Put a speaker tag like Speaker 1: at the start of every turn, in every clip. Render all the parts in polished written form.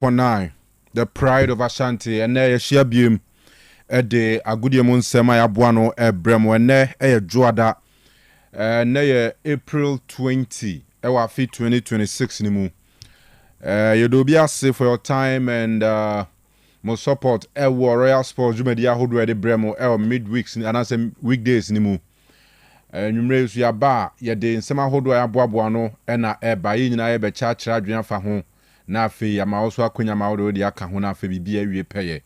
Speaker 1: 102.9, the pride of Ashanti, and there share beam a day a good yamun sema ya buano e bremwene e juada ne April 20 ewa fi 2026 ni mu. You do be safe for your time and mo support e Royal Sports Jumedia Hodo de Bremo e midweeks and I say weekdays ni mu. Numre su ya ba ye de nsema hodo ya boaboa no e na e ba yi nyina ye be cha kira adwen fa ho na afi ya ma oso akonya ma hodo de aka ho na afi bibia wie peye.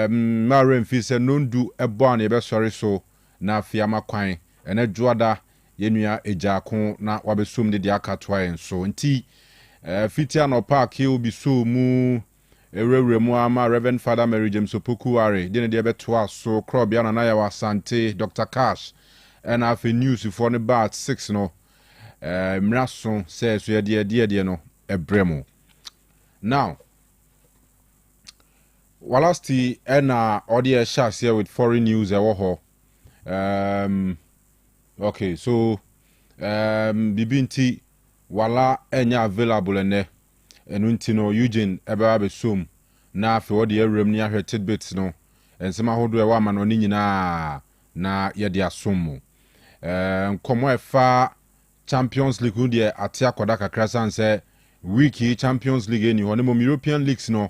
Speaker 1: Maren fi se nondu ebo an ye be sori so na afi ama kwan ene juada ye nua ejako na wabesum de aka toa en so nti fitia no park you bi so mu ewrewre mu ama Reverend Father Mary James Opokuware de ne de be toa so krobia na ya wasante Dr. Cash and afi news for the bat 6 no mraso says so de no ebremo. Now walasti ena audio shares here with foreign news ewo okay, so bibinti wala enya available ene enunti no Eugene eba be sum na afi wode ewrem ni ahwe tidbits no ensema hodo ewa ma no ni nyina na ye de asom komo efa Champions League de atia koda kakra sanse wiki Champions League ni honemo European leagues no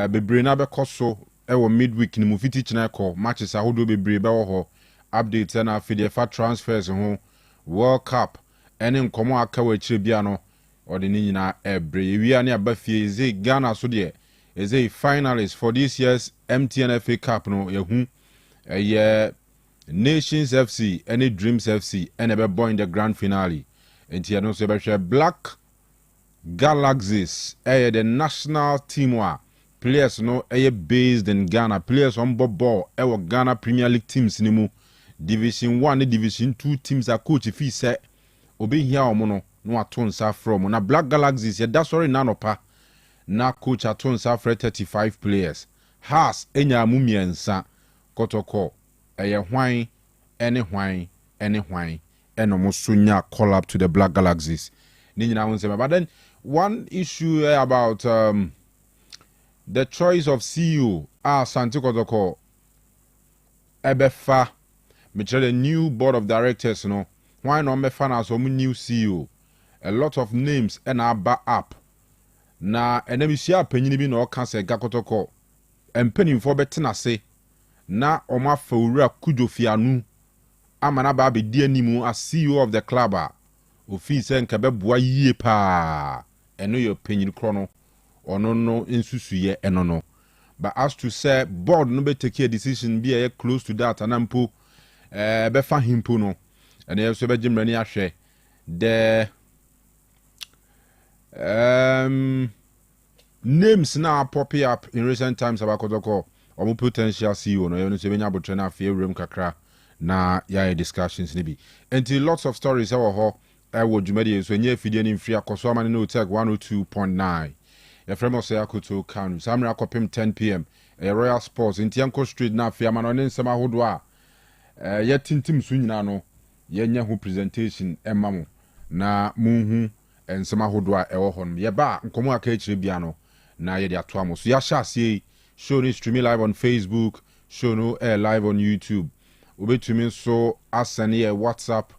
Speaker 1: bebre na be koso ewo midweek ni mu fiti china ko matches ahodo bebre be wo ho updates na afide fa transfers ho World Cup ene nkomo aka wa chire bia no ode ni nyina ebre ewia ne abafie ze Ghana so de is a finalist for this year's MTN FA Cup no yehu Nations FC any Dreams FC and ebe boy in the grand finale enti no so be Black Galaxies the national team wa players no based in Ghana, players on ball Ghana Premier League teams ni mu Division 1 and Division 2 teams are coach fi say obi hia omo no aton sa from na Black Galaxies that's sorry nanopa na coach aton sa for 35 players has enya mumiensa kotoko hwan eno musunya call up to the Black Galaxies ni nyina won say. But then one issue about the choice of CEO Santi Kotoko ebefa me the new board of directors no why no mefa na so new CEO a lot of names and aba up na enemisia panyini bi no ka se Gakotoko empanimfo betena se na oma fawura kujofianu amana ba be di animu as CEO of the club office nka beboa yie pa eno your penyin krono ono no insusuye eno no. But as to say board no be take a decision be close to that anampo be fa himpo no ene yeso be jimrani ahwe the names now popping up in recent times about Kotoko or potential CEO no you say benya botre na afie room kakra na ya discussions ni bi until lots of stories ho wo dwumadi so nye afidie ni mfiri akoso amane no Otec 102.9 Osei Akoto Kanu samra kopim 10 p.m. Royal Sports Intianko Street na afie amane no nsema hodo a ye tintim so nyina no ye nya ho presentation emamo na munhu nsema hodo a ewo ho no ye ba nkomo aka ekire bia no na ye de ato amo so ya sha sie show ni streaming live on Facebook, show no air live on YouTube. Ubetumi so asane a WhatsApp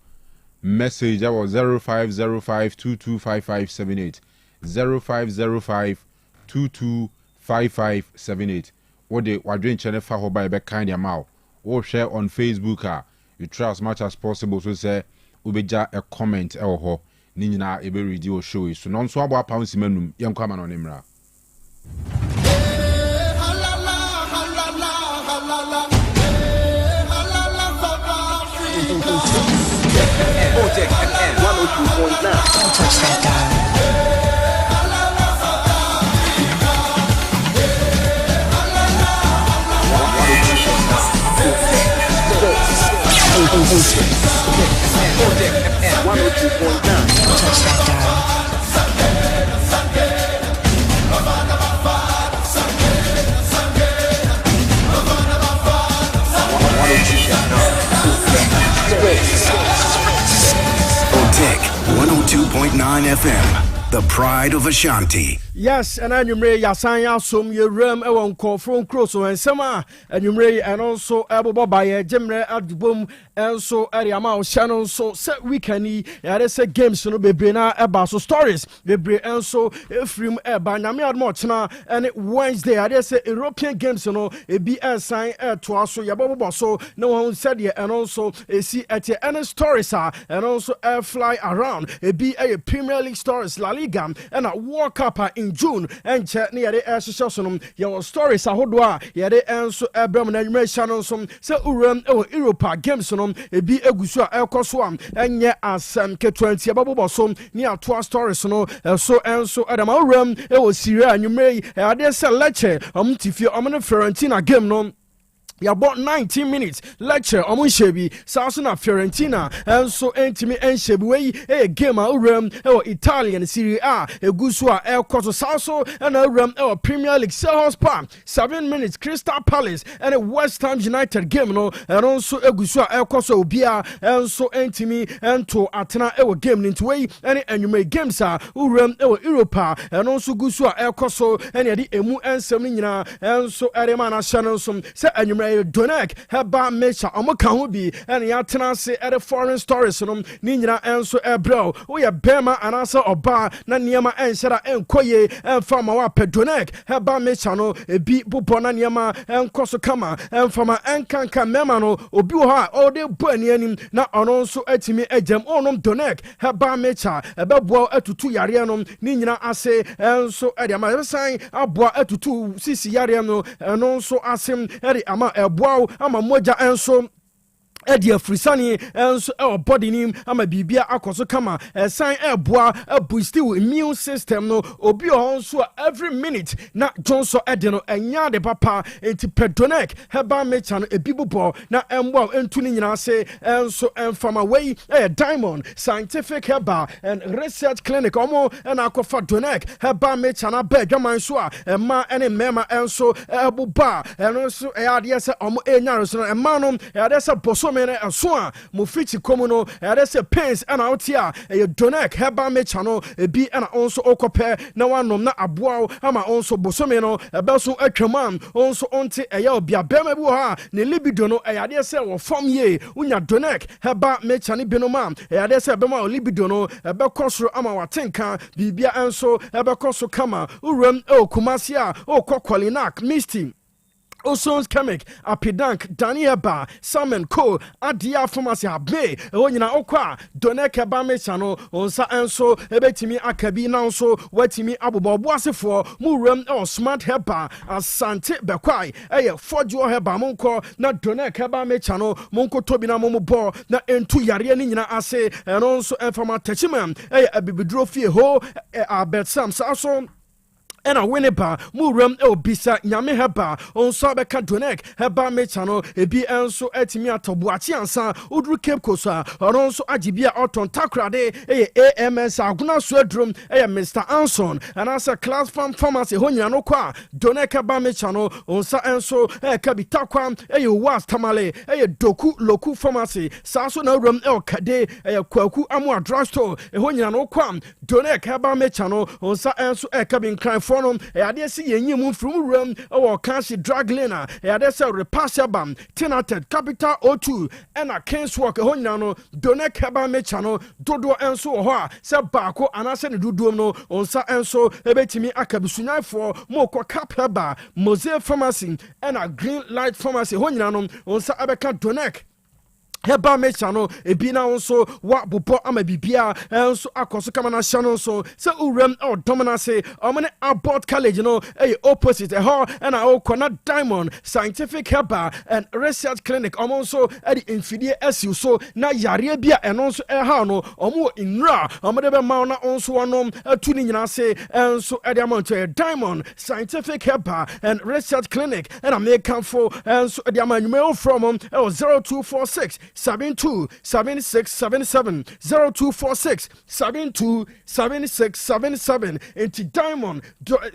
Speaker 1: message that was 0505225578 0505225578 or the wadwen channel fa ho ba be kind ya maw or share on Facebook you try as much as possible so say ubeja a comment e ho ni nyina e be read your show so no so abo apounce manum yenkwa ma no nimra.
Speaker 2: Otec 102.9. Don't touch that dial. Otec 102.9. Don't touch that dial. Otec 102.9 FM, the pride of Ashanti.
Speaker 3: Yes, and anumre yasanya som ye rem e won kofron kroso ensema anumre and also ebobo baye jemre adubom enso ariama o channel so se weekend ya say games no bebre na eba so stories bebre enso efrim eba nyame admo chena and Wednesday ya say European games no ebi ensan to aso ya bobo so no one said ye and also see at any stories and also fly around ebi a Premier League stories La Liga and a World Cup in June and check near the association your stories ahodwa yede enso ebram na nwere channel so se uram Europa games no ebi egusu ekoso am enye asem ke20 ababo so ni atoa stories no so enso adama uram Syria nwere ade se lecture tifie omne Fiorentina game no. Ya bought 19 minutes lecture omun shebi Sasuna Fiorentina and so entimi en shebi we game uram Italian Serie A egusua el koto Saso and uram Premier League Selhurst 7 minutes Crystal Palace and West Ham United game no and also egusua el koso obia and so entimi ento atena game into we and enume games uram Europa and also gusua el koso and yadi emu ensem nyina and so eremana channel some se enume Donek heba mecha omoka ho bi ene ya tena se at foreign stories no ni nyina enso ebro wo ye bema anasa oba na niema enhyera enkoye enfama wa pedonek heba mecha no ebi bobo na niema enkoso kama enfama enkanka mema no obi wo ha all dey bo ani anim na ono nso atimi agam onom donek heba mecha ebebo atutu yare no ni nyina ase enso ede ama san aboa atutu sisi yare no eno nso asem ede ama wow, I'm a moja enso Edia Frisani enso body nim ama bibia akoso kama sign boa boost immune system no obi onso every minute na Johnson edeno enya de papa enti pedonek heba mecha no ebibubo na embo entuni nyina se enso enfama way diamond scientific heba and research clinic omo na akofa donek heba mecha na bedwaman so a ema ene mema enso ebuba enso ade se omo enyaro so ema no ade se boso mene asoa mo fiti komuno ade se pains ana otia donek heba mecha no ebi ana onso okope na wanom na aboa ama onso bosome no ebeso atwamam onso onte eya obia bema bi ha ne libido no ade se wo fom ye unya donek heba mecha ne binoma ade se bema libido no ebekosoro ama watenka bibia enso ebekoso kama uram Kumasi Kokolinak Misty Osons Chemic, Apidank, Danieba, Salmon Co, Adia Pharmacy Abe, Onyina Okwa, Doneka Bamechano, Onsa Enso, Ebetimi Akabi Nanso, Wetimi Abubo Boisefo, Murum or Smart Heba, Asante Bekwai, Fojo Heba Monko, na Doneka Bamechano, Monko Tobina Momo, na Entu Yarianina Ase, and also Enfama Techiman, Abibidrofi Ho, Abet Sam Sasso. And a wineba, Muram Bisa, Yame Heba, on Sabeka Donek, Heba Mechano, Ebi Enso Etimia Tobuachi Ansa, Udru Cape Kosa, or also Ajibia Oton Takrade, AMS Aguna Swedrum, Mr. Anson, and as a class farm pharmacy, Honyano Kwa, Donek Heba Mechano, on Sa Enso, Kabitakwam, Was Tamale, Doku Loku Pharmacy, Sasso Rum El Kade, Kwaku Amua Drugstore, Honyano Kwam, Donek Heba Mechano, on Sa Enso Cabin Crime. Ade se yenyim from room or cancer drug lena ade se repasser bam tenated capital O2 and a case work honya no donek heba mecha no dodo enso ho a se baako anase ne dodo no onsa enso ebetimi akabusunyafo moko cap heba Mosaic Pharmacy and a Green Light Pharmacy honya no onsa abeka donek Heba mecha no ebi na onso wa bobo ama bibia enso akoso kama na channel so se uram domina say omene Abbott College no opposite ho and okona Diamond Scientific Heba and Research Clinic omonso e di infidie asu so na yare bia enonso ha no omo inra omede be ma na onso wonom atuni nyina say enso e di amount Diamond Scientific Heba and Research Clinic and American for enso e di amanyume from 0246 024677 0246 727677 into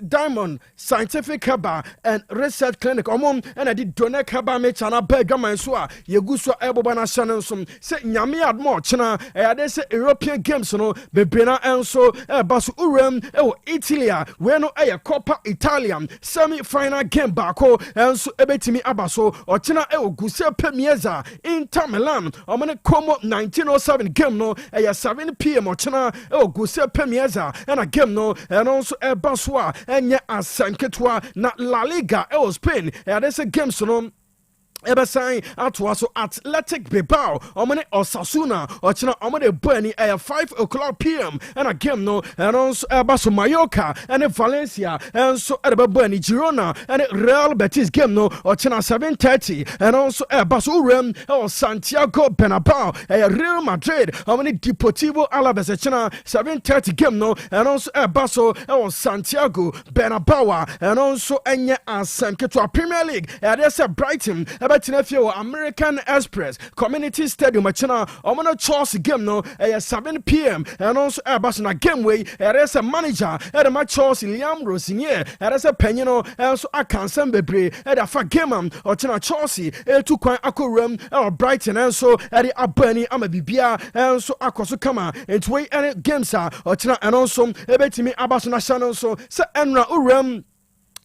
Speaker 3: Diamond Scientific Haba and Research Clinic omom and I did donate haba me chana begama so a yeguso eboba na channel some say nyame admo chena e say European Games no bebrena enso baso urem Italy we no Copa Italian semi-final game bako enso ebetimi abaso ochena guse pemieza Inter Milan omane Como 1907 game no 7 p.m. ochena guse pemieza and a game no and also baso enye asanketwa na La Liga Spain say games no Ebesign Atwaso Athletic Bilbao Omane Osasuna Ochina Omane Burney 5 o'clock p.m. and a game no and also Baso Mallorca and Valencia and so Burney Girona and Real Betis game no Ochina 7:30 and also Baso Urem Santiago Bernabeu Real Madrid Omane Deportivo Alaves Ochina 7:30 game no and also Baso Santiago Bernabeu and also Enya Asanketwa Premier League there's a Brighton American Express Community Stadium achina omono Chelsea game no 7 p.m. and also Basona game way there is a manager at my Chelsea Liam Rosinier there is a penino and so akansan bebre at a fa game ochina Chelsea to kwan akoram Brighton and so at the Abani amabibia and so akoso kama into way any games ochina and also ebetimi Abasona channel so se enra urem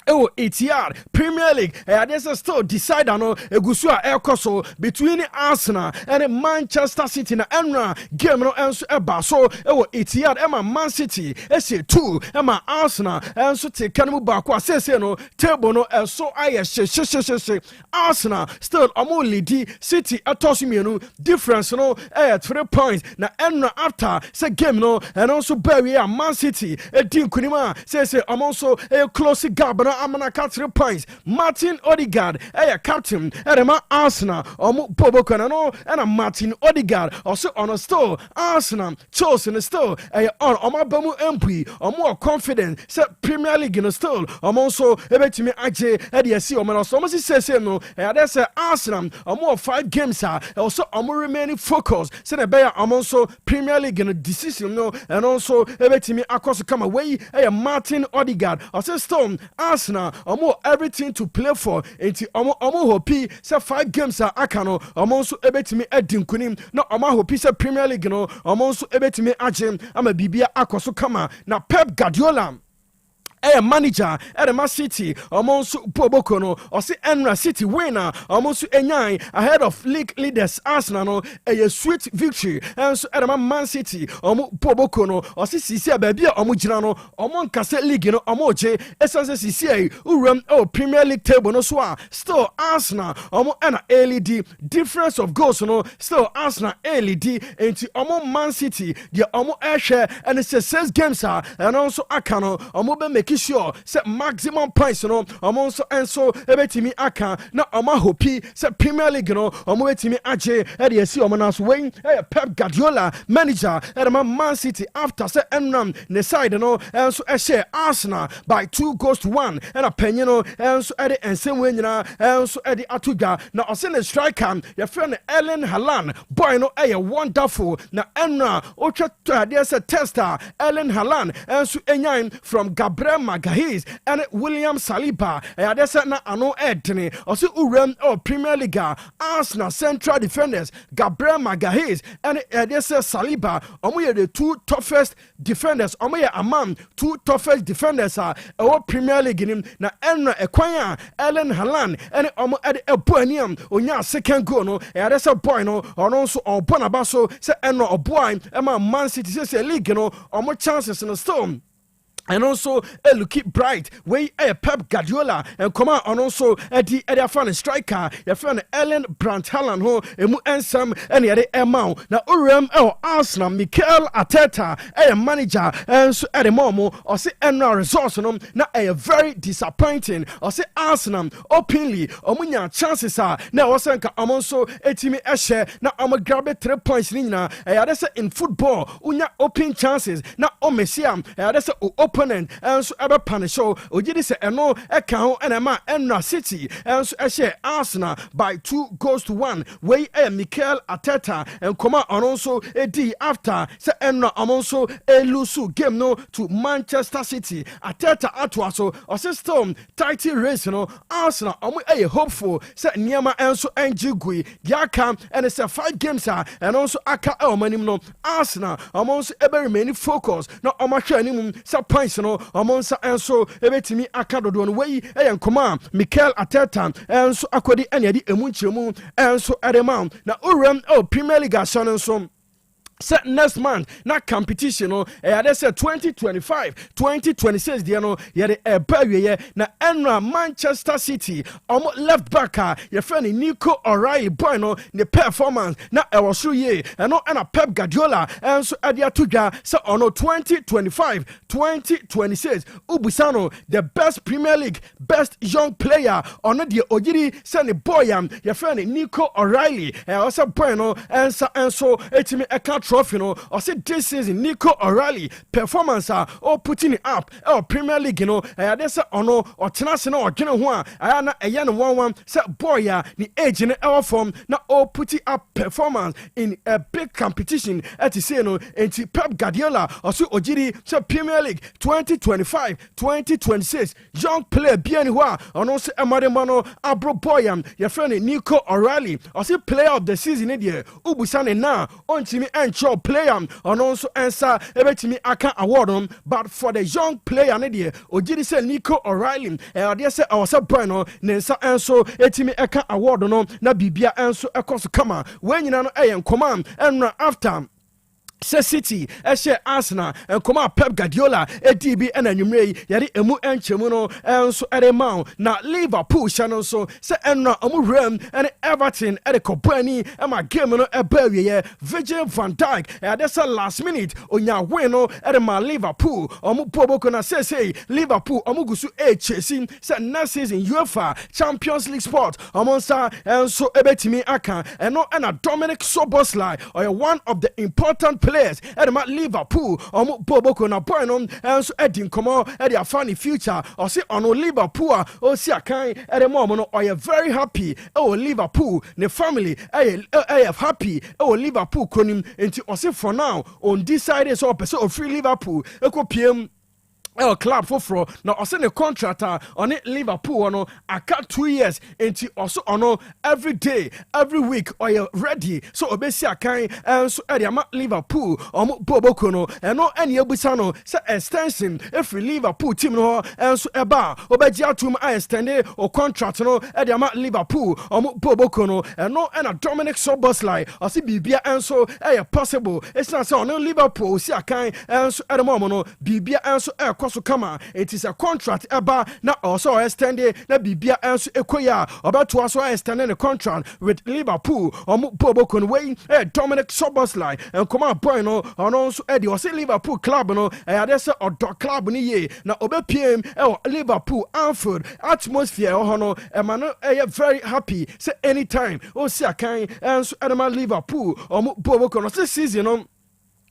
Speaker 3: ATR Premier League there's a still decide no egusua ekoso between Arsenal and Manchester City na enra game no enso eba so ATR ema Man City ese 2 ema Arsenal enso te Kanu ba kwa sese no table no enso aye she Arsenal still omo lead City atosimienu difference no 3 points na enra after say game no and also bury Man City edin kunima sese omo so close gap amana 3 points. Martin Odegaard, captain, Arsenal, Bobo no, and Martin Odegaard, also on a store, Arsenal, chosen a store, on Omabamu MP, or more confident, set Premier League in a store, also to me, AJ, Eddie, almost says no, there's Arsenal, or more 5 games, also more remaining focus, send a bear, also Premier League in a decision, no, and also to me, across come away, Martin Odegaard, also Stone, Arsenal, everything to play for. Enti hopi say 5 games akano so ebetimi edin kunim na hopi say Premier League no so ebetimi agem ama bibia akoso kama na Pep Guardiola manager at Man City almost Poboko no or see Enra City winner almost enyan ahead of league leaders Arsenal a sweet victory and so at Man City Poboko no or see CC baby omujina no kase league no omoje essence CC uram Premier League table no so still Arsenal and LED difference of goals no still Arsenal LED into Man City the share and it's 6 games and also akano be make sure say maximum points no also and so ebetimi aka na hopi say Premier League no betimi aje e dey see nas win Pep Guardiola manager at Man City after say enram ne side no and so share Arsenal by 2-1 and a penny no and so e dey ensem we nyina and so e dey atuga na osene striker your friend Erling Haaland boy no wonderful na enra otwa there say tester Erling Haaland and so enyan from Gabriel Magalhaes and William Saliba adesa na ano edene osi urem Premier League Arsenal central defenders Gabriel Magalhaes and adesa Saliba omo the 2 toughest defenders omo among 2 toughest defenders Premier League nim na enra ekwan Erling Haaland and omo ebuaniam onya second goal no adesa boy no ono so obona baso se enra oboan ema Man City se league no omo chances in the storm. And also look bright way Pep Guardiola and come on also the fan striker your friend Erling Brandt Haaland ho emu ensam and the amount na urem Arsenal Mikel Arteta manager and so at the moment or say enra resource no na very disappointing or say Arsenal openly omunya chances na wasanka also etimi share na grab 3 points ni na say in football unya open chances na omesiam say opponent enso ebe punish ogidi se eno eka ho enema Enra City enso ehye Arsenal by 2-1 wey Mikel Arteta and koma ononso edi after se Enra amonso elusu game no to Manchester City. Arteta atwaso osistom title race no Arsenal hopeful se niema enso ngigui diaka and say 5 games and also aka manim no Arsenal amonso remain focus no omahwe animum se points no amonsa enso ebetimi aka dodo no wey koma Mikel Arteta enso akodi ene di emunchemu enso edema na uram Premier League asonso set next month na competition no they say 2025-2026 no yede bawie na Enra Manchester City left back your friend Nico O'Reilly boy no the performance na was ye and Pep Guardiola and so adia tuga so ono 2025-2026 Ubusano the best Premier League best young player ono the ojiri send boy your friend Nico O'Reilly also boy no and so etimi eka trophy no or say this season Nico O'Reilly performance putting it up Premier League you know they say ono or tenase no odwene ho na eya no 1-1 say boy the age in our form na put it up performance in a big competition at say no enti Pep Guardiola or so ojiri say Premier League 2025-2026 young player bien ho ono say amademano abro boy your friend Nico O'Reilly or say player of the season there ubusane na ontimi encho player and also answer ebetimi aka award but for the young player ne there ojiri say Nico O'Reilly they say our boy no nensa enso etimi aka award no na bibia enso ekoso kama when nyina no command and after City, Arsenal, and come out Pep Guardiola, DB and Numre, Yari Emu and Chemuno, and so at a mount. Now Liverpool channel so say Enra Rem and Everton at a company and my game no a barrier, Virgil van Dijk, and that's a last minute on your winner at my Liverpool. Bobokona say Liverpool, Omugusu chasing, said next season UEFA Champions League sport, Amonsa, and so Ebetimi Aka, and not a Dominic Soboslai, or one of the important players at Liverpool Boboko na Boynon and so Edin Como at their funny future or say on Liverpool or see a kind at the moment or you're very happy Liverpool the family I have happy Liverpool konim into or say for now on this side is all person of free Liverpool PM club for now also the contractor on it Liverpool no I cut 2 years into also on every day every week or you ready so obesi akan and so area Liverpool Boboko no and no any obusano say extension if Liverpool team no and so eba obeji atum I extend or contract no area Liverpool Boboko no and no and a Dominic Soboslai or see bibia and so possible it's not so on Liverpool see akan and so at the moment no bibia and so Kama, it is a contract eba na also extended na bibia enso ekoya about to also extending a contract with Liverpool Bobokon way Dominic Soboslai and come on boy no and also Eddie or say Liverpool club no there's a club ni ye na obe PM Liverpool Anfield atmosphere no emano very happy say anytime see akan enso edema Liverpool Bobokon this season no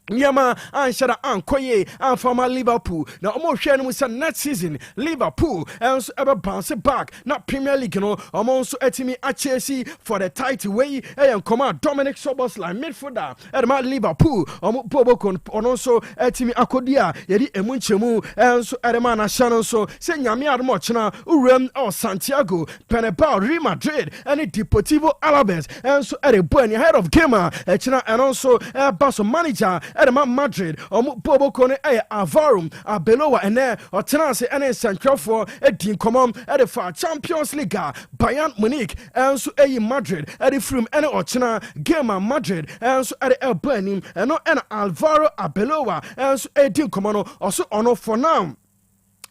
Speaker 3: Nyama anshara ankoye anfama Liverpool na omo hwe no say next season Liverpool and so ever bounce back na Premier League no omo so etimi achesi for the title way and come Dominic Soboslai midfielder edema Liverpool omo Bobokon ono so etimi akodia yedi emunchemu and so edema na channel so say nyame admo chena uram Santiago Penebal Real Madrid and Deportivo Alaves and so at a boy head of gamer chena and also Barca manager Edema Madrid, Bobokone Alvaro Arbeloa and or Tenase and Sancrofo Edin Common at the far Champions League Bayern Munich and so Madrid at the from any Ochina Gamer Madrid and so at the Burning and no Alvaro Arbeloa and so Edin Common also honor for now.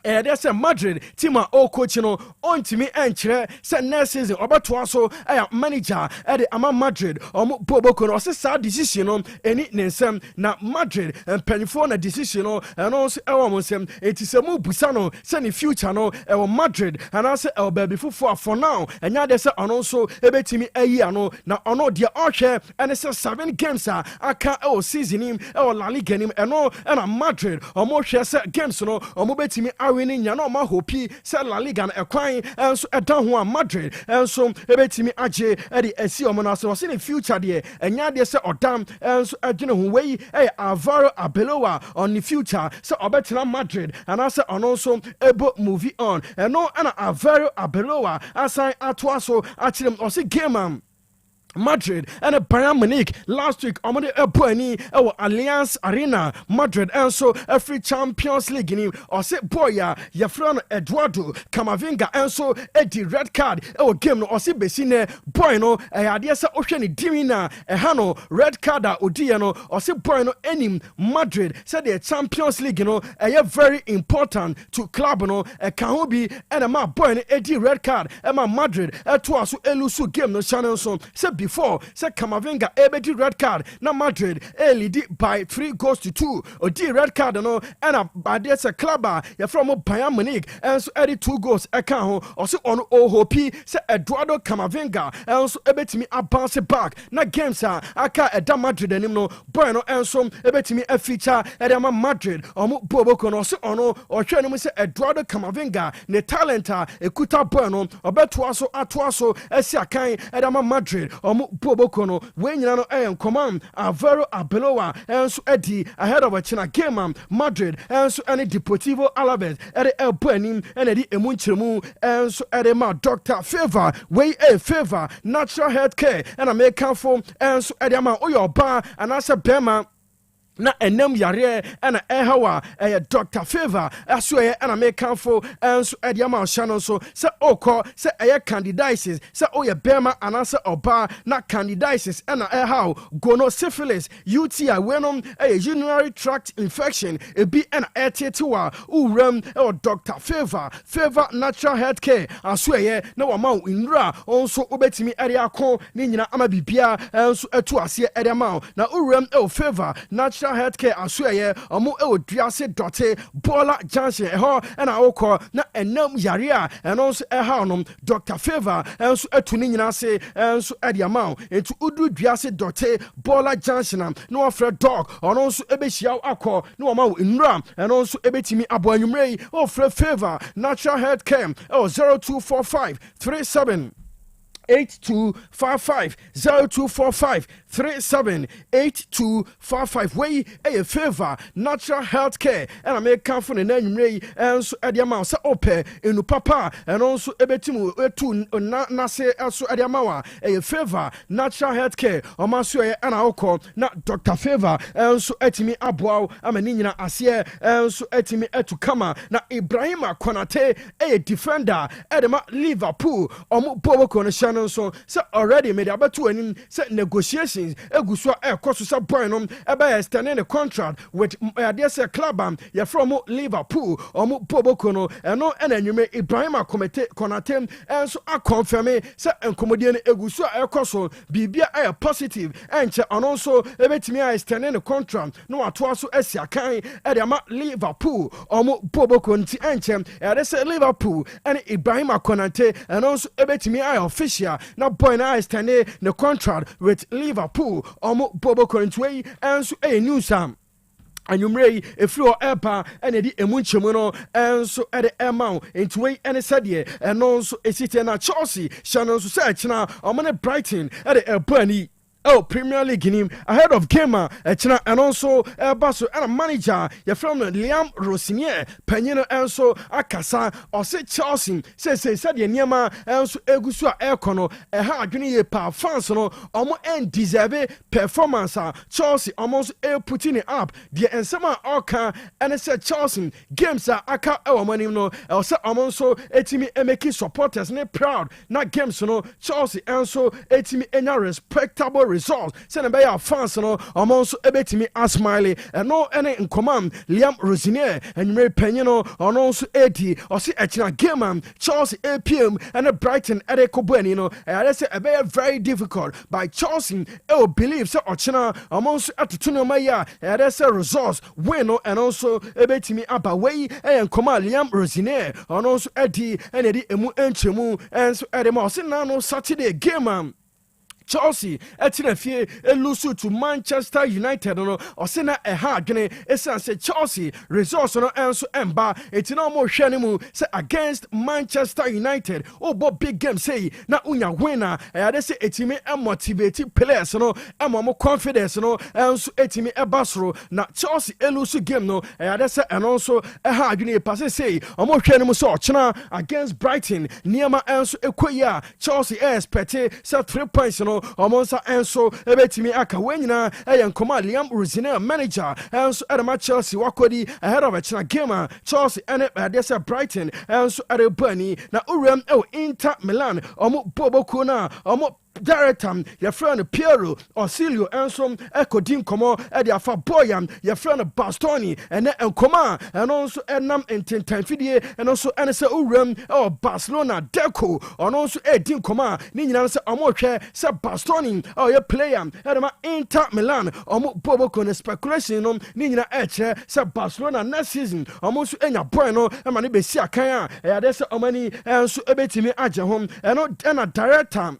Speaker 3: there's a Madrid team o coach no on to me enchre say next season obeto so manager at ama Madrid boboko no say sad decision no eni nensem na Madrid penifo na decision no and also monsem it is a mu busa no say the future no Madrid and I say baby for now and ya say also ebetimi ayi ano na ono dia ohwe and say 7 games aka season him La Liga him and Madrid hwe say games no betimi winning ya no ma hopi say La Liga na ekwan enso edan ho Madrid enso ebetimi age e esi omo na so in future de enya de say odam enso agene ho wei Alvaro Arbeloa on the future say obetina Madrid and I say also ebo movie on eno ana Alvaro Arbeloa assign atwaso achirem o say game Madrid and a Bayern Munich last week on the Bueni Allianz Arena Madrid and so every Champions League in him or say boya Yafran Eduardo Camavinga and so the red card game no or say besine boy no idea say osheni dimina hano red card odiano or say boy no enim Madrid said the Champions League very important to club no can be and my boy the red card my Madrid to so elusu game no channel so say before say Camavinga ebedi red card na Madrid lead by 3 goals to 2 odi red card no and by say club ya from Bayern Munich and so 2 goals eka ho or say on hopi say Eduardo Camavinga and so ebetimi bounce back na games aka eda Madrid anim no boy no and so ebetimi feature edema Madrid boboko no so ono hwe no say Eduardo Camavinga ne talent ekuta boy no obeto aso esi akan edema Madrid boboko no we nyina no command Alvaro Arbeloa and so edi ahead of a China game Madrid and so any Deportivo Alaves edi elbonim and edi emunchiremu and so edi ma Dr. Favor we favor natural health care and American form and so edi ma oyoba and as a bema na enem yare ana ehawa Dr. Favor aswe ana American for enso ediama channel so se okọ se candidiasis se oye bema anase oba na candidiasis ana ehaw gono syphilis UTI wenom urinary tract infection ebi ana etetiwa uram Dr. Favor natural health care aswe na wama inra onso obetimi area akọ ni nyina ama bibia enso etu ase ediama na uram Favor natural healthcare asweye omo duase dote Bola Johnson and awoko na enam yare and also ehanom Dr. Favor and so etuni nyina se and so ediamount into udu duase dote Bola Johnson no afre dog on also ebehia akọ no ma nram and also ebetimi aboanwumrei ofre Favor natural healthcare 0245 37 8255 0245 37 8255 way a Favor natural health care and I make come from the name and so at the amount so open in papa and also ebetimu etu nase also at the amount a Favor natural health care or maso and I call not Dr. Favor and so etimi aboa amenina asie and so etimi etu kama na Ibrahima Konate a defender edema Liverpool bobo connection so already made about to any set negotiations egusua koso sa boy no extending the contract with their club ya from Liverpool boboko no eno enanyume Ibrahima Konate and so a confirm say enkomodie egusua koso bibia positive enche also ebetimi extending the contract no ato so asiakan edema Liverpool boboko nti enche say Liverpool and Ibrahima Konate and also ebetimi official na boy na extending the contract with Liverpool bobo currently and so a new sam Anyumrei efro epa ene di emunchemu no enso ede emau into way ene sadie eno so esite na Chelsea Shannon so search na omane Brighton ede elbani Premier League in him ahead of gamer and also Basso and a manager you're from Liam Rosinier Penino and so Akasa or say Chelsea said the Niama and so Egusua Econo a hard pa fans no and deserve performance Chelsea almost putting it up the ensema Oka and it said Chelsea games aka money no also so etimi making supporters ne proud not games no Chelsea and so etimi enya respectable result sɛ ne bɛyɛ fans no ɔmo nso ɛbɛtumi asmile ɛno ɛne nkɔmam Liam Rosinier anwummerɛ panyin no ɔno nso ɛdi ɔse ɛkyina game am Chelsea APM ɛne Brighton ɛde kɔbɔ ani no ɛyɛ sɛ ɛbɛyɛ very difficult by Chelsea ɛwɔ believe sɛ ɔkyena ɔmo nso ɛtoto nneɛma yi a ɛyɛ sɛ results win no ɛno nso ɛbɛtumi aba wei ɛyɛ nkɔmam Liam Rosinier ɔno nso ɛdi ɛna ɛde emu nkyɛmu ɛnso ɛde ma ɔse nano Saturday game am Chelsea ɛtina fie elusu to Manchester United no ɔse na ɛha adwene ɛsan sɛ Chelsea results no ɛnso ɛmba ɛti na ɔmo hwɛ ne mu sɛ against Manchester United ɔbɔ big game sei na unya winner ɛyade sɛ ɛtimi ɛmotivate players no ɛma ɔmo confidence no ɛnso ɛtimi ɛba soro na Chelsea elusu game no ɛyade sɛ ɛno nso ɛha adwene pase sei ɔmo hwɛ ne mu sɛ ɔkyena against Brighton nneɛma ɛnso ɛkɔ yi a Chelsea expect sɛ 3 points no ɔmo nsa ɛnso ɛbɛtumi aka wɔn nyinaa ɛyɛ nkɔmɔ Liam Rosinier manager ɛnso ɛdema Chelsea wakɔdi ahead of ɛkyina game a Chelsea ɛne ɛdeɛ sɛ Brighton ɛnso ɛrebɔ ani na owuram ɛwɔ Inter Milan ɔmo bɔbɔkuo no a ɔmo director yɛfrɛ no Piero Osilio ɛnso ɛkɔdi nkɔmɔ ɛde afa boyam yɛfrɛ no Bastoni ɛnɛ nkɔmɔ a ɛno nso ɛnam ntentanfidie ɛno nso ɛne sɛ owuram ɛwɔ Barcelona Deco ɔno nso ɛdi nkɔmɔ a ne nyinaa sɛ ɔmo hwɛ sɛ Bastoni ɔyɛ player ɛde ma Inter Milan ɔmo bɔbɔkɔ no speculation no ne nyinaa ɛkyerɛ sɛ Barcelona next season ɔmo nso ɛnya boy no ɛma ne bɛsi akan a ɛyade sɛ ɔmo ani ɛnso ɛbɛtumi agye ho ɛno ɛna director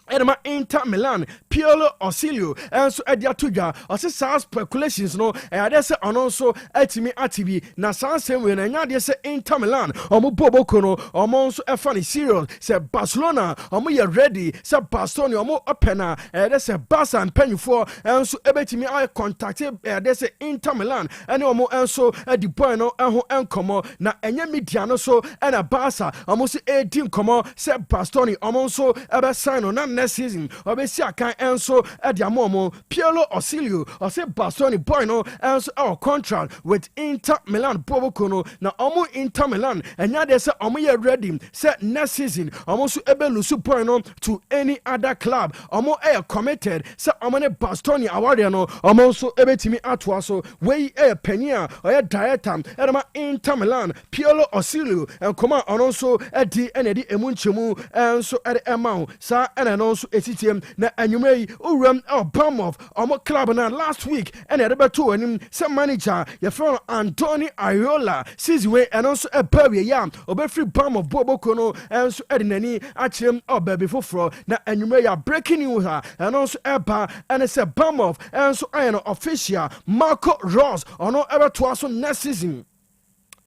Speaker 3: ɛdema Inter Milan Piero Osilio ɛnso ɛde ato dwa ɔse saa speculations no ɛyade sɛ ɔno nso ɛtumi ate bi na saa nsɛm wei no ɛnya adeɛ sɛ Inter Milan ɔmo bɔbɔko no ɔmo nso ɛfa ne serious sɛ Barcelona ɔmo yɛ ready sɛ Barcelona ɔmo ɔpɛ na ɛyade sɛ Barca mpanyinfoɔ ɛnso ɛbɛtumi ayɛ contact ɛyade sɛ Inter Milan ɛne ɔmo ɛnso ɛde boy no ɛho ɛnkɔmɔ na ɛnyɛ media no so ɛna Barca ɔmo so ɛdi nkɔmɔ sɛ Barcelona ɔmo nso ɛbɛsign no na next season obesi akan enso ediamomo Piero Osilio ose Barcelona boy no enso our contract with Inter Milan boboko no na omo Inter Milan enya de se omo ye ready say next season omo so ebelusu boy no to any other club omo committed say omo ne Barcelona award no omo so ebetimi atoa so we penia oye director edema Inter Milan Piero Osilio enkoma ono so edi enedi emunchemu enso ede emao sa ene no so etitiem na anwumai uram Bournemouth omo club na last week ene ede beto anim se manager ye from Anthony Ayola season we eno so ebawie ya obefri Bournemouth boboko no enso ede nani akyerem obabi foforo na anwumai ya breaking news ha eno so eba ene se Bournemouth enso ayeno official Marco Rose ono ebeto aso next season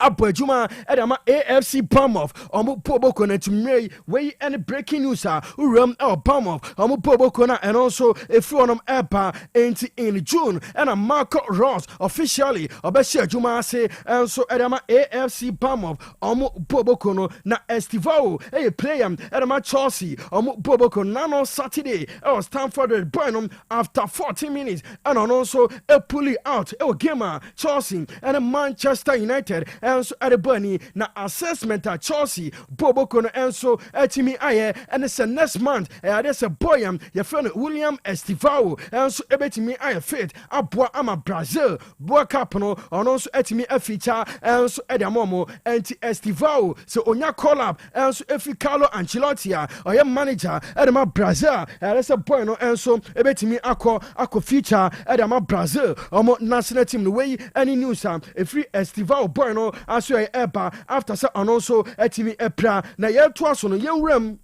Speaker 3: Apo Juma Edama AFC Bournemouth Omo Poboko na tumrei we any breaking news uram Bournemouth Omo Poboko na and also a from Epa in June and a Marco Ross officially Obesia Juma say and so Edama AFC Bournemouth Omo Poboko no na Estivao a player Edama Chelsea Omo Poboko nano Saturday Stamford Burnham after 40 minutes and also a pulley out a gamer Chelsea and a Manchester United enso erebani na assessment a Chelsea boboko no enso etimi aye and say next month ade say boyam your friend William Estivao enso ebetimi aye fit aboa ama Brazil boa cap no ono enso etimi afeature enso ediamomo anti Estivao so onya call up enso efi Carlo Ancelotti oye manager edema Brazil ade say boy no enso ebetimi akọ feature edema Brazil omo national team no way any news efri Estivao boy no aso eba after say anonso etimi epra na yeto aso no yenwram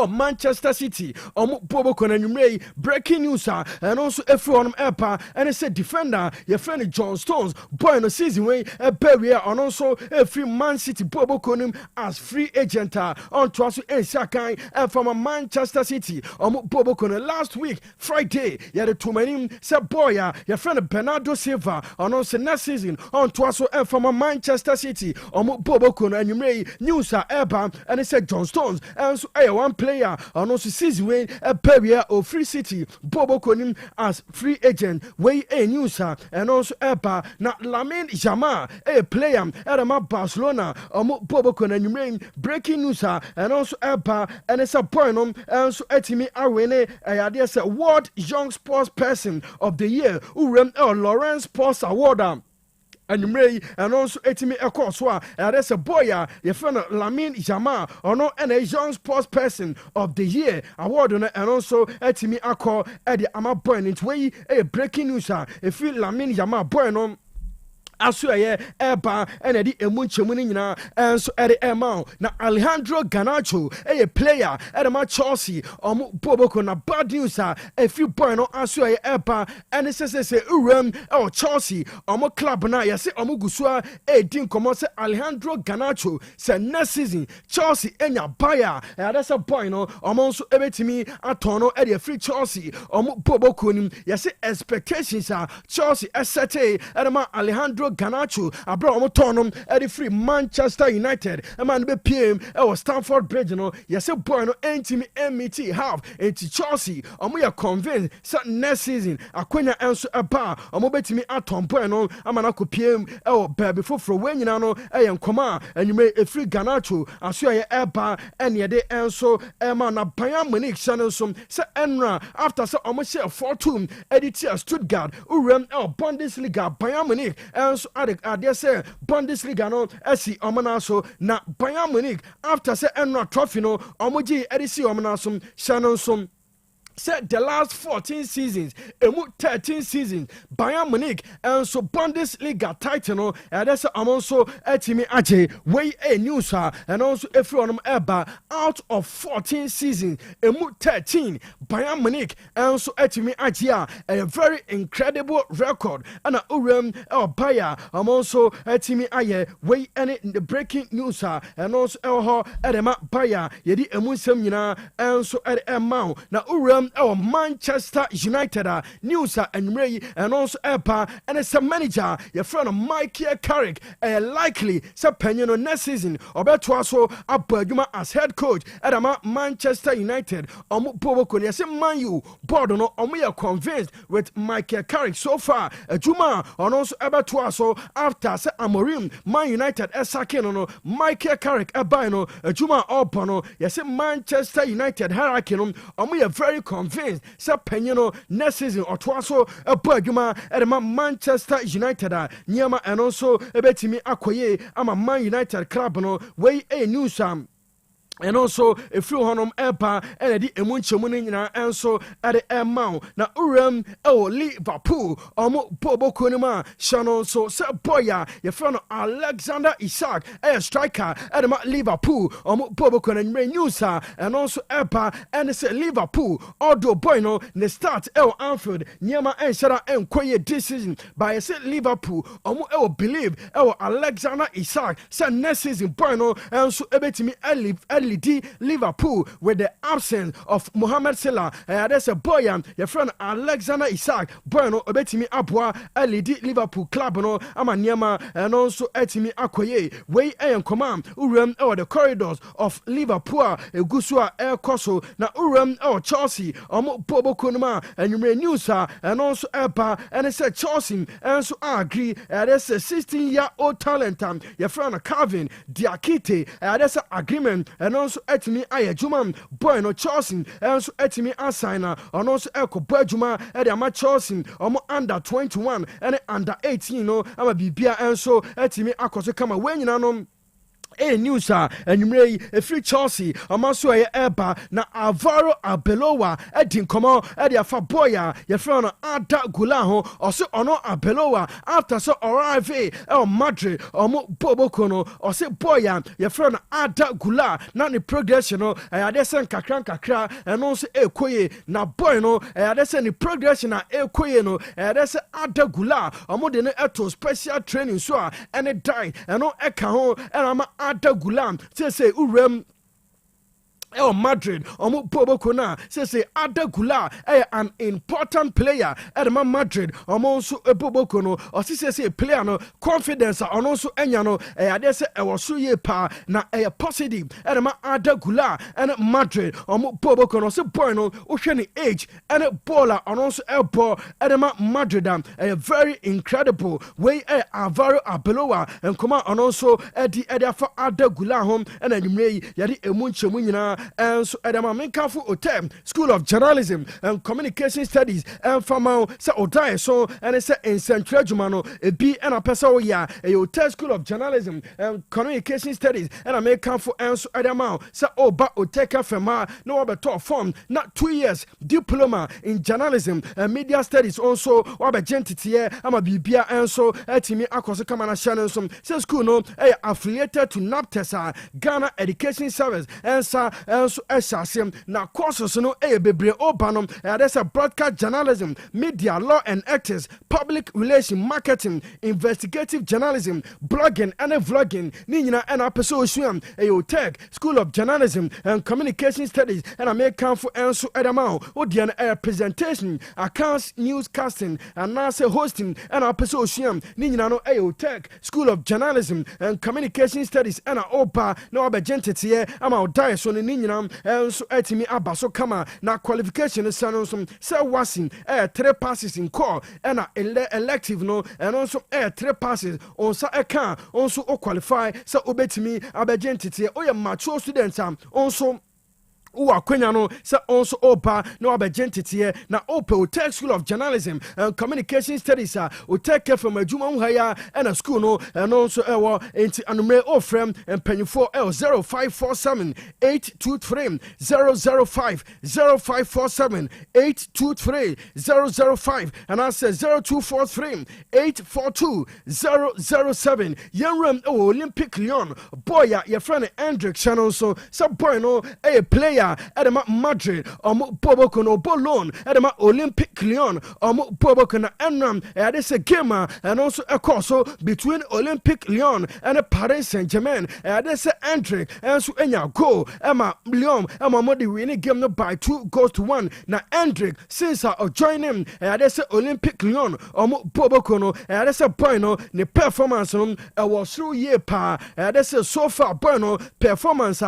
Speaker 3: Manchester City Boboko na numrei breaking news and also everyone epa and say defender your friend John Stones boy no season way area and also free Man City Boboko nim as free agent on to us Sakai and from Manchester City Boboko last week Friday the two men say boy your friend Bernardo Silva and also next season on to us and from Manchester City Boboko na numrei news eba and say John Stones and so one player and also season way a Peria or Free City Bobo Konim as free agent way a news and also Epa na Lamine Jamal a player at Barcelona Bobo Konim breaking news and also Epa and it's a point and so Etimi Arwene a World Young Sports Person of the Year who ran Lawrence Sports Award. And Ray and also Etimi Ekoswa, and that's a boy, your friend Lamine Jamal, or no, and a young sports person of the year award, and also Etimi Ako at the Ama Boy. It's way a breaking news. If you Lamine Jamal boy, no. Asuaye Eba and Eddie Emunchemunina and so Eddie Emao. Now Alejandro Garnacho, a player at my Chelsea, Boboko na bad news. A few point on Asuaye Eba and it says Uram or Chelsea, Omo club na yase Omugusua, a din come say Alejandro Garnacho, say next season Chelsea enya buyer. And that's a point on also ebetimi atono Eddie free Chelsea, Boboko, yase expectations are Chelsea ST at my Alejandro Garnacho abro omotonum e di free Manchester United e man be PM e was Stamford Bridge no yes boy no entimi MET half enti Chelsea omo ya convinced say next season akwanya enso eba omo betimi aton boy no amana ko PM e o baby foforo wenyina no e ye nkoma anyume e free Garnacho aso ye eba ene ye de enso e ma na Bayern Munich channel so say enra after say omo share 4-2 editor Stuttgart urem e Bundesliga Bayern Munich so I say Bundesliga no esi omana so na Bayern Munich after say enra trophy no omoji edisi omana so Shannon so said the last 14 seasons, 13 seasons, Bayern Munich and so Bundesliga title, and that's also Etimi Aje, way a news, and also everyone ever out of 14 seasons, 13, Bayern Munich and so Etimi Aje, a very incredible record, and Urem El Bayer, also Etimi Aye, way any the breaking news, and also El Edema Bayer, Yedi Emusemina, and so at Emau, now Urem our Manchester United news and Ray and also Epa and it's a manager your friend Mikey Carrick likely Sapeniano next season or better also Abaduma as head coach at Manchester United Boboko yes Man U board no we are convinced with Mikey Carrick so far Juma and also Ebertuaso after Amorim Man United Esakeno no Mikey Carrick Ebino Juma Opano yes Manchester United hierarchy no we are very convinced say Penyano next season or twaso a Bajuma at Manchester United Niama and also Ebetimi Akoye ama Man United club no way a news and also a few honum epa and the emunchemunina and so at the amount now Uram Liverpool Bobo Kunima Shannon so boya your friend Alexander Isak a striker at Liverpool Bobo Kunin news and also epa and it's Liverpool although boy no the start Anfield Niama and Shara and Koye decision by a Liverpool believe Alexander Isak said next season boy no and so ebetimi Liverpool with the absence of Mohamed Salah. There's a boy, your friend Alexander Isak, Bueno, Obetimi Abwa, LED Liverpool club, no, Amanyama, and also Etimi Akoye, way and command, Uram or the corridors of Liverpool, Gusua Air Koso, na Uram or Chelsea, Bobo Kunuma, and you may news her, and also Epa, and it's a Chelsea, and so I agree, there's a 16-year-old talent, your friend Calvin, Diakite, there's an agreement, and also Etimi Ayajuma, boy no Chelsea, and so Etimi Assigner, and also Echo Bajuma, and I'm a Chelsea, under 21, and under 18, no, I'm a Bibia, and so Etimi Akoso come away, you know. News and you may a free Chelsea amaso eba na Alvaro Arbeloa edin komo edia fa boya your friend Ada Gulaho or so ono Arbeloa after so arrive El Madrid Bobo Kono or say boya your friend Ada Gula na ni progression no adesen kakra and also ekoye na boy no adesen ni progression na ekoye no adesen Ada Gula de no eto special training so and it die and no eka ho and Ada Gulam say Urem Madrid, Bobo na say Ada Gula, an important player at Madrid, also a Bobo Kono, or say player no confidence, and also Enyano, they say I was so ye pa na a positive at Ada Gula and Madrid, Bobo Kono, so Bono, Ocean age, and a baller, and also a ball at Madrid, a very incredible way Alvaro Arbeloa, and come out, and also at the area for Ada Gula home, and then you may Yadi Emuncha. And so Adama Menkafu Otec School of Journalism and Communication Studies and Famao Sa Odae so and it's in Central Jumano a B and a Peso ya a Otec School of Journalism and Communication Studies and I make come for Anso Adama Sa Oba Oteka Fema no other form not 2 years diploma in journalism and media studies also Waba Gentity ama Bibia and so Etimi Akoso Kamana Shannon some school no affiliated to NAPTESA Ghana Education Service and sa so SRCM na courses no bebre obanom there's a broadcast journalism, media law and ethics, public relations, marketing, investigative journalism, blogging and vlogging. Nina and a person Otec School of Journalism and Communication Studies and I make come for answer Adamao Odian air presentation, accounts, newscasting and now say hosting and a person Nina no Otec School of Journalism and Communication Studies and a opa no abagentity I'm out die so Nina so etimi abaso kama na qualification some say wasing 3 passes in call and elective no and also 3 passes on sa eka also qualify so obetimi abagentity o mature students also Kwanyano sa also opa no abagentity na opa Otec School of Journalism and Communication Studies Otec from Juma Haya and a school no and also into anumere ofrem and penny 4 L0547 823 005 0547 823 005 and I say 0243 842 007 Yanram Olympic Lyon boy your friend Hendrik Shannon so boy no a player Edema Madrid, Bobo Kono Bolon, Edema Olympic Lyon, Bobo Kono Enram, there's a game and also a course between Olympic Lyon and Paris Saint-Germain, there's a Hendrik, and so Enya go, Emma Lyon, Emma Modi winning game by 2 goals to 1. Now Hendrik, since I join him, there's a Olympic Lyon, Bobo Kono, there's a bueno, the performance was through year pa, there's a so far bueno performance,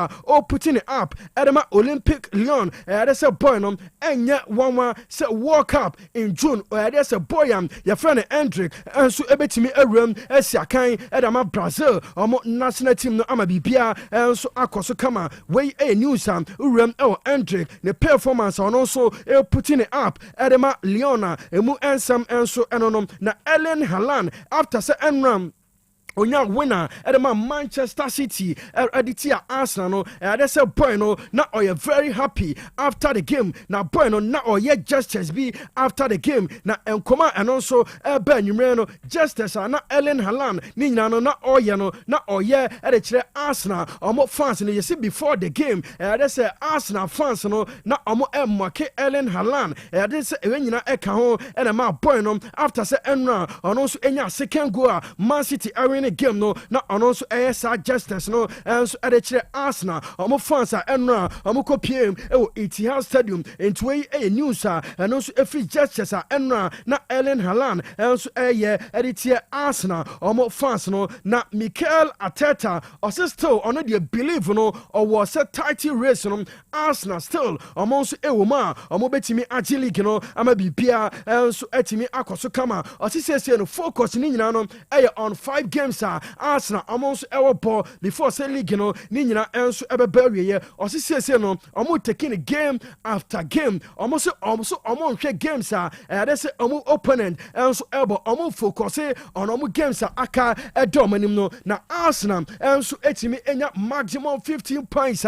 Speaker 3: putting it up, Edema Olympic Lyon, there's a boy, and yet one say World Cup in June, there's a boy, your friend Hendrik, and so a bit to me a room, as ya kind, and Brazil, or national team, no Amabibia, and so Akoso Kama, way a news, room, Hendrik, the performance, and also putting it up, Edema Leona, and Mu Ansam, and so na Ellen Halan, after say Enram. Onya winner at Manchester City Aditia Arsenal there's a boy no now you're very happy after the game now boy no now or yet justice be after the game now and come and also Ben Numero justice na Ellen Haaland ni no na oyano na oye at the Arsenal more fans you see before the game there's a Arsenal fans no na make Ellen Haaland this when you eka ho and my boy no after say Enra and also enya second goal Man City arena game no na also ASR justice no and so at the Arsenal fans are Enra kopiem Etihad Stadium into a news and also every justice Enra na Ellen Haaland and so at Arsenal fans no na Mikel Arteta or still on the believe no or was a title race no Arsenal still also ewoma betimi agilic no ama bibia and so etimi akoso kama or say no focus ni nyina no on 5 games Arsenal almost our ball before say league no ni nyina and so ebebewe ye or say no taking game after game almost hwe games that's opponent and so elbow focus on games aka edomanim no na Arsenal and so etimi enya maximum 15 points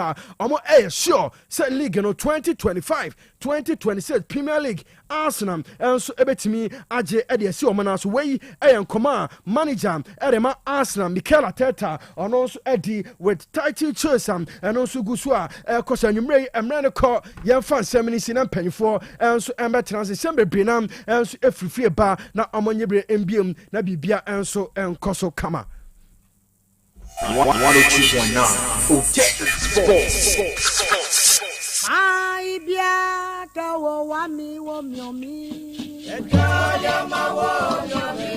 Speaker 3: sure say league no 2025-2026 Premier League Arsenal and so ebetimi age edesi omanas wey enkoma manager edema Arsenal Mikel Arteta and also Eddie with title choice and also gusua kosa nwumre emre ko yan fan semini na mpanyfo and so embe transition bebrenam and so efrifie ba na omonyebre mbiem na bibia and so enkoso kama
Speaker 2: 102.9 Otec Sports.
Speaker 4: Ai bia ka wo wa mi wo mi.
Speaker 3: Ejoya ma wo mi.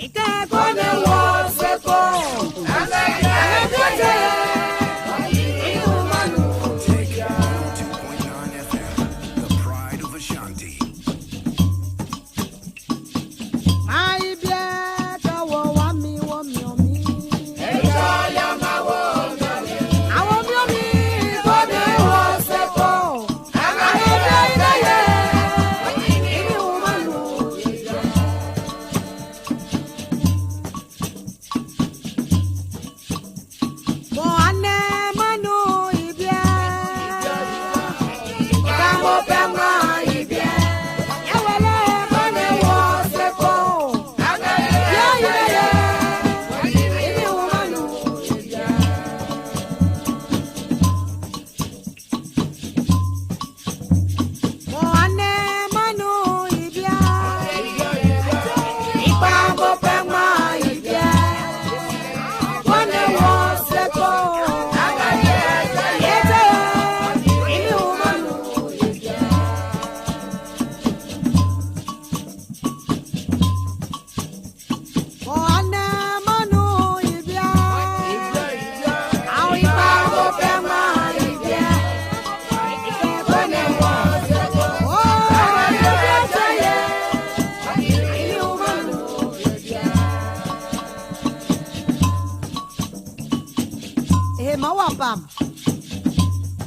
Speaker 4: Ike ko ne wo se ko.
Speaker 2: Otec 102.9Fm, the pride of Ashanti.
Speaker 4: Ai bia ka wo wa mi wo mi.
Speaker 3: Ejoya ma wo mi.
Speaker 4: Awo mi ko ne wo se ko.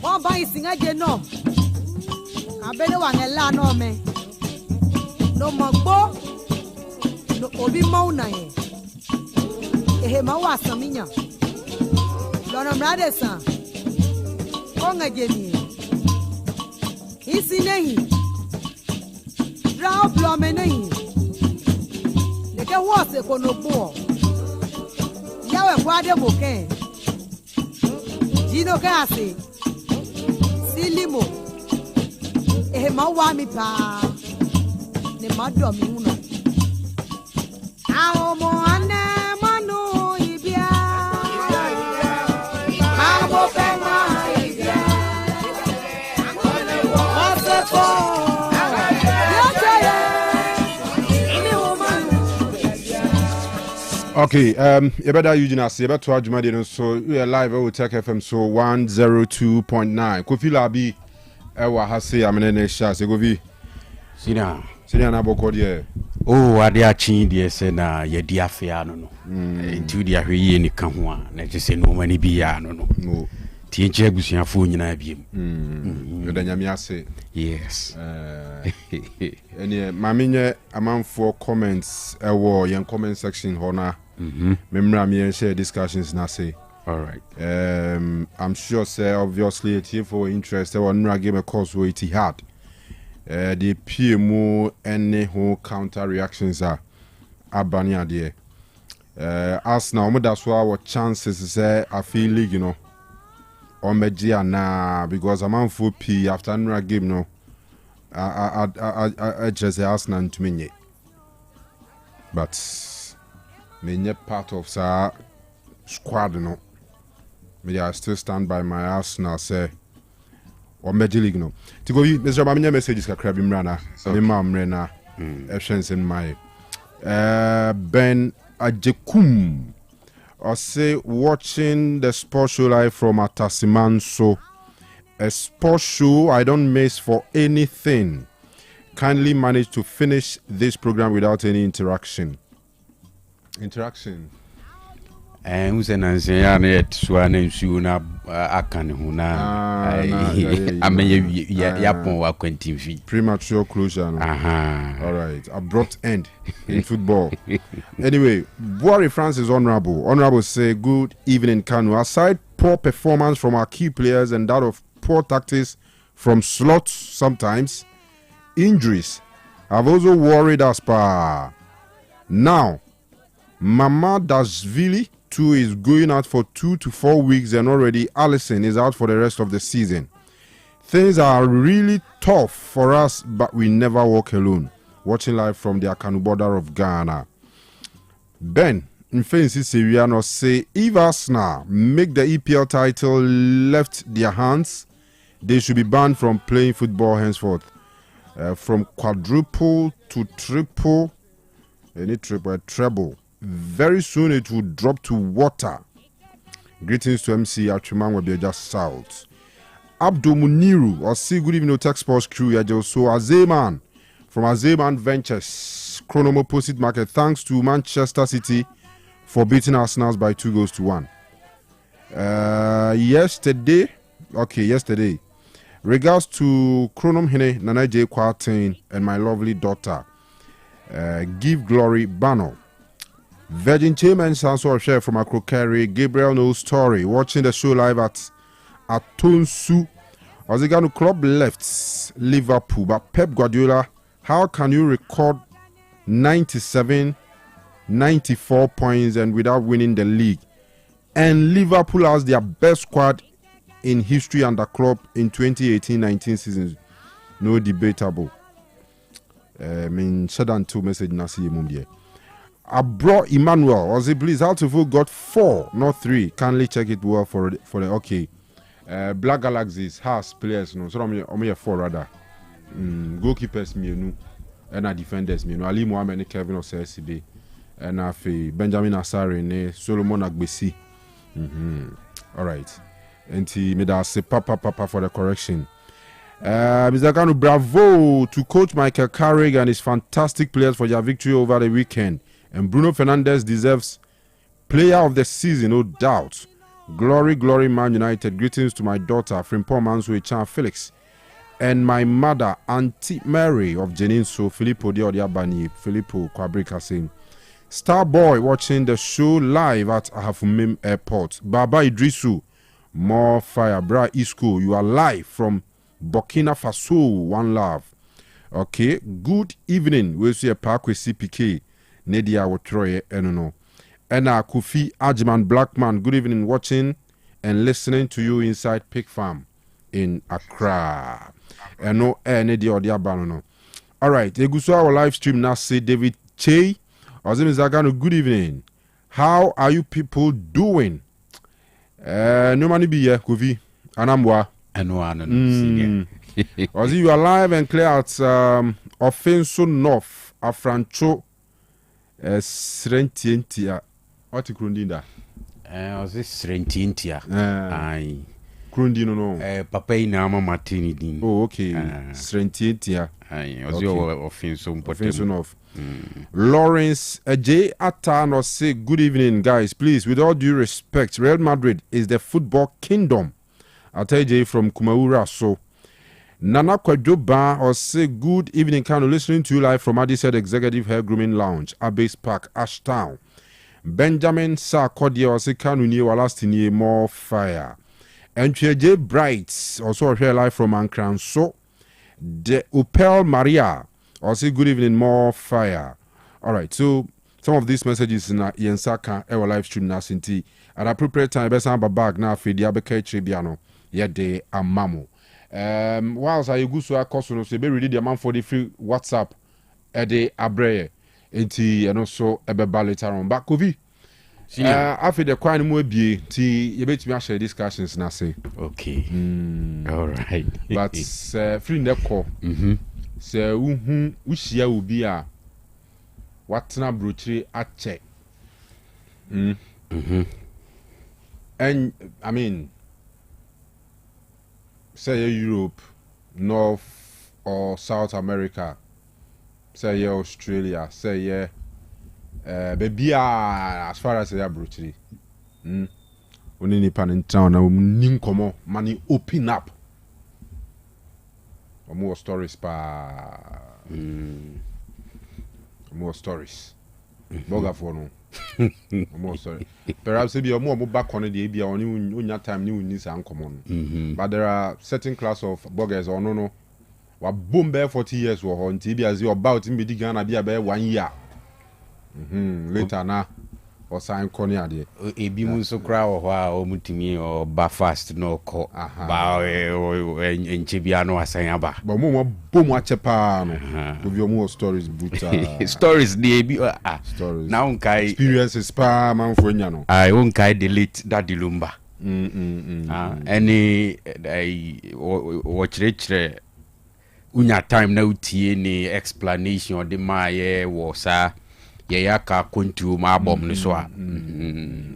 Speaker 4: One by singer no. I better one a la no me. No magbo. No obi mauna ye. Ehe mawa saminya. Lona mrade san. Konga jemi. Isi nehi. Draw blome nehi. Leke wose kono bo. Yawe kwade boken. Jino kasi silimo mawa mi pa ne madom mi uno awo mo ane manu ibia amo pema ibia wase ko
Speaker 1: Okay, you better Eugene as you better Adjumadi so we are live at Otec FM so 102.9. Kofi Labi ewa hase amene sha se govi.
Speaker 5: Sina
Speaker 1: Na boko de.
Speaker 5: oh ade achi de se na ye di afia no no. Nti di ahwe ni ka ho a na je se no mani bi ya no no.
Speaker 1: No.
Speaker 5: Tie nche abusuafo nyina biem.
Speaker 1: You da nyame ase.
Speaker 5: Yes.
Speaker 1: Any maminye amanfo comments ewo yen comment section hona. Memra me share discussions na say.
Speaker 5: All right.
Speaker 1: I'm sure say obviously it's here for interest one game a course where it had. The PMO any who counter reactions are abania there. As now that's why our chances say I feel league, you know. On media na because I'm on full P after another game no. I just ask nan to me. But me part of sa squad no. Me I still stand by my Arsenal say or Major League no. Tigo yi Mr. Baminya messages kakra bi mrana. Me ma mrena efficiency in my Ben Ajekum or say watching the sports show live from Atasiman so a sports show I don't miss for anything. Kindly manage to finish this program without any interaction.
Speaker 5: Who's an answer yet swan shoe na akan huna yapon wa quentin fee.
Speaker 1: Premature closure. No?
Speaker 5: All
Speaker 1: right. Abrupt end in football. Anyway, Buhari France is honorable. Honorable say good evening, Kanu. Aside poor performance from our key players and that of poor tactics from slots sometimes, injuries have also worried us. Now, Mama Dashvili too is going out for 2 to 4 weeks and already Allison is out for the rest of the season. Things are really tough for us, but we never walk alone. Watching live from the Kanu border of Ghana. Ben Mfensi Seriano say if Arsenal make the EPL title left their hands, they should be banned from playing football henceforth. From quadruple to triple, any treble. Very soon it will drop to water. Greetings to MC Achuman Webeja South. Abdul Muniru, or see good evening Otec Sports crew. So Azeman from Azeman Ventures, Chronomo Post Market. Thanks to Manchester City for beating Arsenal by 2-1. Yesterday. Regards to Chronom Hine, Nana J. Kwartin, and my lovely daughter. Give glory, Bano. Virgin Chairman Sanso Share from Akrokari, Gabriel No Story, watching the show live at Atonsu. Ozigano Club left Liverpool, but Pep Guardiola, how can you record 97, 94 points and without winning the league? And Liverpool has their best squad in history under club in 2018-19 seasons. No debatable. Shadan 2 message nasi mumdie. Abro Emmanuel, was it please how to vote got 4, not 3. Kindly check it well for the okay. Black Galaxies has players no, so I'm 4 rather. Goalkeepers me no, and defenders me no. Ali Mohamed, Kevin Osei and Afi Benjamin Asare ne Solomon Agbesi. All right. And he made us say papa for the correction. Mr. Kanu, bravo to Coach Michael Carrick and his fantastic players for their victory over the weekend. And Bruno Fernandes deserves player of the season, no doubt. Glory, Man United. Greetings to my daughter, Frimpong Mansue Chan Felix, and my mother, Auntie Mary of Jeninso, Filippo Diodiabani, Filippo Kwabrika. Starboy watching the show live at Ahafumim Airport. Baba Idrisu. More fire, bra Isco. You are live from Burkina Faso. One love. Okay. Good evening. We see a park with CPK. Nedia Wotroye Enono. Ena Kofi Ajman Blackman. Good evening. Watching and listening to you inside Pig Farm in Accra. Eno Nedia Odia Banono. All right. Eguso our live stream now. Say David Che. Ozim Zagano. Good evening. How are you people doing? No money be here, Kofi. Anamwa. Was you are live and clear at Offenso North, Afrancho, Srentientia. What Krundinda?
Speaker 5: Was this Srentientia? Aye.
Speaker 1: Krundino no.
Speaker 5: Papa Inama Martini Din.
Speaker 1: Oh, okay. Srentientia.
Speaker 5: Aye. Was your Offenso North.
Speaker 1: Lawrence J. Atano say good evening guys, please with all due respect, Real Madrid is the football kingdom. J from Kumaura. So Nana Kwajoba or say good evening, Kanu, listening to you live from Addishead Executive Hair Grooming Lounge, Abbey's Park, Ashtown. Benjamin Sarkodia or say Kanu near Walastini more fire. And J. Bright also here live from Ankran. So the Upel Maria or say good evening, more fire. All right, so some of these messages in Yensaka our live stream now sinti at appropriate time best have a bag now for the Abeke Tribiano yede amamo. Whilst I go so akoso so be ready the amount for the free WhatsApp the abreye enti and also ebeba later on back Kofi. After the kwani mu ebie ti ye betumi share discussions na say.
Speaker 5: Okay. All right.
Speaker 1: But free ndeko. Se uhia obi a watena brochire ache. And I mean say Europe, North or South America, say Australia, say baby as far as they are brochire. Only ni pan in town na nim komo money open up. More stories more stories. Boga for no. More stories. Perhaps if you more back on the ABA on your time new news and common. But there are certain class of bloggers or no. Wa boom bear 40 years or on TV as you about in Midigan be about 1 year. Later now. Or sign Konya de.
Speaker 5: Ebi so cry or wa mutimi or ba fast no ko. Ba enchibiano asanyaba.
Speaker 1: But mo boom achepa no. With your more stories buta.
Speaker 5: Stories the ebi
Speaker 1: stories.
Speaker 5: Now kai
Speaker 1: experiences pa man for nya no.
Speaker 5: I won't kai delete that dilumba. any watch unya time na utie ni explanation or the my was ya ka kontu ma bom ni so a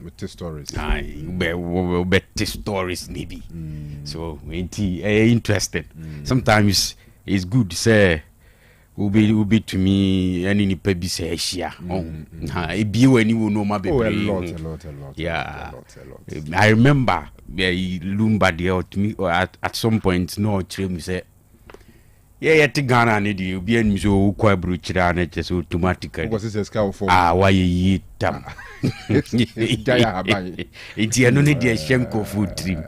Speaker 1: with the stories
Speaker 5: be stories maybe so interested sometimes it's good to say will be to me any nipa bi say hia e bi wani wo no ma be
Speaker 1: a lot
Speaker 5: yeah I remember Lumba there to me at some point no chire me say yeah te Ghana ne di obi anim so kwa bru chira na che so automatically
Speaker 1: was this scale for
Speaker 5: why yi tam enti eno ne di shenko food trim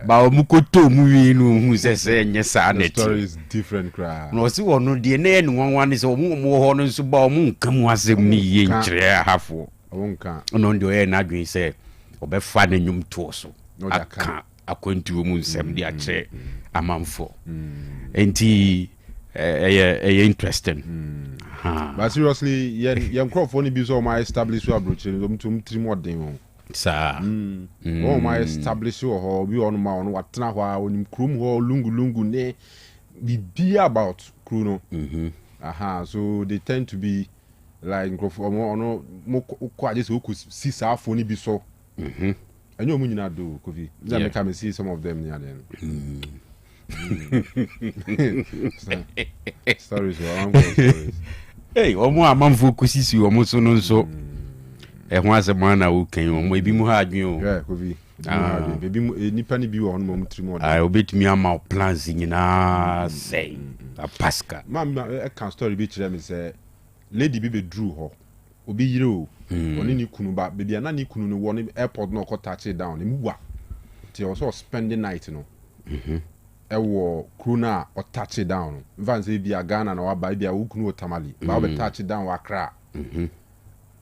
Speaker 5: ba omukoto mu wi no hu se nye sa na ti
Speaker 1: story is different cry
Speaker 5: no si wono de na enu wanwan ni se omu ho no so ba omu nkam asem ni ye nkyere hafo
Speaker 1: wonka
Speaker 5: no ndo ye na adwen se obefa na nyum to so aka akwantu mu nsem de akye amamfo enti interesting
Speaker 1: but seriously yen crop only be so my establish your approach to trim odin
Speaker 5: sa
Speaker 1: my establish ho bi on ma on watena ho a onim krum ho lungu ne be about kruno so they tend to be like crop ono mo ko aje so ku si sa afo ni bi so enyo mu nyina do kofi let me come see some of them near then stories.
Speaker 5: Hey, omo amamfo kusisi omo so no so e ho asema na wo kan omo ebi mu ha adwen o
Speaker 1: yeah kofi ebi nipa ni bi wo no mo trimo
Speaker 5: obetumi ama plans nyina say a pasca
Speaker 1: mam e kan story bi kire me say lady bi be drew ho obi yire o oni ni kunu ba baby na ni kunu no wo ni airport no ko touch it down ni muwa ti o so spend the night no ewo kruna o touch it down vanze bia Ghana na wa ba bia wo kunu o tamale ba o touch it down wa Accra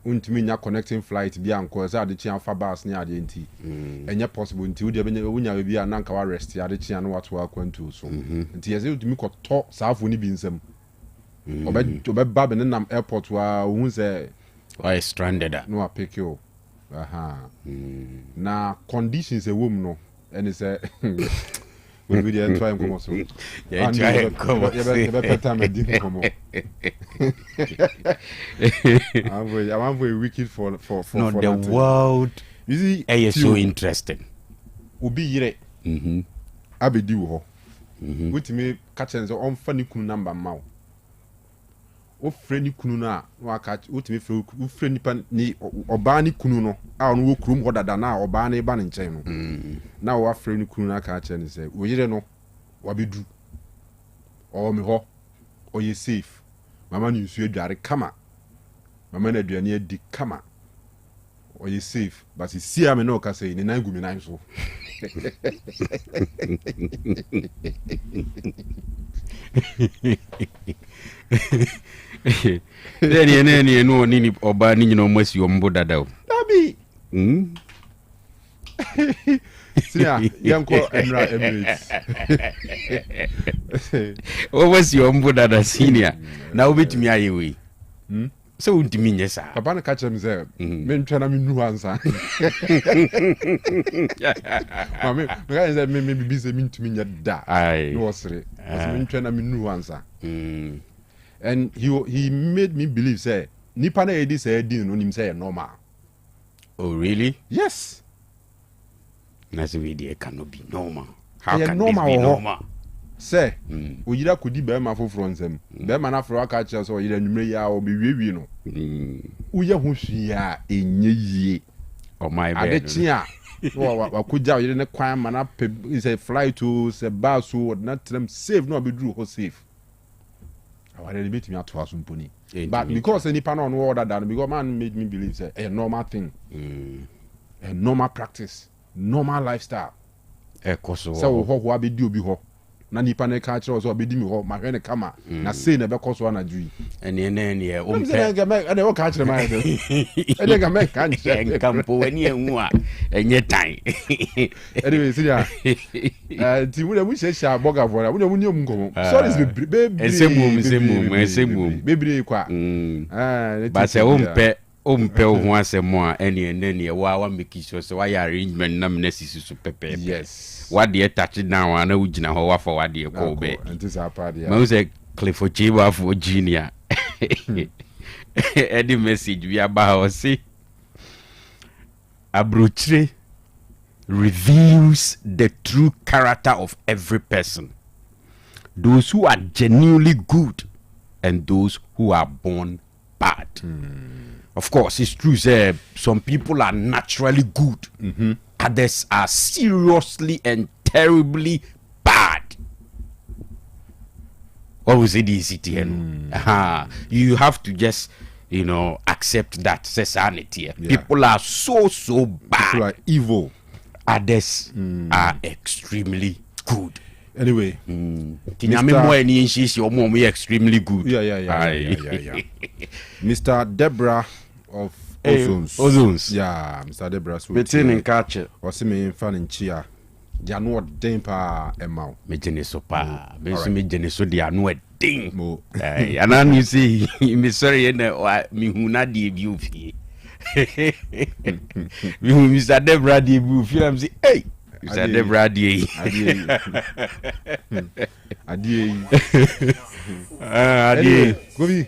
Speaker 1: untimi nya connecting flight bia anko za ade chia fa bus ni ade nti enye possible nti wo de wonya bia na nka wa rest ade chia no wato akwantu so nti yeze utimi ko to saafo ni bi nsam obe ba be nam airport wa hu ze
Speaker 5: why stranded
Speaker 1: no pick you na conditions e wom no and say we dey try come so
Speaker 5: yeah try come
Speaker 1: be better me din come I'm very wicked for
Speaker 5: no
Speaker 1: for
Speaker 5: the world
Speaker 1: you see
Speaker 5: is so interesting
Speaker 1: obi yire abedi wo ho witimi catch and on funny kunu number ma o freni kunu na wa catch witimi freni pa ni oba ni kunu no a ono wo krum ho dada na oba na ba ne nchen no na wa freni kunu na catch and say wo yire no wa bedu o mi ho o ye safe mama ni nsu adware kama mama na aduane adi kama o ye safe but see am no ka say ni nan gumi nan so
Speaker 5: Nene no nini oba ni nyino masi ombo dada o
Speaker 1: abi Sia yanko Emra Emirates
Speaker 5: o masi ombo dada senior na obetumi ayewe so untimi nyesa
Speaker 1: papa na catch him say me ntwa na me nu ansa mama me ga say me bibi say me ntumi nya da no osre me ntwa na me nu ansa and he made me believe say nipa na edi say din no nim say normal.
Speaker 5: Oh really?
Speaker 1: Yes.
Speaker 5: That's the idea cannot be normal. How can
Speaker 1: normal
Speaker 5: this be normal?
Speaker 1: Say oyira kodi be ma foforo nsem be ma na fro aka che so oyira nwumre ya o be wiewie no uye ho hwia enye yie
Speaker 5: o my bad
Speaker 1: adechi a wa koja oyira ne kwan ma na say fly to say bus o na trem save no be duru ho safe aware be timi ato aso mponi but because any pan on order that because man made me believe say a normal thing a normal practice normal lifestyle
Speaker 5: koso
Speaker 1: so ho be di obi ho na nipa na ka kire so be di mi ho ma hwe ne kama na sei na be koso na dui
Speaker 5: ene o
Speaker 1: mpe ene o ka kire ma ene ga me kan je
Speaker 5: kampo wani enwu a enye tan
Speaker 1: anyway see ya ti mu na mu shesha boga vora mu na mu ni om nkomo so this be
Speaker 5: ensemu bebre
Speaker 1: kwa
Speaker 5: ba se o mpe umpe once more any wa make sure so why arrangement na mnesi so pepe.
Speaker 1: Yes.
Speaker 5: What the touch down and we gina ho for what the call be.
Speaker 1: And this are part yeah.
Speaker 5: Man say Clifford Chiba for Junior. Any message we about say Abruchre reveals the true character of every person. Those who are genuinely good and those who are born bad. Of course, it's true. Some people are naturally good. Others are seriously and terribly bad. What was it easy to You have to just, accept that sanity. Yeah. People are so bad.
Speaker 1: People are evil.
Speaker 5: Others are extremely good.
Speaker 1: Anyway,
Speaker 5: extremely good.
Speaker 1: Yeah. Mr. Deborah of
Speaker 5: Ozons.
Speaker 1: Yeah, Mr. Deborah.
Speaker 5: Between in catcher.
Speaker 1: Was me fan in chia. They are not dempa emau.
Speaker 5: Me geneso pa. Me geneso they are not ding. And then you see, me sorry, me huna di view fee. Mr. Deborah di view fee. I'm say, hey. Mr. Deborah di.
Speaker 1: Adi. Go be.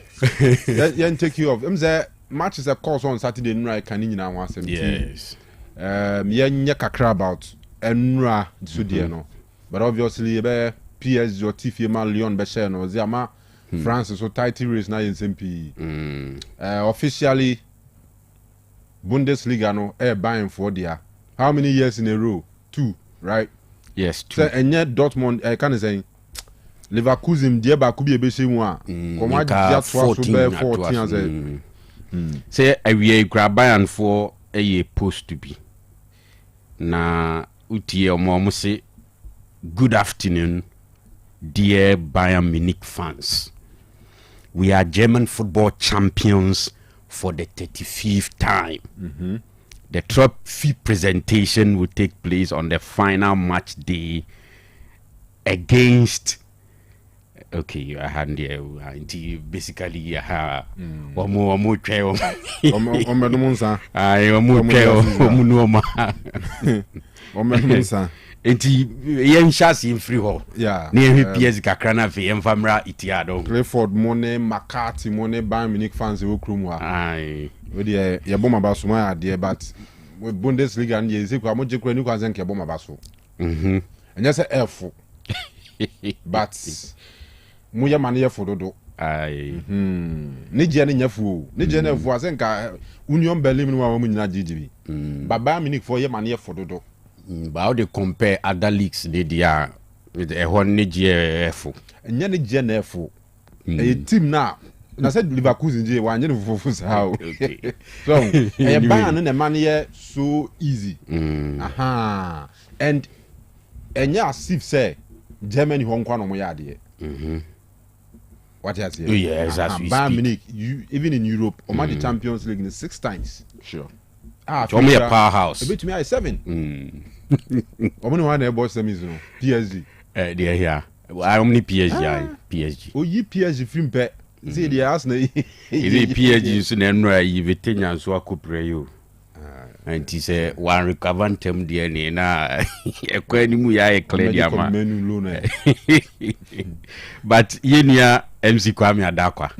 Speaker 1: You take you off. I'm say match is a course on Saturday. Nra can you now want
Speaker 5: Yes.
Speaker 1: Yeah, kakra about Nra so dear no. But obviously, PSG or TFM Lyon be share no. Zama France so title race na SMP. Officially, Bundesliga no buying for there. How many years in a row? 2, right?
Speaker 5: Yes, 2.
Speaker 1: So and yet Dortmund can say Leverkusen die ba ku bi ebese mu a. Koma dia 14 as a
Speaker 5: say we grab Bayern for a post to be. Na utie omo say good afternoon dear Bayern Munich fans. We are German football champions for the 35th time. The trophy presentation will take place on the final match day against. Okay, you are handy. Basically, you have omo trail. Enti yen chance in free hall.
Speaker 1: Yeah.
Speaker 5: Near PS kakra na fe emfamra itiado.
Speaker 1: Clifford money McCarthy money Bayern Munich fans we krumwa.
Speaker 5: Aye.
Speaker 1: We dey ya boma baso ma ade but with Bundesliga and ye kwa mo jekura ni kwa zen ke boma baso. Enya se F. But mu ya mane ye fododo.
Speaker 5: Aye.
Speaker 1: Ni je ni nyafu. Ni je na fu asen ka Union Berlin no wa mu nyina GGB. But Bayern Munich for ye mane ye fododo.
Speaker 5: But how they compare other leagues they are with a one GF.
Speaker 1: And any GNF. A team now. I said Leverkusen J one how. So a ban and a money so easy. And yeah, Steve say Germany Hong Kong Moyadi. What has he?
Speaker 5: Yes, as we
Speaker 1: Bayern Munich, even in Europe, or the Champions League 6 times.
Speaker 5: Sure. Only a powerhouse.
Speaker 1: A bit to me, I 7. One boss them is PSG.
Speaker 5: They here. How many PSG? PSG.
Speaker 1: Oh, ye PSG film pet. See the ass na.
Speaker 5: Is it PSG so na no ayi vetenya so akopre you. And he say one recover them DNA na ekwa ni mu ya e clear dia ma. But yenia MC Kwame Adakwa.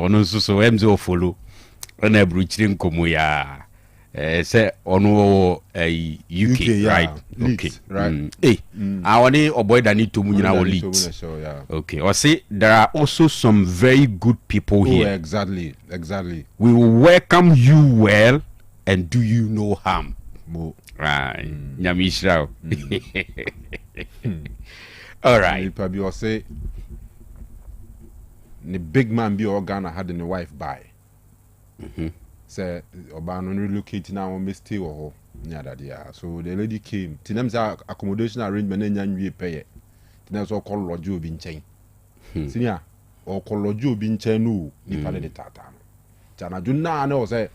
Speaker 5: Ono so MC follow. Ona bruchiri nkomo ya say ono UK, right?
Speaker 1: Okay, right.
Speaker 5: I want to avoid that need to munyina wo leads. Okay, or say there are also some very good people here.
Speaker 1: Exactly.
Speaker 5: We will welcome you well and do you no harm. Right. Nyamishra. All right.
Speaker 1: Probably or say the big man be Ghana had the wife by. Say Obano relocating now on stay or so the lady came. Tinam's accommodation arrangement and you pay. Tinam's all called Rojo bin chain. Senior or call Rojo bin chain no nipa de tata. Jana Juna no say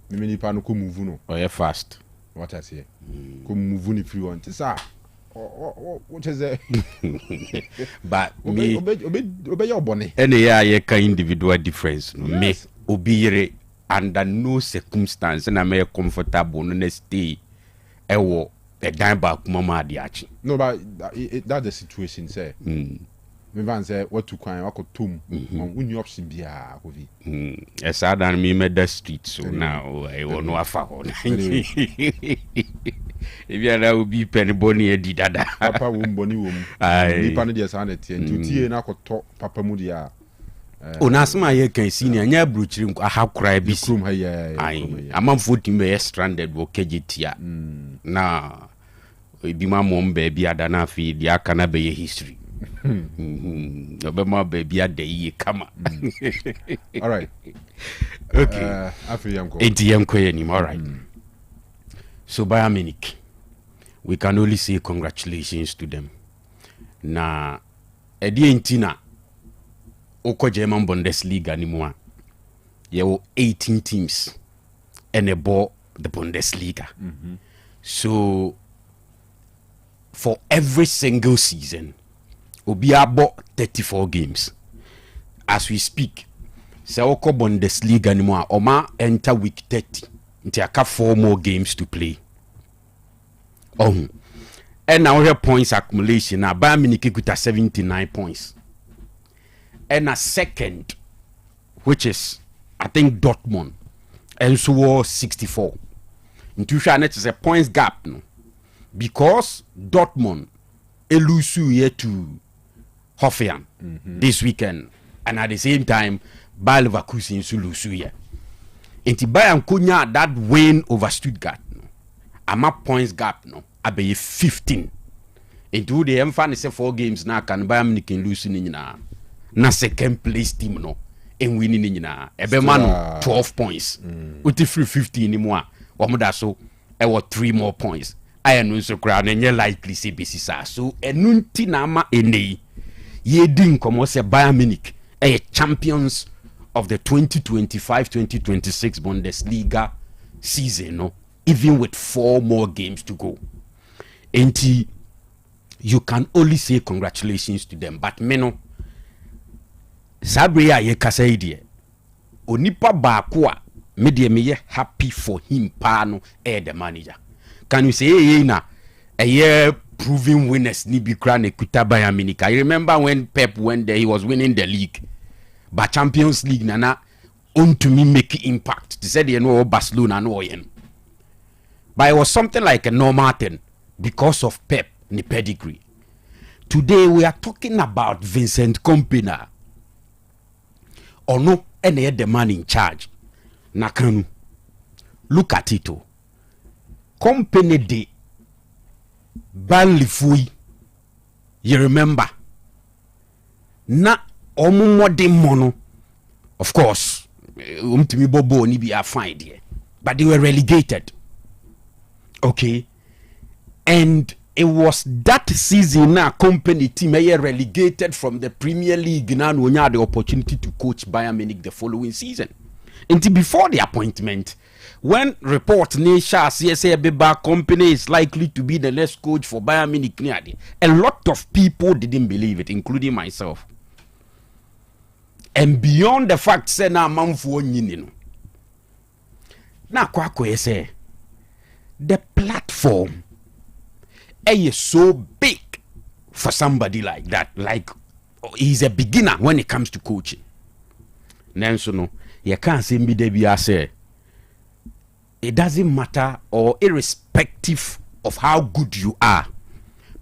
Speaker 1: Mimi pano ko move no.
Speaker 5: Oh yeah fast.
Speaker 1: What I say? Ko move if you want. Sir. What is it?
Speaker 5: But me
Speaker 1: obey your bonnet.
Speaker 5: Any yeah individual difference. Me obire under no circumstance na me comfortable no stay ewo a dime back mama adiachi.
Speaker 1: No, but that's the situation, say. Me van say what to cry, what to on when you option be a movie.
Speaker 5: Yes, I done me made the street, so now I will know a phone. If you are be penny bonny, dada.
Speaker 1: Papa womb bonny womb. I panny the sanity and to tea and I could talk Papa Mudia.
Speaker 5: Onasma ye can see near bruching. I have cried be
Speaker 1: room. I'm
Speaker 5: on foot in me stranded wo kejitia. Now, we be my mom baby adana feed ya kana be history. My baby at the ye come.
Speaker 1: All right.
Speaker 5: Okay.
Speaker 1: I feel young.
Speaker 5: All right. So Bayern Munich, we can only say congratulations to them. Na Edientina Oko German Bundesliga anymore. There were 18 teams and above the Bundesliga. So for every single season, we'll be about 34 games. As we speak, so Oko Bundesliga anymore. Oma enter week 30. Until I have 4 more games to play. And now here points accumulation. Now Bayern Munich got 79 points. And a second, which is I think Dortmund, and so 64. Intuition is a points gap no, because Dortmund lose here to Hoffenheim this weekend, and at the same time Bayer Leverkusen lose here. Inti Bayern kunya that win over Stuttgart no, ama points gap no abe 15. Into the emfa say 4 games na kan Bayern Munich lose ni nyina na second place team no en win ni nyina ebe ma no 12 points uti free 15 ni mo a omoda so e wo 3 more points aya no so kra na nye likely say besisa so enunti na ama enei ye din komo se Bayern Munich champions of the 2025-2026 Bundesliga season, no, even with 4 more games to go. And you can only say congratulations to them. But meno, Sabria ye kasaidie, onipa bakwa, me happy for him pano the manager. Can you say na a year proving winners ni bi kra na kuta Bayern Munich? I remember when Pep went there, he was winning the league. But Champions League nana on to me make impact. They said you know Barcelona no yen. But it was something like a normal thing because of Pep ni pedigree. Today we are talking about Vincent Kompany. Or no, any the man in charge. Nakanu. Look at it. Kompany de Banlifui. You remember? Na mono, of course, bobo ni be a fine here, but they were relegated. Okay, and it was that season now Kompany team relegated from the Premier League. Now we had the opportunity to coach Bayern Munich the following season. Until before the appointment, when report Nisha CSA Beba Kompany is likely to be the next coach for Bayern Munich, a lot of people didn't believe it, including myself. And beyond the fact say na manfo nyini no na kwako say the platform is so big for somebody like that, like he's a beginner when it comes to coaching. Nanso no you can't say me dey be say it doesn't matter or irrespective of how good you are,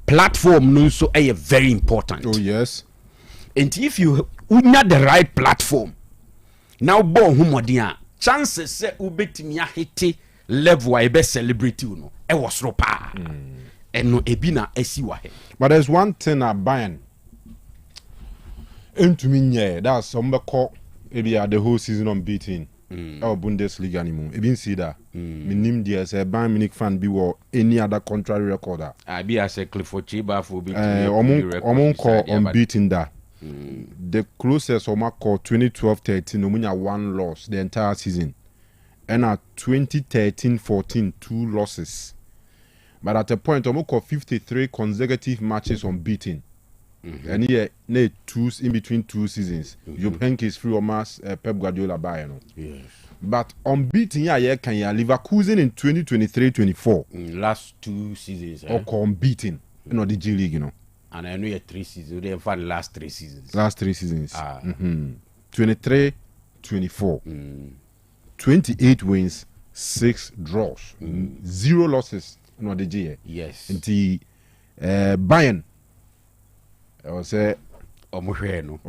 Speaker 5: platform no so very important.
Speaker 1: Oh yes.
Speaker 5: And if you not the right platform, now born humodia chances say ubetimi ahete level I be celebrity no e was ropa and no ebina esiwa he.
Speaker 1: But there's one thing at Bayern into me that's some call maybe the whole season unbeaten or Bundesliga anymore. You see that me name there as a Bayern Munich fan be or any other contrary recorder.
Speaker 5: I be as a Clifford Chiba for be
Speaker 1: call unbeaten that. The closest Oma call 2012-13 Omunya 1 loss the entire season, and at 2013-14 2 losses. But at a point Omo call 53 consecutive matches unbeaten. And here two in between 2 seasons. Jupp Heynckes free Omas Pep Guardiola buy no.
Speaker 5: Yes.
Speaker 1: but unbeaten yeah can ya Leverkusen in 2023-24
Speaker 5: last 2 seasons
Speaker 1: or unbeaten the G League,
Speaker 5: and I know you 3 seasons. They have last 3 seasons.
Speaker 1: 3 seasons. 23-24. 28 wins, 6 draws, 0 losses. The G.
Speaker 5: Yes.
Speaker 1: Until Bayern. I was say.
Speaker 5: Omohwe no.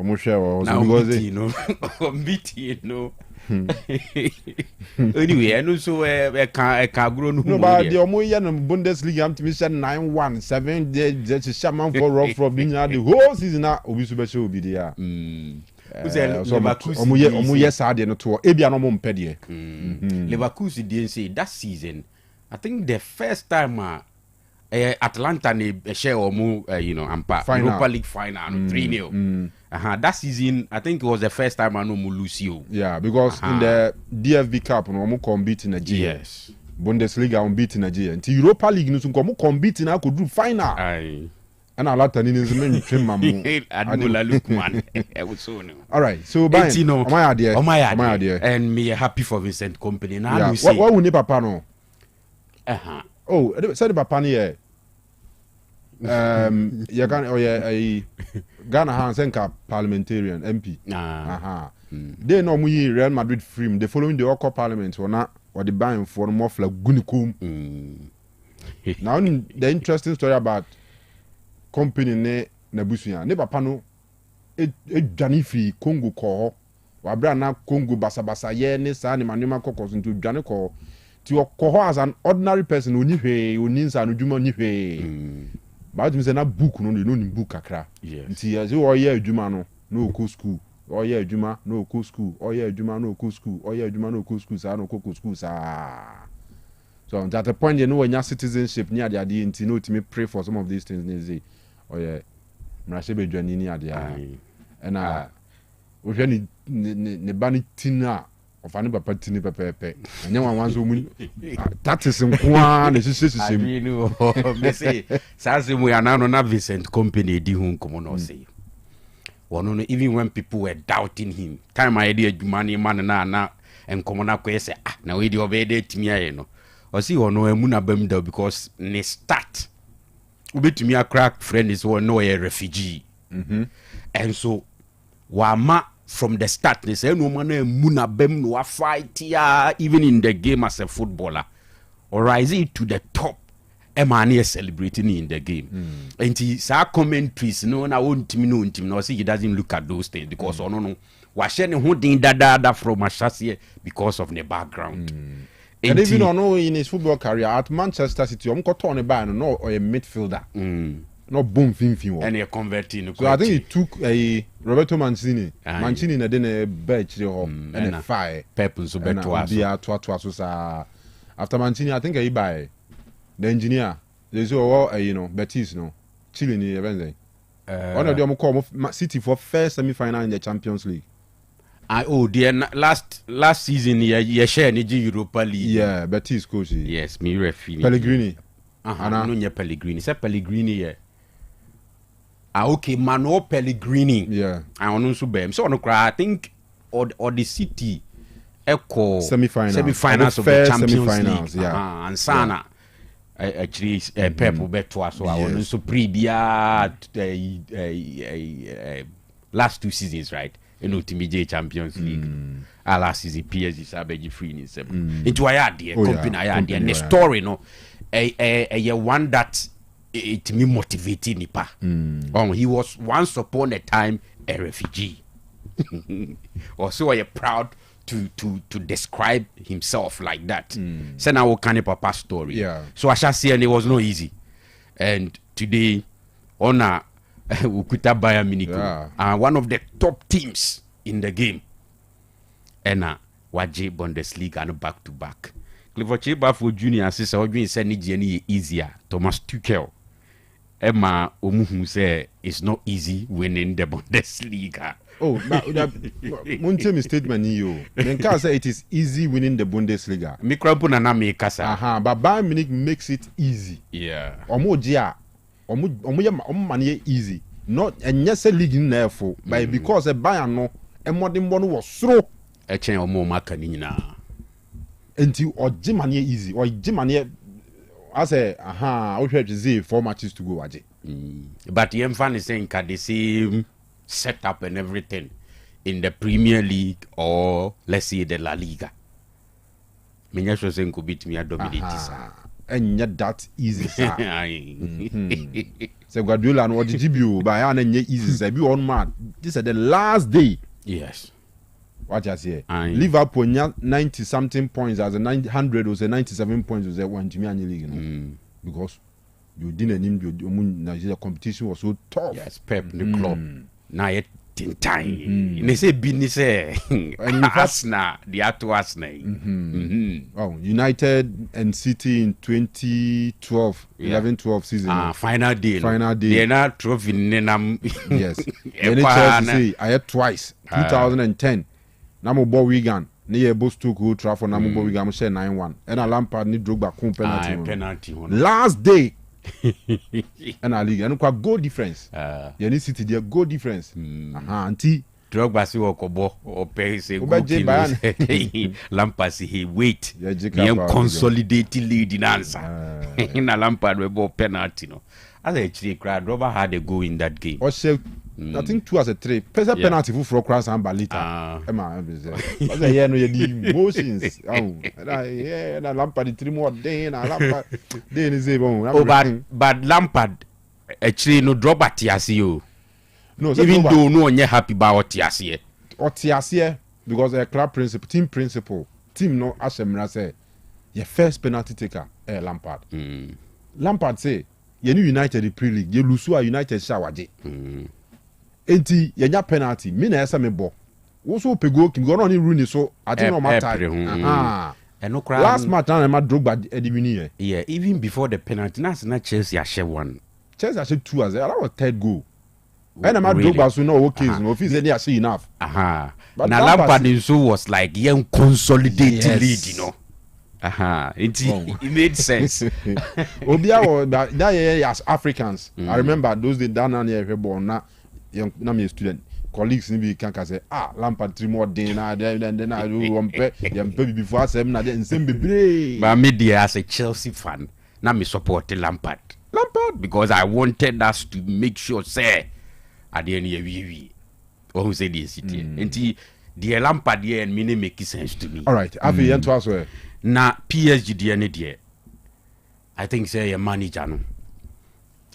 Speaker 5: Anyway, I know so I can grow no.
Speaker 1: But the Omoyan Bundesliga am to 9-1, 7 just shaman for rough from being the whole season now Obisubeso will be there. Omoye sad no to ebia no mo mpede.
Speaker 5: Leverkusen didn't say that season. I think the first time Atlanta share Europa League final 3-0. That season, I think it was the first time I know Lucio.
Speaker 1: Yeah, because in the DFB Cup, no more unbeaten in Nigeria.
Speaker 5: Yes.
Speaker 1: Bundesliga unbeaten in Nigeria. Until Europa League, no more unbeaten. I could do final.
Speaker 5: Aye.
Speaker 1: And I like to name All right, so Bayern, my idea.
Speaker 5: And me happy for Vincent Company. Now
Speaker 1: yeah. What will Papa no? Oh, said Papa here. You can Ghana has a parliamentarian MP. They know me Real Madrid frame. The following the Oko Parliament or not or the buying for more like Gunikum. Now the interesting story about company ne Nabusia. Ne Papa no Janifi Congo ko. Wabra na Congo basa ye ne sa ne manema kokos into Jani ko. To your coho as an ordinary person who needs an Ujuma nife. But me say na book no book kakra. Nti as you oye adwuma no go school. Oye adwuma no go school. Oye adwuma no go school. Oye adwuma no go school sa no go school sa. So at the point you know when your citizenship near the idea nti no to me pray for some of these things they say. Oye mrashe be dwani ni ade a. We hwe ne bani tina of any papa tini pepe. And you want that is in Kwan, I
Speaker 5: mean, me say, Sazim, we are now on a Vincent Company, di whom come on say. One even when people were doubting him, time my idea, money, man, and come on up, say, now we do obey to me, or see, or no, a muna bemdo because ne start. Ube to me a crack friend is one no a refugee. And so, Wama. From the start, they say no man muna bem no fight here, even in the game as a footballer, or rising to the top. Emmanuel celebrating in the game. And he saw commentaries. No, I won't no. See, he doesn't look at those things because no. Washing holding that from a chassis because of the background.
Speaker 1: And even in his football career at Manchester City, I'm got on a ban or a midfielder. No boom fin.
Speaker 5: And you're converting.
Speaker 1: So I think he took a Roberto Mancini. Mancini na den a bench and a fire.
Speaker 5: Pepper so better.
Speaker 1: After Mancini, I think he buy the engineer. There's all Betis no. Chile ni event. One of them call City for first semi-final in the Champions League.
Speaker 5: The last season you share in the Europa League.
Speaker 1: Yeah, Betis coach.
Speaker 5: Yes, me referee.
Speaker 1: Pellegrini.
Speaker 5: No, Pellegrini. Say Pellegrini. Yeah. Okay, Mano Pellegrini.
Speaker 1: Yeah.
Speaker 5: I want to be. So I think or the City echo
Speaker 1: semi-finals
Speaker 5: of the Champions League.
Speaker 1: Yeah.
Speaker 5: And Sana actually Pep Beto so I want to previa last 2 seasons, right? TMJ Champions League. Last season PSG Sabeji free in 7. Into idea company idea and the story no a one that it me motivating nipa. He was once upon a time a refugee. Also are proud to describe himself like that. So now what kind of papa story?
Speaker 1: Yeah.
Speaker 5: So I shall say and it was not easy. And today on Ukuta Bayern Munich, one of the top teams in the game. And Waje Bundesliga and back to back. Clifford Cheba for junior sister Odwin said ni easier. Thomas Tuchel. Emma Omuhu say it's not easy winning the Bundesliga.
Speaker 1: Oh, Munte mi statement you. Then can say it is easy winning the Bundesliga.
Speaker 5: Mikrapuna na me kasa.
Speaker 1: But Bayern Munich makes it easy.
Speaker 5: Yeah.
Speaker 1: Omo easy. Not and yes a league in there for but because a Bayern no and modern one was slow.
Speaker 5: Echen omo maka ni nyina.
Speaker 1: Until or Jimania easy or Jimania. I say, we have to see 4 matches to go. Waje.
Speaker 5: But the fan is saying the same setup and everything in the Premier League or let's say the La Liga. Menya so saying could beat me a dominate this.
Speaker 1: And yet that easy. So Guardiola and what did you buy and easy say be on man. This is the last day.
Speaker 5: Yes.
Speaker 1: What I say. Liverpool 90 something points as a 900 was a 97 points was a one Jimmy League. Because you didn't name your competition was so tough.
Speaker 5: Yes, Pep the club. Now it in time. They say business and Arsenal, the Ato Arsenal.
Speaker 1: Oh, United and City in 2012, 11-12 season.
Speaker 5: Final day. They're not trophy nenam.
Speaker 1: Yes. The NHS say I had twice. 2010. Namo Bo Wigan. Near Boston Old Trafford. Namo Bo Wigan share 9-1. And a Lampard need drug back penalty. Last day. And a league and quite goal difference. You need City there goal difference. Auntie
Speaker 5: Drogba si Okobo or pay say Lampard he wait. He consolidated lead in answer. In a Lampard we ball penalty no. As a actually cried, Drogba had a go in that game.
Speaker 1: Also, I think 2 as a 3. Penalty for cross and balita. Emma, no you emotions. Oh, Lampard 3 more day and Lampard. Then is
Speaker 5: but Lampard actually no Drogba tiasio.
Speaker 1: No,
Speaker 5: even though no one happy about tiasie.
Speaker 1: Or tiasie because a club principle, team no Ashemra say your first penalty taker, Lampard. Lampard say you new United the pre-league, you lose a United shawaje. Enti yenya penalty me na esa me bo wo so pego kim go no ni Rooney so I think no matter last match na ma Drogba edimini
Speaker 5: yeah even before the penalty na Chelsea share one
Speaker 1: Chelsea share 2 as that was third goal and ma Drogba so no okay no fit say they enough
Speaker 5: but now Lampard so was like young consolidated lead you know it made sense.
Speaker 1: Obia that as Africans I remember those days down here born na young na student colleagues ni can say Lampard 3 more day na then I do one before 7 na then same bebre
Speaker 5: but me there as a Chelsea fan na me support Lampard because I wanted us to make sure say at the end we who say this city and the Lampard here and me make sense to me.
Speaker 1: All right have you to us
Speaker 5: na PSG there I think say a manager no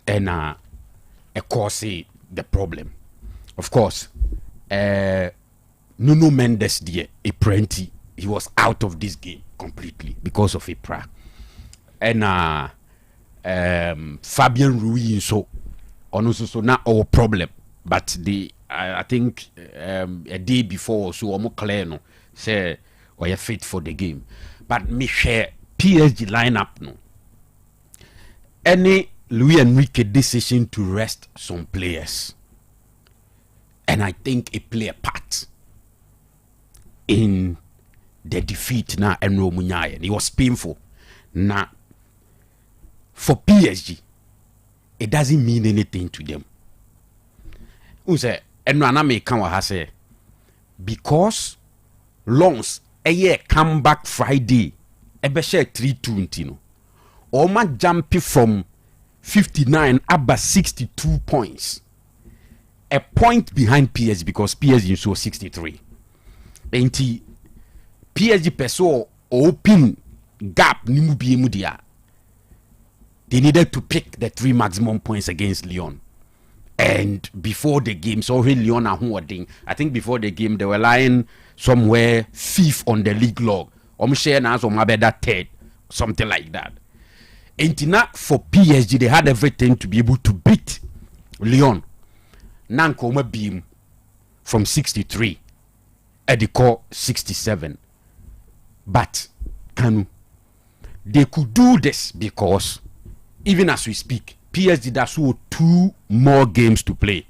Speaker 5: and a course the problem. Of course, Nuno Mendes there, a plenty, he was out of this game completely because of Ipra. And Fabian Ruiz so also not our problem. But I think a day before or so almost clear no say we are fit for the game. But me share PSG lineup no. Any Luis Enrique decision to rest some players, and I think it play a part in the defeat now. Enro Munyaya, it was painful. Now, for PSG, it doesn't mean anything to them. Who say Enro Aname Kanwa say because Lons a year come back Friday, ebe share 3-2 no, or ma jump from 59 up 62 points. A point behind PSG because PSG so 63. And PSG peso open gap nimu biemu dia. They needed to pick the 3 maximum points against Lyon. And before the game, so Lyon are holding. I think before the game they were lying somewhere 5th on the league log. Share now so mabeda 3rd, something like that. And for PSG, they had everything to be able to beat Lyon. Nankoma beam from 63, Ediko 67. But Kanu, they could do this because even as we speak, PSG does 2 more games to play.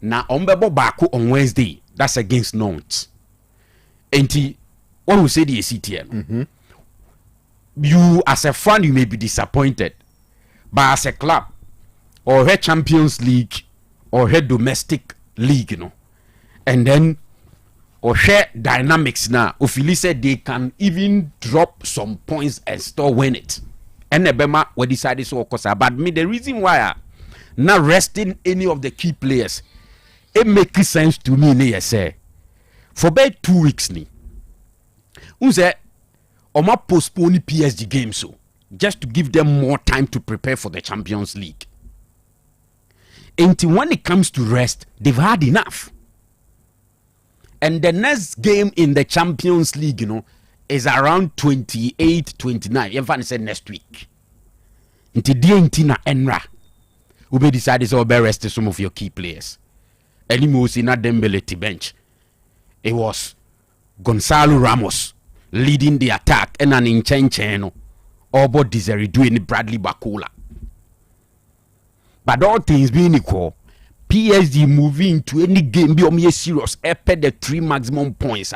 Speaker 5: Now, Ombebo Baku on Wednesday, that's against Nantes. And what we say the ACTM. You as a fan you may be disappointed, but as a club or a Champions League or a domestic league, you know, and then or share dynamics now. Ofili said they can even drop some points and still win it. And Nebema we decided so kosa. But me the reason why not resting any of the key players, it makes sense to me. Ne say for about 2 weeks ni. Unse Oma postpone PSG games so just to give them more time to prepare for the Champions League. Until when it comes to rest, they've had enough. And the next game in the Champions League, is around 28, 29. Everyone said next week. Until Dientina Enra, who be decided to rest some of your key players. Anymore, in a Dembele bench. It was Gonzalo Ramos leading the attack and an Inchencheno. Obo Desiree doing Bradley Bakola. But all things being equal, PSG moving to any game be serious, pay the 3 maximum points.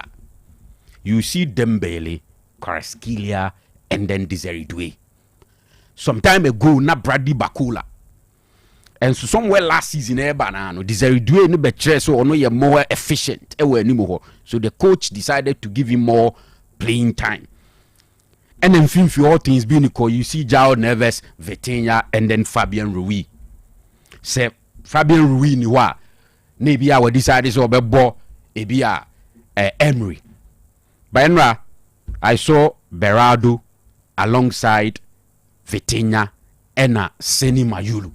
Speaker 5: You see Dembele, Kvaratskhelia, and then Desiree. Some time ago, na Bradley Bakola. And so somewhere last season, Desiree no better so no you're more efficient. So the coach decided to give him more playing time. And then for all things being equal, you see João Neves, Vitinha, and then Fabian Ruiz. Say Fabian Ruiz ni wa maybe I will decide so be ball ebi Emery. But Enra, I saw Berardo alongside Vitinha and Seni Mayulu.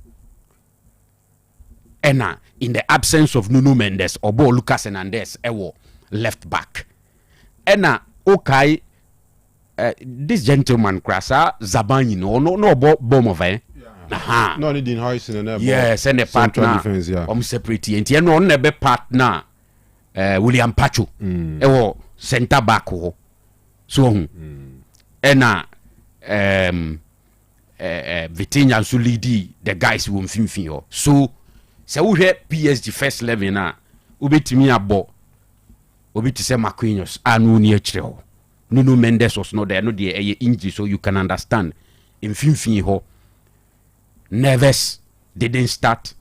Speaker 5: And in the absence of Nuno Mendes or Lucas Hernandez, ewo left back. And okay, this gentleman Krasa Zabani no bomb of
Speaker 1: No, need in house in the
Speaker 5: yes, and the partner
Speaker 1: defense, yeah.
Speaker 5: Separate and no nebe partner William Pacho. Ewo center back ho. So and Vitinha so lead the guys who mfimfin. So we hear PSG first 11 na ubetimi abo obi to say Marquinhos anu ni echre. Nuno Mendes was not there, no the injury, so you can understand. In ho Neves didn't start.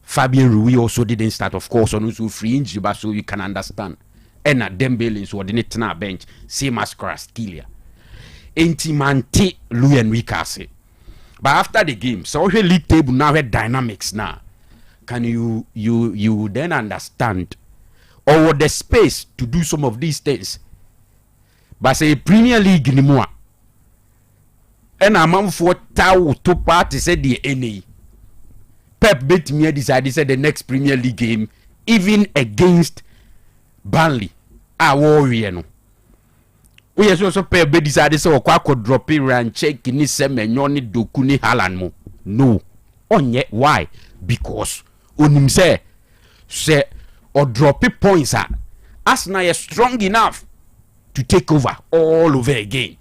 Speaker 5: Fabian Ruiz also didn't start, of course, on also free injury, but so you can understand. And Dembele so didn't na bench, same as Kvaratskhelia. Intimante Luis Enrique. But after the game, so the league table now had dynamics now. Can you then understand or the space to do some of these things? But say Premier League ni more. And a man for Tau to party said the NA. Pep bet me decided said the next Premier League game, even against Burnley, a warrior no. We also Pep bet decided so could drop in and check in his semen dokuni Halan. No. On yet why? Because unim say or drop points are as now strong enough to take over all over again.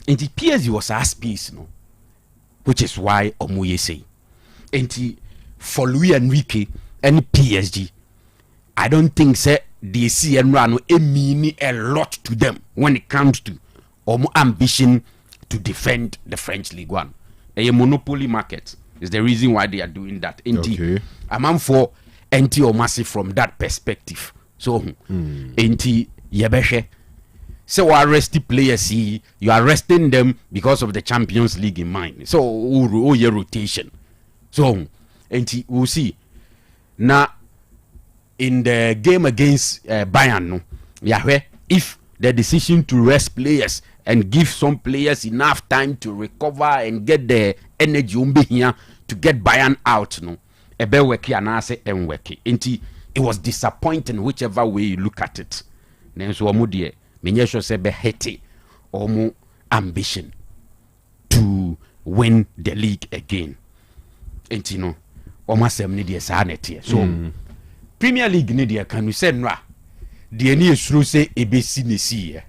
Speaker 5: And the PSG was a space, no, which is why Omoye say. And for Luis Enrique and PSG, I don't think say they see and run mean a lot to them when it comes to ambition to defend the French League One. A monopoly market is the reason why they are doing that. Okay. I'm for anti or massive from that perspective. So, anti Yebeshe. So arresting players, you are arresting them because of the Champions League in mind. So your rotation. So and we'll see. Now in the game against Bayern, no, if the decision to rest players and give some players enough time to recover and get the energy here to get Bayern out, no, it was disappointing whichever way you look at it. So Menyesho sebe hete or ambition to win the league again. And you know, almost need sanity. So Premier League need can we say no? The any through say ABC nisi.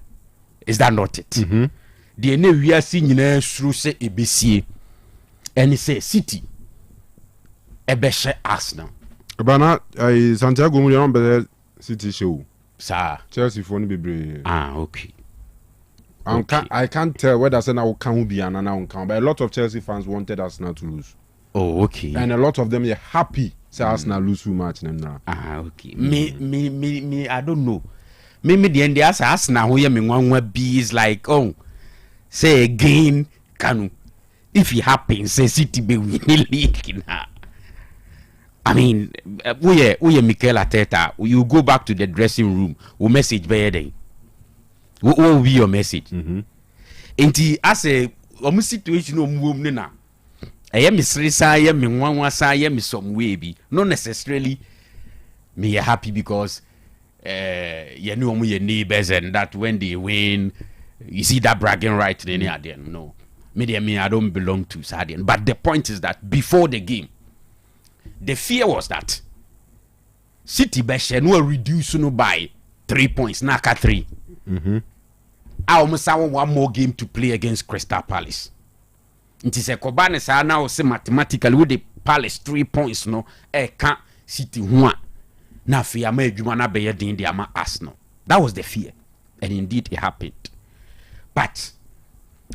Speaker 5: Is that not it? The any we are seeing through say ABC and he say City Ebeshe Arsenal.
Speaker 1: Bana Santiago Mulian City show.
Speaker 5: Sir.
Speaker 1: Chelsea for ni be.
Speaker 5: Okay.
Speaker 1: I can't tell whether Arsenal can be an now can, but a lot of Chelsea fans wanted Arsenal to lose.
Speaker 5: Oh, okay.
Speaker 1: And a lot of them are happy say Arsenal lose match na.
Speaker 5: Okay. Me I don't know. Me the end as Arsenal who me nwanwa be is like say again Kanu if it happens say City be win the league now. I mean, we Mikel Arteta, you go back to the dressing room, we message by then. What will be your message? Enti as a situation na. I am Miss I am in one I am some way be not necessarily me happy because you know your neighbors and that when they win you see that bragging right then no. Me I don't belong to Sadian. But the point is that before the game, the fear was that City Beshe no reduce no by 3 points, naka 3. I almost have one more game to play against Crystal Palace. It is a Kobane sa now say mathematically with the Palace 3 points no can't City one. Na fear me jumana be din the ama Arsenal. That was the fear. And indeed it happened. But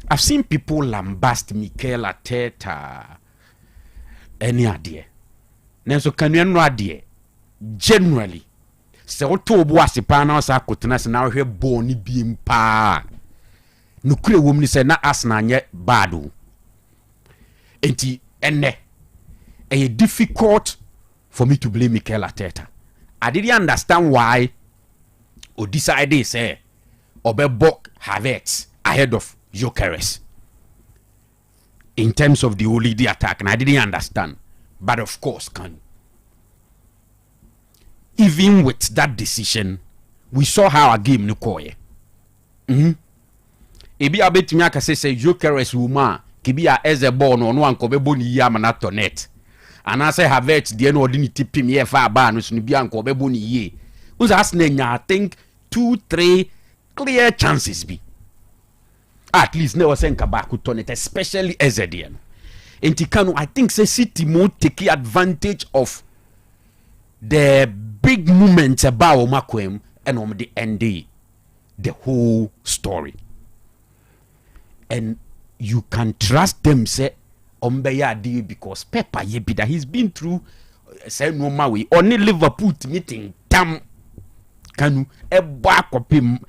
Speaker 5: I've seen people lambast Mikel Arteta any idea. Nenso Kanu no idea. Generally, se oto obo asepa na osa akotena se na hwe boni biem pa. No kure wom ni se na Arsenal nye bad o. Enti enne it difficult for me to blame Mikel Arteta. I didn't understand why or decided say Obebok Havertz ahead of Jokeres in terms of the Olidi attack, and I didn't understand. But of course, even with that decision, we saw how our game no koye. Ebi abetimi aka say Jokeres woman kibia eze ball no anko bebo ni yama na tonet. And I say Havertz the no ordinary tipim here far ba no so ni bia anko bebo ni ye. Who's asking I think 2-3 clear chances be. At least never send Kabaku turn it, especially Ezedian. In Tikano, I think say City more take advantage of the big moments about Omakwem and on the end the whole story. And you can trust them say Ombeya deal because Pepper Yebida he's been through say no mawi only Liverpool meeting damn Kanu a back of him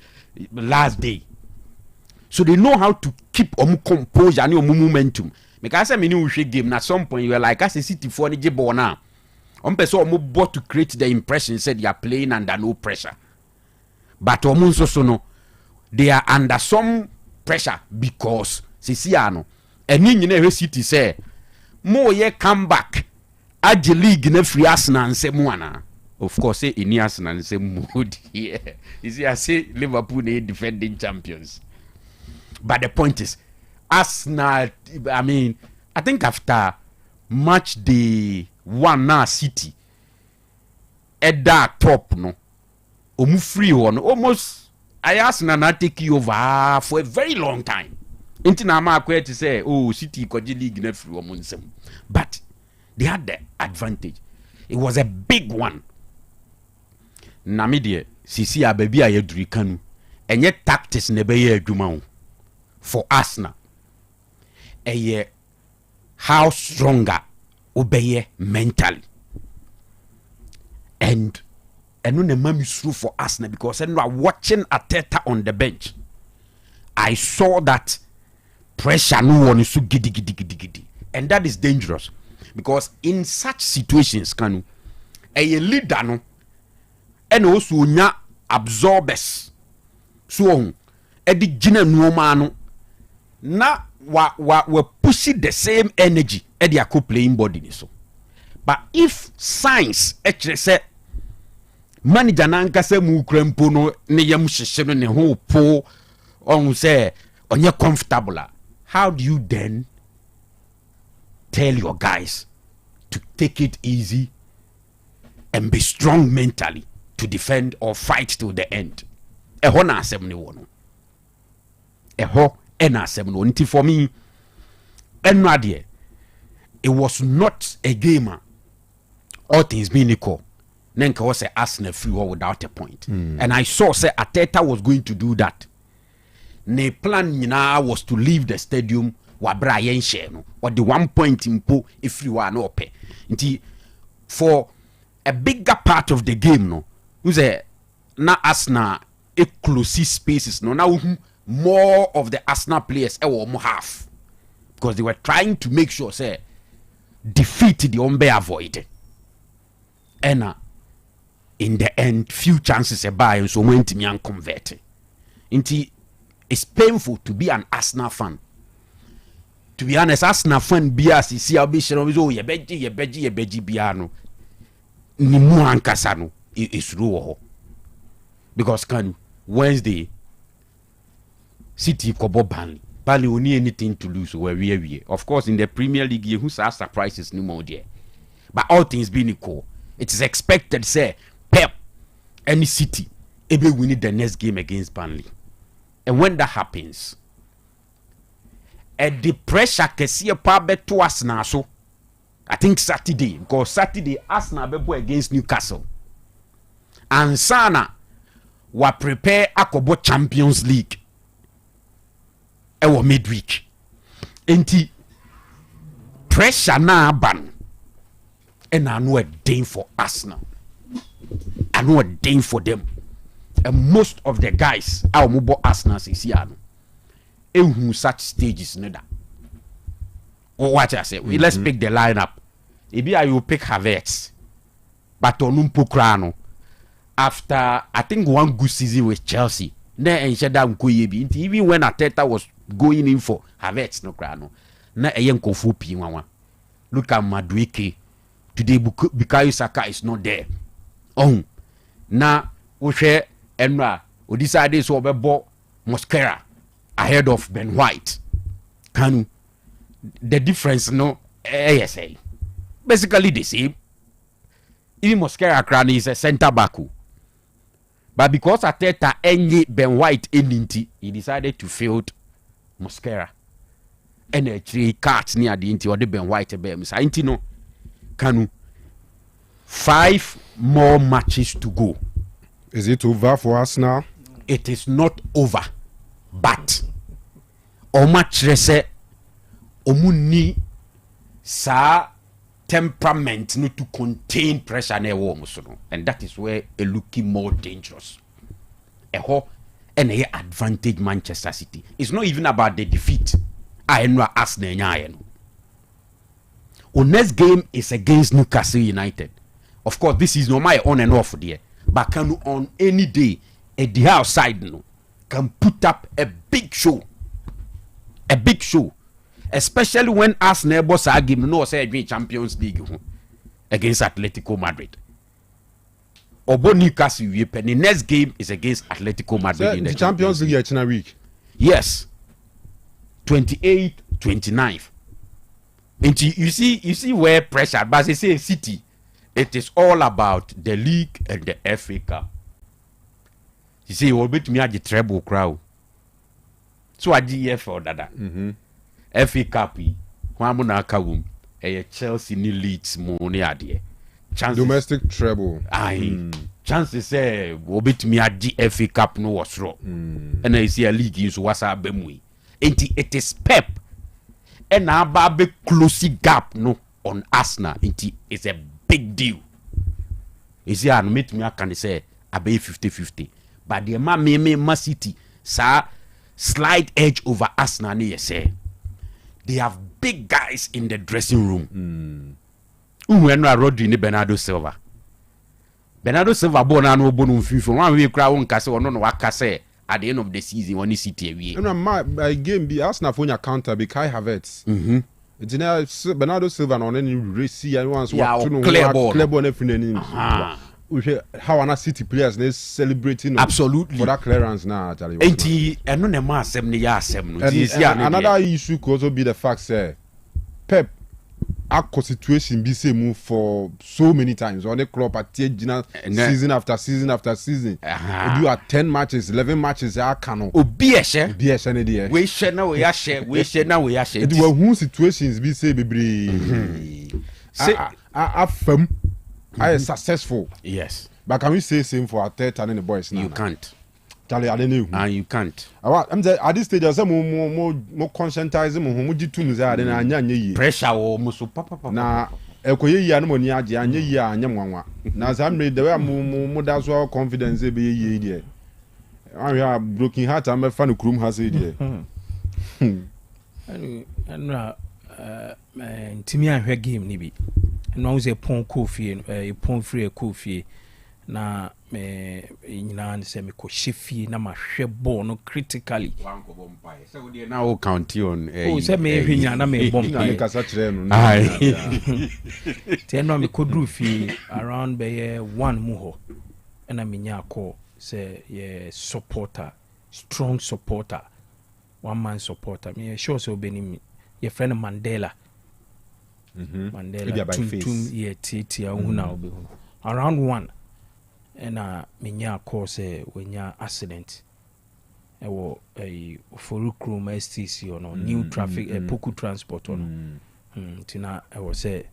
Speaker 5: last day. So they know how to keep composure and momentum. Because I mean, we game at some point you are like as a City for the jebo now. Person bought to create the impression said you are playing under no pressure. But also no, they are under some pressure because Sisiano and in City say more ye come back at the league in a free Arsenal and say Moana. Of course, say in Arsenal and say mood here. You see, I say Liverpool they defending champions. But the point is, Arsenal, I mean, I think after match day 1 now City, at that top, no, free one, almost, I Arsenal not take you over for a very long time. Until now, I'm going to say, oh, City could league in every woman. But they had the advantage. It was a big one. Namidie, Sisi a baby a yedri Kanu, and yet tactics never ye dumau. For Arsenal, how stronger obey mentally, and when the mom is through for Arsenal because when we are watching Arteta on the bench, I saw that pressure no one is so giddy, and that is dangerous because in such situations, Kanu, a leader no, and also nya absorbers, so edi gina nuoma no. Na we pushing the same energy at their co-playing body so. But if science actually say manager nanka say mu krempo no ne yam hyehyeno ne ho po on say onye comfortable, how do you then tell your guys to take it easy and be strong mentally to defend or fight to the end? Eho na asem ne wo no. Eho for me, it was not a gamer. All things being equal, Nenka was a Arsenal free war without a point. And I saw say Arteta was going to do that. Ne plan now was to leave the stadium wa Brian Sheno or the 1 point impo if you are no pay. for a bigger part of the game, no, who's a na Arsenal a close spaces, no, now more of the Arsenal players more half because they were trying to make sure say defeat the Ombe avoided, and in the end, few chances a buy and so went me and converted. It's painful to be an Arsenal fan. To be honest, Arsenal fan bias see how be oh ye beji biano ni mu ankasa no is ruo because can Wednesday City kobo Burnley only anything to lose where we of course in the Premier League you who surprises no more there, but all things being equal, it is expected say Pep any City ebe win the next game against Burnley, and when that happens the pressure can see a part to Arsenal. So I think Saturday, because Saturday Arsenal be boy against Newcastle, and Sana wa prepare akobo Champions League ewo midweek. Enti pressure na ban, and I know a day for Arsenal. I know a day for them, and most of the guys our mobile Arsenal is here. In such stages, neither. Or what I say, let's pick the lineup. Maybe I will pick Havertz, but Onumpo Krano. After I think one good season with Chelsea, then even when Arteta was going in for Havertz, no Krano, na Eyenko Fupi Mama. Look at Madueke today. Bukayo Saka is not there. Oh, now we share Enra. We decided to obey Mosquera ahead of Ben White. Kanu, the difference no ASA basically the same. Even Mosquera Krani is a center back, but because Arteta any Ben White endinti, he decided to field Mosquera and a 3 cards near the inti or the Ben White beam. So no Kanu 5 more matches to go.
Speaker 1: Is it over for us now?
Speaker 5: It is not over. But much rese omuni sa temperament no to contain pressure na ewo muso, and that is where it looking more dangerous. Eho and a advantage Manchester City. It's not even about the defeat. I know Arsenal nya no. Next game is against Newcastle United. Of course, this is not my on and off there, but can on any day at the outside no can put up a big show, especially when Arsenal boss are game no say Champions League against Atletico Madrid. Obo Newcastle the next game is against Atletico Madrid
Speaker 1: so
Speaker 5: in the
Speaker 1: Champions League in a week.
Speaker 5: Yes, 28th, 29th. And you see where pressure, but they say City, it is all about the league and the FA Cup. You see, will bet me at the treble crowd. So I did for that. FA Cup, Wamuna Kawum, a Chelsea ni Leeds money idea.
Speaker 1: Domestic treble.
Speaker 5: Aye. Chances say, will bet me at the FA Cup no was wrong. And I see a league is wasa bemui. It is Pep. And now babe close gap no on Arsenal. It's a big deal. You see, I meet me, I can say, I be 50-50. But the Man City, sir, slight edge over Arsenal, say. They have big guys in the dressing room. When I rode in Bernardo Silva. Bernardo Silva born and no bonum FIFA. One way crowd castle or no wakase at the end of the season when he City away.
Speaker 1: And my game be Arsenal for your counter be Kai Havertz. Bernardo Silva on any race and once
Speaker 5: clear
Speaker 1: ball everything. How are City players they celebrating
Speaker 5: absolutely
Speaker 1: for that clearance now? Another issue could also be the fact say Pep our situation be same move for so many times on the club at season after season after season. You are 10 matches, 11 matches. I cannot.
Speaker 5: We share now. We share.
Speaker 1: It was who situations be say baby. I firm. I is successful.
Speaker 5: Yes.
Speaker 1: But can we say same for Arteta and the boys now?
Speaker 5: You can't.
Speaker 1: Charlie, I don't know.
Speaker 5: You can't.
Speaker 1: I'm at this stage, I'm more conscientizing. Pressure
Speaker 5: or musu papa.
Speaker 1: Now, ekoye yi anmo ni age anye yi anye nwanwa na za mre the way mu da so confidence be yi die ahia broken heart am fa no krum ha se die
Speaker 3: and ntimi ahwe game ni bi no was a pon coffee pon free coffee na me nyina ne se me ko hwefie na ma hwe ball no critically
Speaker 5: one ko bompai so we now count on
Speaker 3: se me hwe nyina na me bompai
Speaker 1: na kasa kire no
Speaker 3: te no me ko dru fie around be 1 mu ho na me nya ko se ye supporter strong supporter one man supporter me sure so benim your friend Mandela Mandela tum ye titi ahuna obehu around 1 and menya cause wenya accident ewo for crew STC or new traffic poku transport on tina ewo say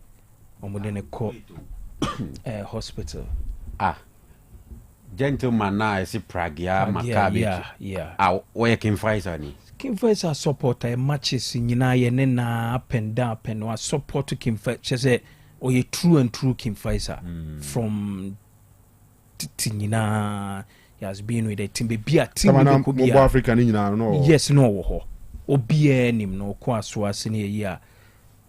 Speaker 3: omode call hospital
Speaker 5: gentleman na esi Pragia Maccabi where Kim Pfizer ni
Speaker 3: Kim Pfizer supporter matches nyina ye ne na up and down and was support Kim Pfizer say oye true and true Kim Pfizer from nyina he has been with the team be a team
Speaker 1: ko be Africa ni nyina no
Speaker 3: yes no wo ho obi anim no ko aso ase ne yi a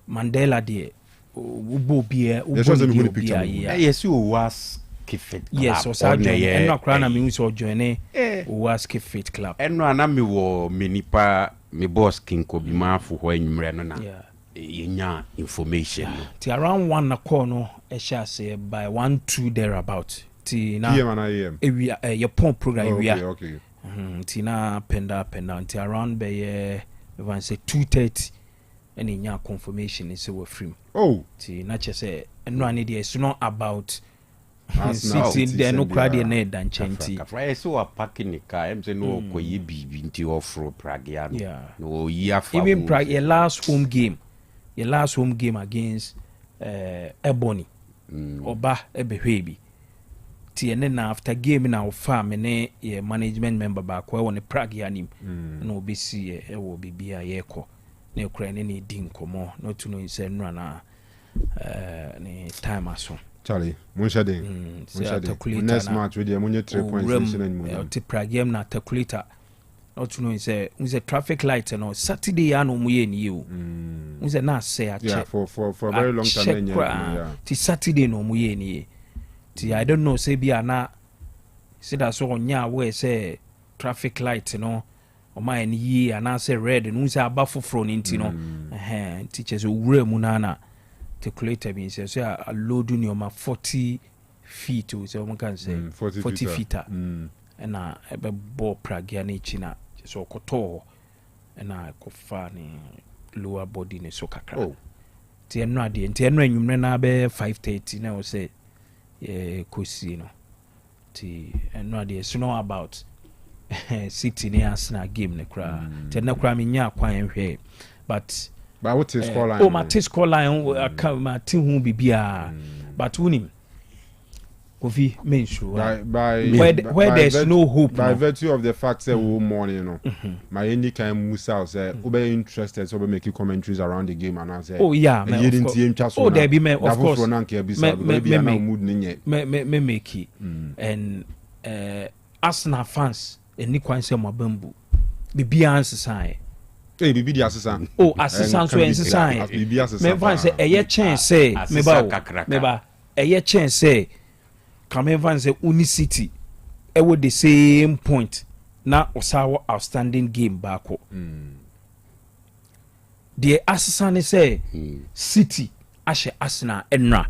Speaker 3: Mandela de ubo bia
Speaker 5: yes you was Kifit club
Speaker 3: yes o sa join eno akra na me so join was Kifit club
Speaker 5: eno ana me wo menipa me boss kinko bi ma fo ho anwumre no na yenya information
Speaker 3: ti around 1 na call no e sha say by 1-2 thereabout ti na ewia ye pon program ewia
Speaker 1: okay
Speaker 3: ti na penda ti around by even say 2:30 any nya confirmation is we free ti na che say eno ani dey it's not about city there no crowd na dan chanti
Speaker 5: kafra so a parking car em say no koyi bibi nti offro Pragia no year for
Speaker 3: even Prague your last home game against Ebony oba ebehwebi ti ene na after game na ofa me ne ye management member ba ko e won Prague anim na obesi e wo bibia ye ko na ekura ne ne din komo no to no say no na ne time aso
Speaker 1: Charlie munshade next match we dey munye 3 points in anymore
Speaker 3: ti Prague na calculator no to know say traffic light no Saturday ya no mu ye ni o unse na say a check
Speaker 1: for a very long time
Speaker 3: ti Saturday no mu ye ni ti I don't know say bia na say that so onya we say traffic light no o ma ni yi ana say red no unse abafoforo ni nti no teachers owura mu na calculator bi say so a load ni o ma 40 feet o so mo kan say 40 feet na ebe bo Pragia na china so koto na kofa ni lower body ni so kakra ti eno ade ti eno anwumre na be 5:30 na o say kosi no ti eno ade it's not about city ni Arsenal game ne kra ti na kra me nya kwan hwe but
Speaker 1: what is score line
Speaker 3: my score line my team hu bibia but unim Kofi men sure where there's no hope
Speaker 1: by virtue of the fact that we morning you know my any kind Musa say we interested so we make commentaries around the game and I say
Speaker 3: there be me of course me make it and Arsenal fans any kwan say mabambu bibia ansesa
Speaker 1: bibi di asesa
Speaker 3: asesa so ensesa me fans say eye chance say me ba eye chance say come even say Unicity ewo the same point na osawo outstanding game back the asesa say City ashe Arsenal enra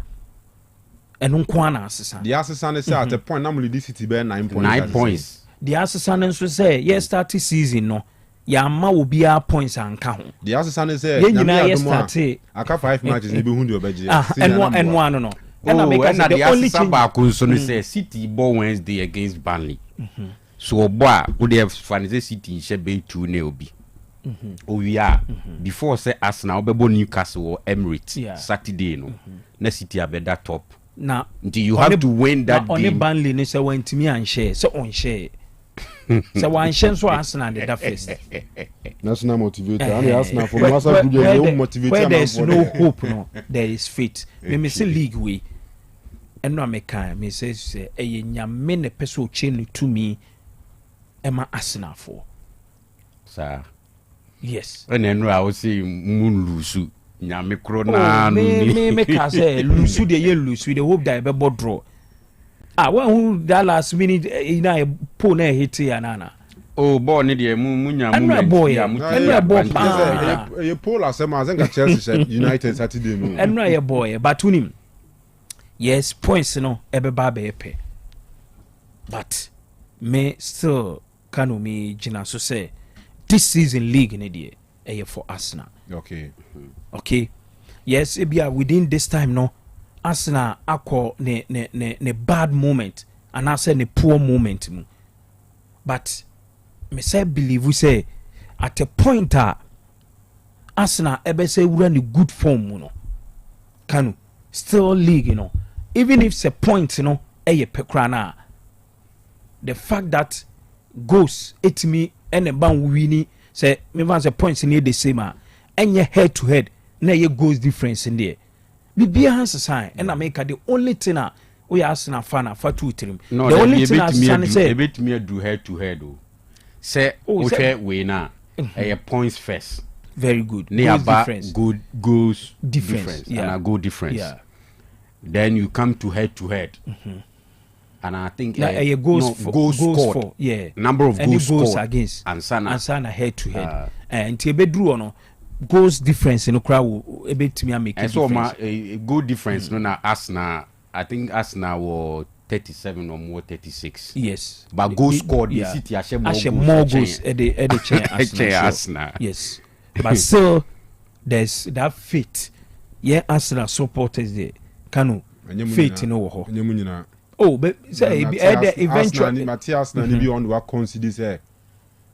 Speaker 3: eno kwa na asesa
Speaker 1: the asesa say at a point na the City be 9
Speaker 5: points
Speaker 3: the asesa nso say yes start season no ya ma obi a points anka ho
Speaker 1: the asesa say
Speaker 3: ya start
Speaker 1: aka 5 matches ni be hu de obaji
Speaker 3: and no and
Speaker 5: the only change back so say City ball Wednesday against Burnley so boy would have fancy City she be 2-0 obi we are before say Arsenal be Newcastle or Emirates Saturday no na City abeda top
Speaker 3: now
Speaker 5: you have to win that game
Speaker 3: on Burnley no say when to me and share so on share
Speaker 6: So one chance for Arsenal the first.
Speaker 1: National motivator. And Arsenal for Massa Good motivator.
Speaker 6: Where there is no hope, no, there is faith. Me say league way. And no me can me say e nyame ne person chain to me Emma Arsenal for.
Speaker 5: Sir.
Speaker 6: Yes.
Speaker 5: And then I will say moon lusu. Nyame kro na
Speaker 6: me can say lusu de ye lusu the hope that be draw. When who that last minute a pull na hit ya nana.
Speaker 5: Oh boy ni de munya
Speaker 6: mu. And boy.
Speaker 1: You pull as I think Chelsea United Saturday no.
Speaker 6: And no boy but to him. Yes, points no ebe ba be pe. But me still Kanu me gina so say this season league in the for Arsenal.
Speaker 1: Okay.
Speaker 6: Okay. Yes, it be within this time no Arsenal akọ ne bad moment and I say ne poor moment mu. But me say believe we say at a point Arsenal ebe say we run the good form mu no. Kanu still league you know. Even if it's a point you know pekrana the fact that goes it me and a ban winning say me van say points near the same and your head to head na your goals difference in there. Be a hands sign and I make the only thing we ask na fan for 2-3.
Speaker 5: No,
Speaker 6: the only thing I say
Speaker 5: a bit me do head to head oh. Say okay we na a points first.
Speaker 6: Very good.
Speaker 5: Near difference. Good goals difference.
Speaker 6: Yeah.
Speaker 5: And a goal difference.
Speaker 6: Yeah.
Speaker 5: Then you come to head to head. And I think
Speaker 6: goals for yeah.
Speaker 5: Number of goals
Speaker 6: scored against
Speaker 5: and sana
Speaker 6: head to head. And till be drew no goals difference in the crowd a bit to me make
Speaker 5: and so a goal difference no na Arsenal I think Arsenal were 37 or more 36.
Speaker 6: Yes.
Speaker 5: But goals scored the City
Speaker 6: more goals at the
Speaker 5: Arsenal.
Speaker 6: Yes. But still there's that faith. Yeah, Arsenal supporters there. Kanu faith in ho. Oh, but say eventually
Speaker 1: Matthias na be on what consider say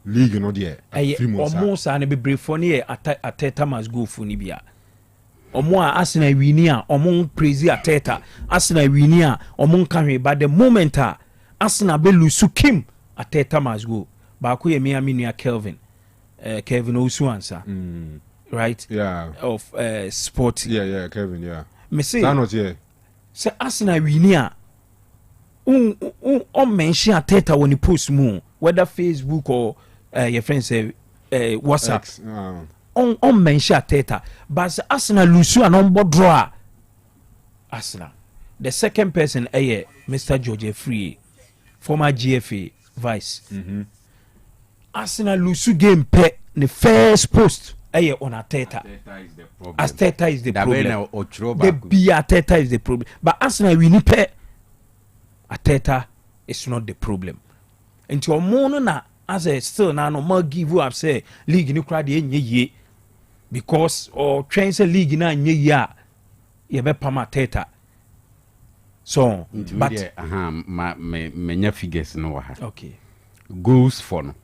Speaker 1: league no there.
Speaker 6: Almost an be brave for near Ateta must go for Nibia. Omo Arsenal winia omo praise Ateta. Arsenal winia omo kan but the moment Arsenal be lose Kim Ateta must go. Ba ko ye me aminu Kelvin. Kelvin Osu answer. Right?
Speaker 1: Yeah.
Speaker 6: Of sport.
Speaker 1: Yeah, Kevin, yeah.
Speaker 6: Me say
Speaker 1: not here.
Speaker 6: Say Arsenal winia on mention Ateta when he post mu whether Facebook or your friends say WhatsApp on mention Ateta but Arsenal lose and on board draw Arsenal. The second person Mr. George Free former GFA vice. Arsenal lose game pe the first post on Ateta. Ateta is the problem. The be Ateta is the problem. But Arsenal we need pe Ateta is not the problem. Into a mono na as a still now no more give you up say league no crowd ye because or train say league na nye ya ye be pama Ateta. So but
Speaker 5: me figures no ha.
Speaker 6: Okay.
Speaker 5: Goals for no.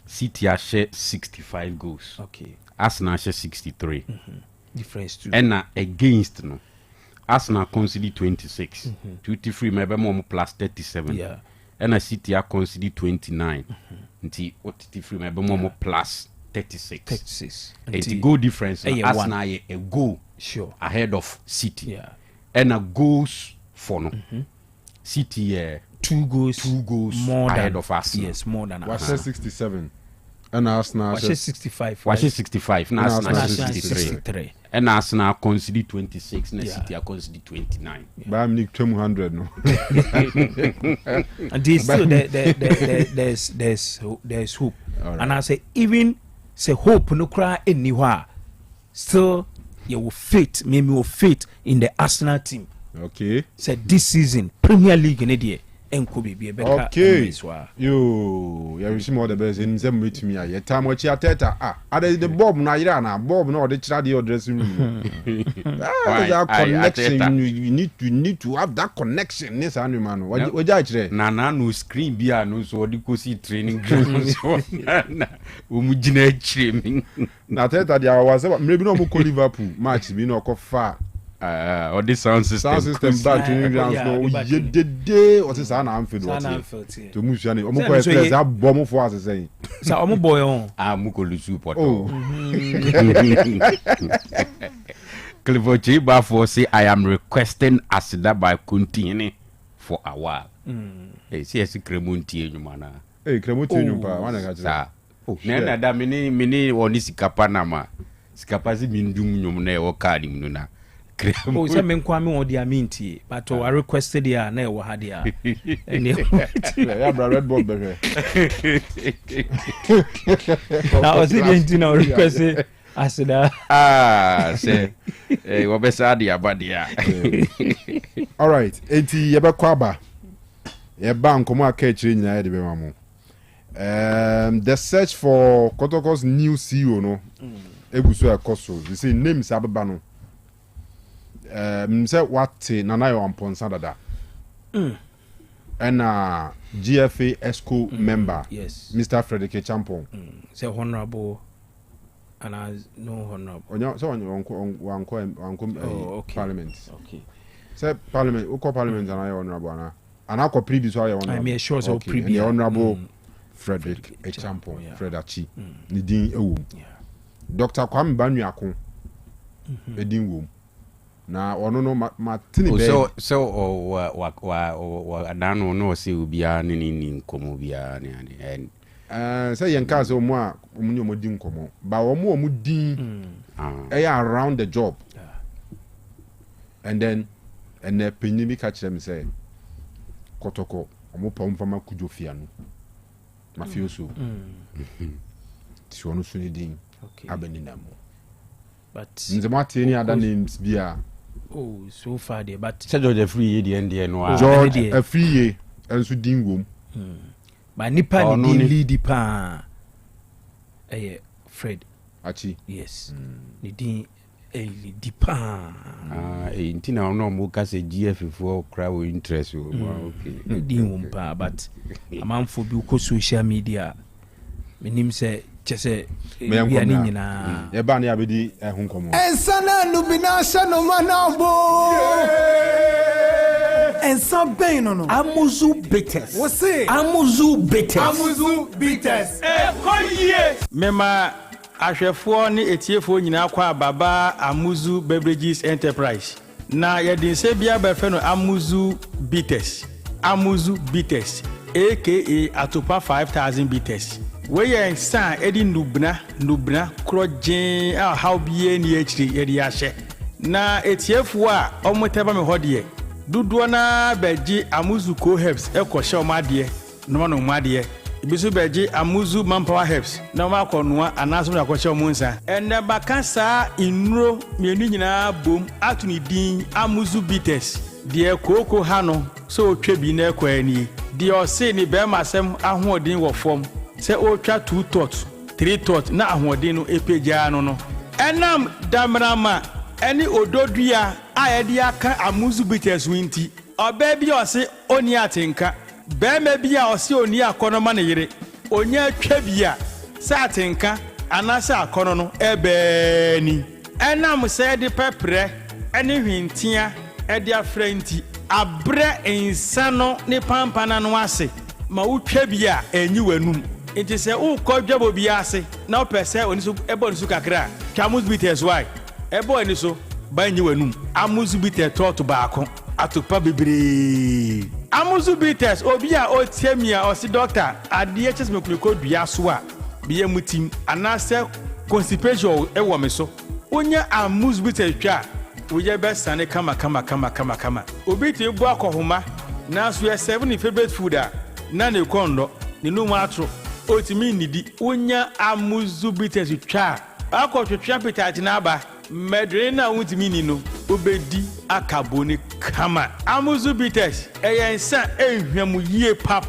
Speaker 5: City share 65 goals.
Speaker 6: Okay.
Speaker 5: Arsenal share 63.
Speaker 6: Difference too.
Speaker 5: And against no. Arsenal conceded 26. 23 maybe more plus 37.
Speaker 6: Yeah.
Speaker 5: And City conceded 29. Until 83 maybe more plus 36.
Speaker 6: 36.
Speaker 5: It's a goal difference. Arsenal a goal
Speaker 6: sure
Speaker 5: ahead of City.
Speaker 6: Yeah.
Speaker 5: And a goals for no. City
Speaker 6: 2 goals
Speaker 5: more ahead of Arsenal.
Speaker 6: Yes, more than
Speaker 1: Arsenal. Was 67. And Arsenal
Speaker 6: was 65.
Speaker 5: Was 65. Now Arsenal
Speaker 6: 63.
Speaker 5: And Arsenal conceded 26. And City conceded 29.
Speaker 1: But I'm Nick 200 no.
Speaker 6: And still there's hope. Right. And I say even say hope no cry anywhere. Still you will faith, maybe will faith in the Arsenal team.
Speaker 1: Okay.
Speaker 6: Said this season Premier League in the could be a better.
Speaker 1: Okay. You wish more the best in them with me. Your time what you Ateta. The Bob na Bob no the child your dressing room. That connection you need to have that connection. Yes, man. What you
Speaker 5: Nana no screen bia no so the cozy training ground. Umujine streaming.
Speaker 1: Na Ateta there was maybe no more Liverpool match be no far.
Speaker 5: Or this sound system
Speaker 1: back to Indians no ye day or say na Anfield what to musuani omo ko express abom for as say
Speaker 6: sa omo boy on
Speaker 5: muko lusu poto Clifford Chiba for say I am requesting Asida by continue for a while see as Cremonti nyuma na
Speaker 1: Cremonti nyuma wana ka
Speaker 5: sa na da mini woni sikapa na ma sikapa si mindum nyum na e wo card mu na
Speaker 6: oh, say men kwame on dia minti, but I requested ya na e wo ha dia.
Speaker 1: Ya bra red ball be.
Speaker 6: Na o si minti na requested Asida.
Speaker 5: Say wo be sa dia ba dia.
Speaker 1: All right, enti ye be kwaba. Ye ba nkomo aka chire nyina ye de be mamu. The search for Kotoko's new CEO no. Eguso Akoto. They say names ababa no. Say what nana yo amponsa dada. And GFA ESCO member.
Speaker 6: Yes.
Speaker 1: Mr. Frederick Champon.
Speaker 6: Say honorable and as no honorable.
Speaker 1: Onyo so on
Speaker 6: okay.
Speaker 1: Parliament.
Speaker 6: Okay.
Speaker 1: Say Parliament, uko Parliament na yo honorable ana. Ana ko previous wa yo honorable.
Speaker 6: I mean sure so
Speaker 1: okay.
Speaker 6: previous.
Speaker 1: Honorable Frederick Champon.
Speaker 6: Yeah.
Speaker 1: Fredachi. Ni din ewu.
Speaker 6: Yeah.
Speaker 1: Dr. Kwame Banuakon. Edin wo. Na ono no matini be
Speaker 5: so wa adano no se ubia ni nkomo bia ni and
Speaker 1: say yenka so mo a omuni omodi nkomo ba omo din around the job and then penny mi catch them say Kotoko omo pom fama kujofia no mafioso ti ono so ni din abeni namo
Speaker 6: but
Speaker 1: nzema any other names bia
Speaker 6: oh so far there but
Speaker 5: George free the end no
Speaker 1: George a free enso din wom
Speaker 6: but nipa ni lead pa Fred
Speaker 1: achi
Speaker 6: yes ni din lead pa
Speaker 5: intina no mo ka se GF for crowd interest okay
Speaker 6: din wom pa but amanfo bi ko social media menim say chese bia ni nyina
Speaker 1: e ba na abedi ehun komo
Speaker 2: Ensana nubina shano manabo Ensa ben no
Speaker 7: Amuzu bitters.
Speaker 2: Wose
Speaker 7: Amuzu bitters.
Speaker 2: Amuzu bitters
Speaker 7: Koye. Mema ahwefo ne etiefo nyina kwa baba Amuzu Beverages Enterprise. Na yedin se bia ba fe no Amuzu bitters. Amuzu bitters aka Atopa 5000 bitters. We yen san edi nubna krojen a how bie ni akiri yedi ahye. Na etiefo a omoteba me hodie. Dudu na beji Amuzu co herbs ekoshe omade no no omade ibisu beji Amuzu manpower herbs na ma konoa anaso na koshe omunsa enne bakasa inuro mienu nyina bom atuni din Amuzu bitters de koko ha no so otwebi na ekwani de ose ni be masem ahoodin wo fom se otwa 2 tot 3 tot na ahoodin no epeja no enam damrama eni ododua ayedi aka Amuzu bitters winti oba bi ose oni atenka be me bi a ose oni akono ma ne yire onye atwa bia sa atenka anasa akono no ebe ni enam se de pepre eni hwintia edi afrenti abre insano ne pampana no ase ma utwa bia enyi wanum enti se ukodwabo bia ase na opese oni so ebo ni so kakra Amuzu bitters why ebo ni so banyi wanum Amuzu bitters to baako atopa bebre Amuzu bitters obi a otiamia osi doctor ade chesme kuliko dua so a biye mutim anase constipation ewo me so onya Amuzu bitters twa oye be sane kama obi ti bu akohoma na so ye 7 favorite food a na ne kondo ne numu atro otimi nidi onya Amuzu bitters twa akotwetwa petati na aba medre na wuntimi ni no obedi akaboni kama Amuzu bitters eyensa ehwam yie pa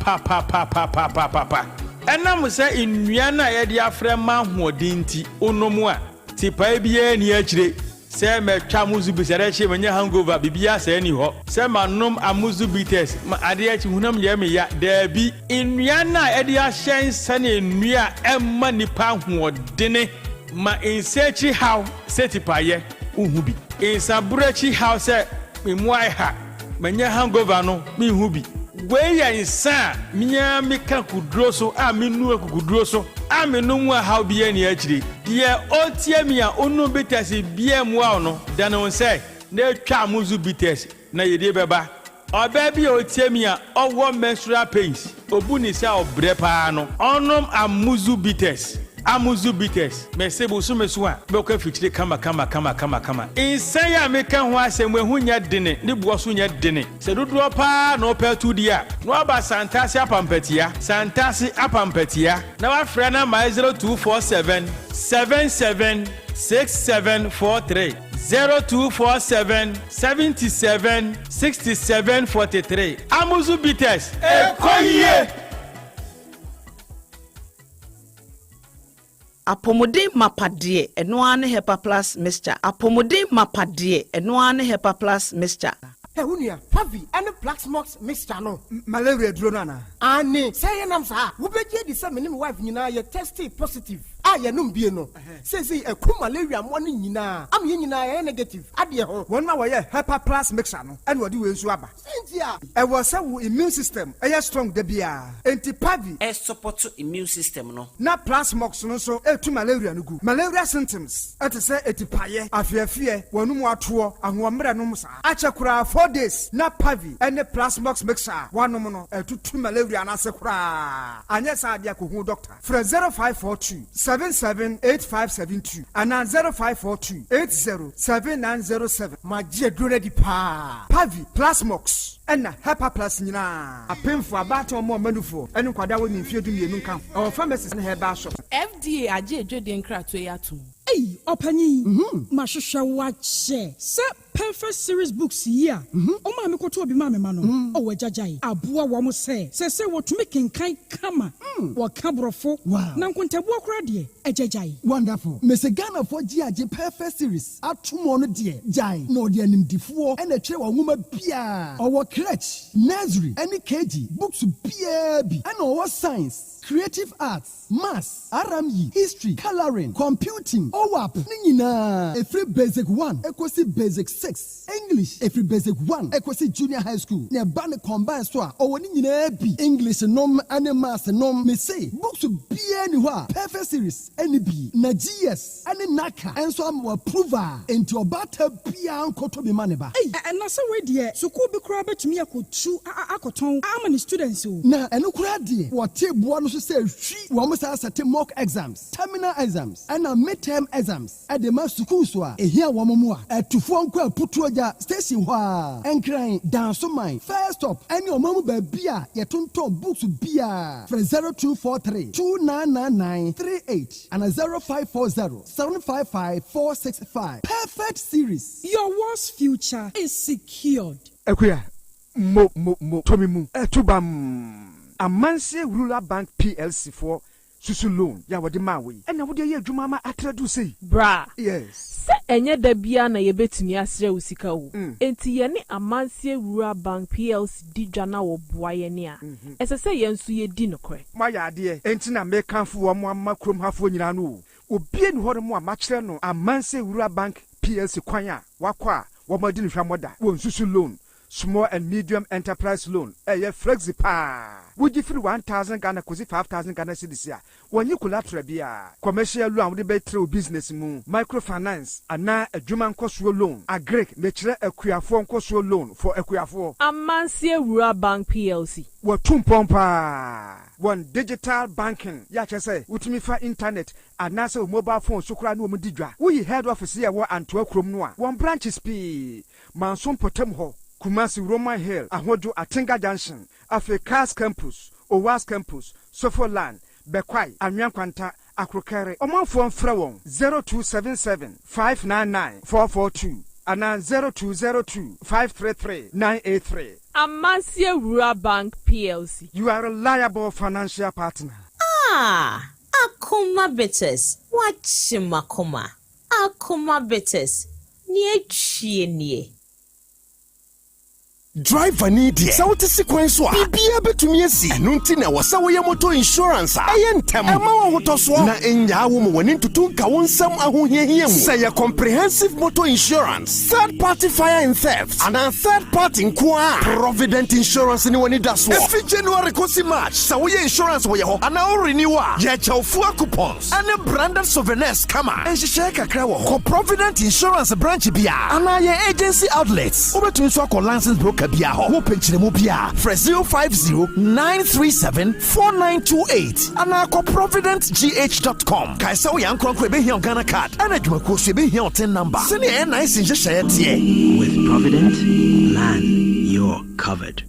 Speaker 7: enam se nnua na ye de afre ma hoodinti onomu a tipa bia ni akire se metwa Amuzu bitters eche menye hangover bibia se ni ho se manom Amuzu bitters ma ade achi hunam ye me ya dabi nnua na ye de ahyen sane nnua emma nipa hoodene ma in search how setipaye uhubi in Saburechi house in Mwaiha, Manya hangover no, me hubi. Where ya in Sa, Mia Mika Kudroso, Aminu Kudroso, Aminumwa how be any HD. Dear Otiemia, Ono Bitters, BM Wano, than on say, ne Chamuzu Bitters, na ye de baba. Or baby Otiemia, or one menstrual pains, Obunisa or Brepano, Onom Amuzu Bitters. Amuzu bitters. Mesebo sumeswa. Boka fixte kama. Insaya meka ho asem we hunya dene. Ni boso nya dene. Se dodo pa no pe tu dia. No aba santasi apampatia. Santasi apampatia. Na wa frɛ na my 0247 776743. 0247 77 67 43. Amuzu bitters. Ekoye.
Speaker 8: Apomode mapade enoane hepa plus mixture. Apomode mapade enoane hepa plus mixture.
Speaker 2: Unia, Pavi, and the black smokes mixture no. Malaria dronana. Anne, say nam sa. Who be the same wife nina ye tested positive. Ya num bieno. Says a coup malaria morning nina. Am yina negative. Adia ho. One hour hepa plus mixture no. And what do you swabba? Cynthia. I was a immune system. A strong debia. Anti Pavi.
Speaker 8: A support to immune system no.
Speaker 2: Na plus mox no so to malaria no good. Malaria symptoms. At say etipaye. Afia one more tour and one numsa. Achakura 4 days. Na Pavi and the plus mox mixer. One no to malaria and asakura. And yes, I dear kuhu doctor. For 0542 778572 and 0542 807907. My dear Grady Pa Pavi Plasmox and Hepa Plus Nina. A pen for about or more manufo and Quadawi in few do come. Our pharmacist and her bar shop.
Speaker 9: FDA aje Jordan Kratwayatu.
Speaker 10: Hey, Opani, Mashusha watch say perfect series books here. Oma me koto bi mama no. O wajajai. Abua wa mo say what to make in kai kama. Wa kabrofo. Na nkontabu akra de ejajai.
Speaker 11: Wonderful. Mese Ghana for GAJ perfect series. Atumo no de jai. No de animdifo and a tre wa nwoma bia. Our crèche, nursery, any KG, books bia bi. And our science, creative arts, maths, RME, history, coloring, computing, OWAP, nina. Every basic 1, equasi basic 6. English, every basic 1, equasi junior high school. Ne bane combine so o nina bi. English nom and maths nom me say books bia ni wa. Perfect series, any bi. Na GS, any naka, and so am approval into a bata bia koto bi maneba.
Speaker 10: Hey, and na say we there. So ko bi kura betumi akotu akoton. How many students o?
Speaker 11: Na eno kura de. What table no say we must set mock exams, terminal exams, and midterm exams. At the mass school so here wamomua. At to phone call putuaja station wa. And crying down so mine. First stop. And your mama beer. Your tonto books beer. From 0243 299938 and 0540 755 465. Perfect series.
Speaker 10: Your worst future is secured.
Speaker 2: Ekuya. Mo Tomimu. Tubam. Amanse Rural Bank PLC for Susu loan. Ya wadi mawe. Ena wadi ye jumama atradu sei.
Speaker 9: Bra.
Speaker 2: Yes.
Speaker 9: Se enye da bia na yebetumi asre usika wo. Enti ye ne Amanse Rural Bank PLC di dwana wo boaye ne a. Ese se ye nso ye di nokore.
Speaker 2: Ma ya ade enti na me kanfo wo mo amakrom hafo nyina no. Obie ni hore mo amachre no Amanse Rural Bank PLC kwan a wakwa wo madi ni hwamoda. Wo Susu loan. Small and medium enterprise loan. Flexipa. Would you feel 1,000 Ghana, 5,000 Ghana cedis ya? When you collateral bia, commercial loan with the better business moon, microfinance, and now a German cost loan, a Greek, nature a queer form cost loan for a queer for
Speaker 9: Amanse Rural Bank PLC.
Speaker 2: What tumpompa? One digital banking, yacha say, which me for internet, and NASA mobile phone, Sukra no Mudidra. We head office here and 12 Kromnoa. One branch is P. Manson Potemho. Kumasi Roman Hill, Ahojo Atinga Junction, Africa's Campus, Owas Campus, Sofoland, Bekwai, Anyankwanta, Akrokere, Omanfon Frewon, 0277 599 442, and 0202 533 983.
Speaker 9: Amanse Rural Bank PLC.
Speaker 2: You are a reliable financial partner.
Speaker 8: Akuma Bitters. Watch Makoma. Akuma Bitters. Nie.
Speaker 12: driver need it. So what is sequence so bibia betumi asi eno nti na wasa wo motor insurance ntem ema wo hotoso na enya wo mo wani tutu nka wo nsam ahohiahia mu say comprehensive motor insurance, third party fire and theft and a third party nkoa provident insurance ni wani daso every January kosi March so wo insurance wo ye ho ana o renew ye chawfu coupons and branded souvenirs kama en share kakra wo provident insurance branch bia ana ye agency outlets obetun so ko license broker bia ho wo penchiremu bia fresh 050-937-4928 ana ko providentgh.com kai so yan kronkro be here Ghana card ana dwumako so be here tin number sene e nice nje share tie
Speaker 13: with Provident, man, you're covered.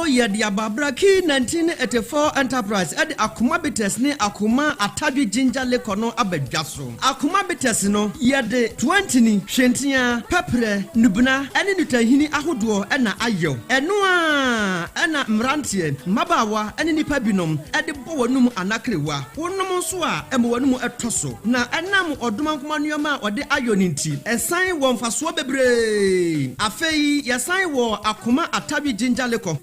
Speaker 14: Yadiaba Braki 1984 Enterprise at Akuma Bites ne Akuma Atadwi Ginger Lekono Abedjaso. Akuma Bites no yade 20 ni Shentia Pepre Nubuna ene nutahini ahodoɔ ɛna ayo. Ɛnoa ɛna mrantie mabawa ene nipa binom ɛde bɔ wɔnum anakrewa. Wonom nso a ɛmo wɔnum ɛtoso. Na ɛnam ɔdoma nkoma nneɛma a ɔde ayo ninti. Ɛsan wɔ mfasoɔ bebree. Afei yɛsan wɔ Akuma Atadwi Ginger Leko.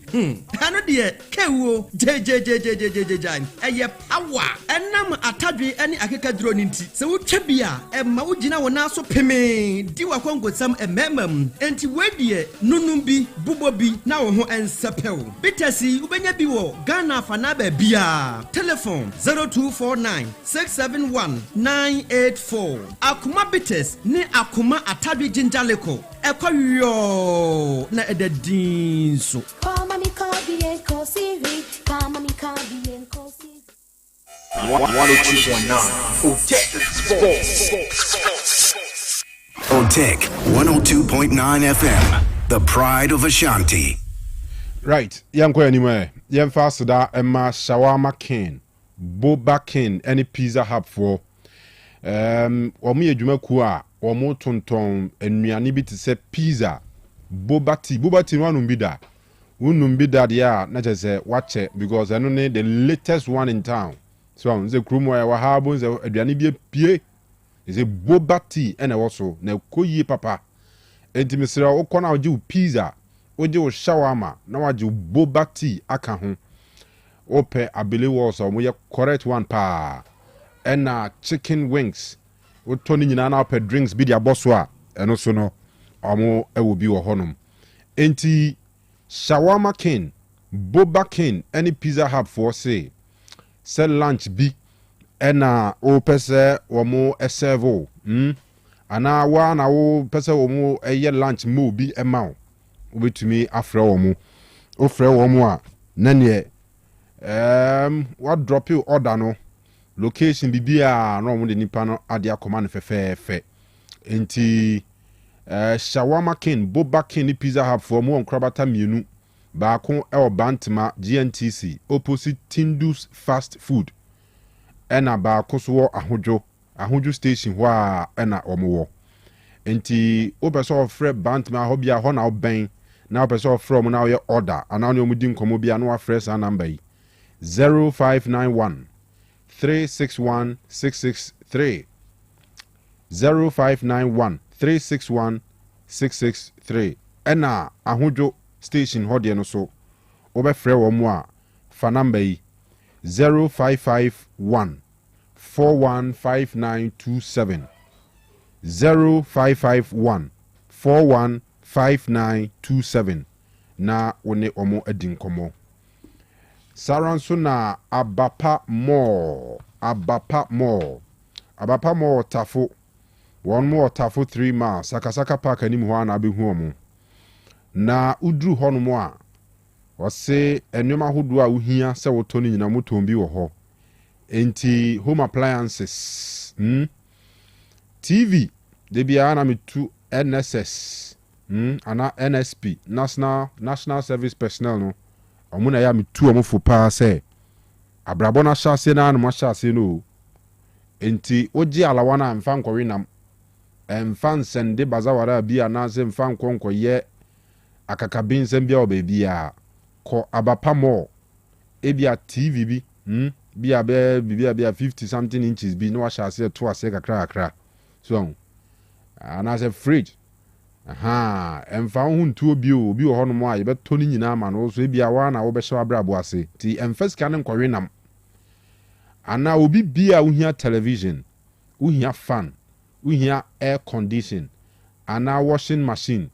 Speaker 14: Ano de kewo jejejejejejejejan eye power enam atadwe ene akekaduro ninti se wotwa bia emma wogina wona so peme di wakongosam ememam enti wedie nunum bi bubo bi na wo ho ensepew bitasi ubenya bi wo Ghana fana ba bia telephone 0249671984 Akuma bites ni Akuma Atadwe Ginger Leko ekoyo na edadin so
Speaker 12: 102.9 Otec Otec 102.9 FM, the pride of Ashanti.
Speaker 1: Right, yanko anyway. Yan fast da Emma Shawarma King, Boba King, any pizza hub for omi edwuma ku a omo tonton enuane bi te se pizza boba tea no anu bi da unum bi da dia na chese wache because eno ne the latest one in town so nze krumo ya wa habo nze aduane bi pie is a boba tea ene wo so na koyie papa enti mesira wo na oje pizza oje wo shawarma na waje boba tea aka ho ope abele wo so mo ye correct one pa ena chicken wings wo toni nyina na ope drinks bi dia boso a eno so no omo ewo bi wo honum enti shawarma king boba king any pizza hub for say sell lunch bi ena o pese omo serve ana wa na wo pese omo eye lunch mo bi ema o obetumi afre omo o frɛ omo a na ne what drop you order no location bibia no omo de nipa no ade akoma no fefefe enti shawarma king boba king ni pizza hub for mo onkrabata mienu baako e Bantama GNTC opposite Tindus fast food ena baako so wo ahodwo station ho a ena omo wo enti obeso ofre Bantama ho bia ho na oben na obeso ofre omo na wo order ana ne omo di nkomo bia na wa fresh sa number yi 0591 361 663 0591 361 663 ena ahodwo station hodie no so obefrɛ wo mo a fa number yi 0551 415927 0551 415927 na wone omo adinkomo saranso na abapa more tafo one more tafo 3 miles sakasaka park anim ho na behu omo na udru ho no mo a wose enwema hodo a uhia se wotoni nyina moton bi wo ho enti home appliances TV de bia na metu NSS ana NSP national service personnel no omo na ya metu omo fo pa se abrabo na hyase na no hyase no enti oji alawa na mfa nkɔwe nam mfa nsende bazawara bia na se mfa nkonkoye akakabin sem bia obebia ko abapa mo ebia TV bi be a 50 something inches be no shall say to a crack. So and as a fridge. Aha, found to be on my but Tony Naman also be a one over Shabrabuase. Tea and first canon Corinam. And now we be a we hear television, we hear fan, we hear air condition, and now washing machine.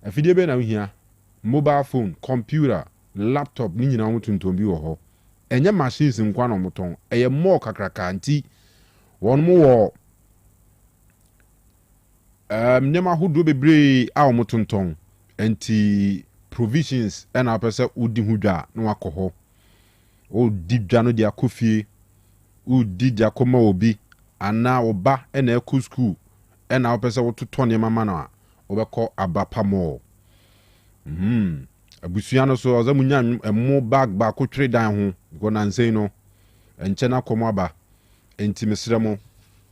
Speaker 1: If you didn't hear mobile phone, computer, laptop, Nina Mutun to be or and your machines in Quanomoton, a more cacracanti, one more. Nema who do be brave our motontong enti provisions and our person would huda no alcohol. Oh, deep jano dia coffee, who did their coma obi, and now oba and a school, and our person to Tony Mamma, over call Abapa more. A Busiano so as a munyan a more back trade down home, go and say no, and Chena Comaba, enti Mr.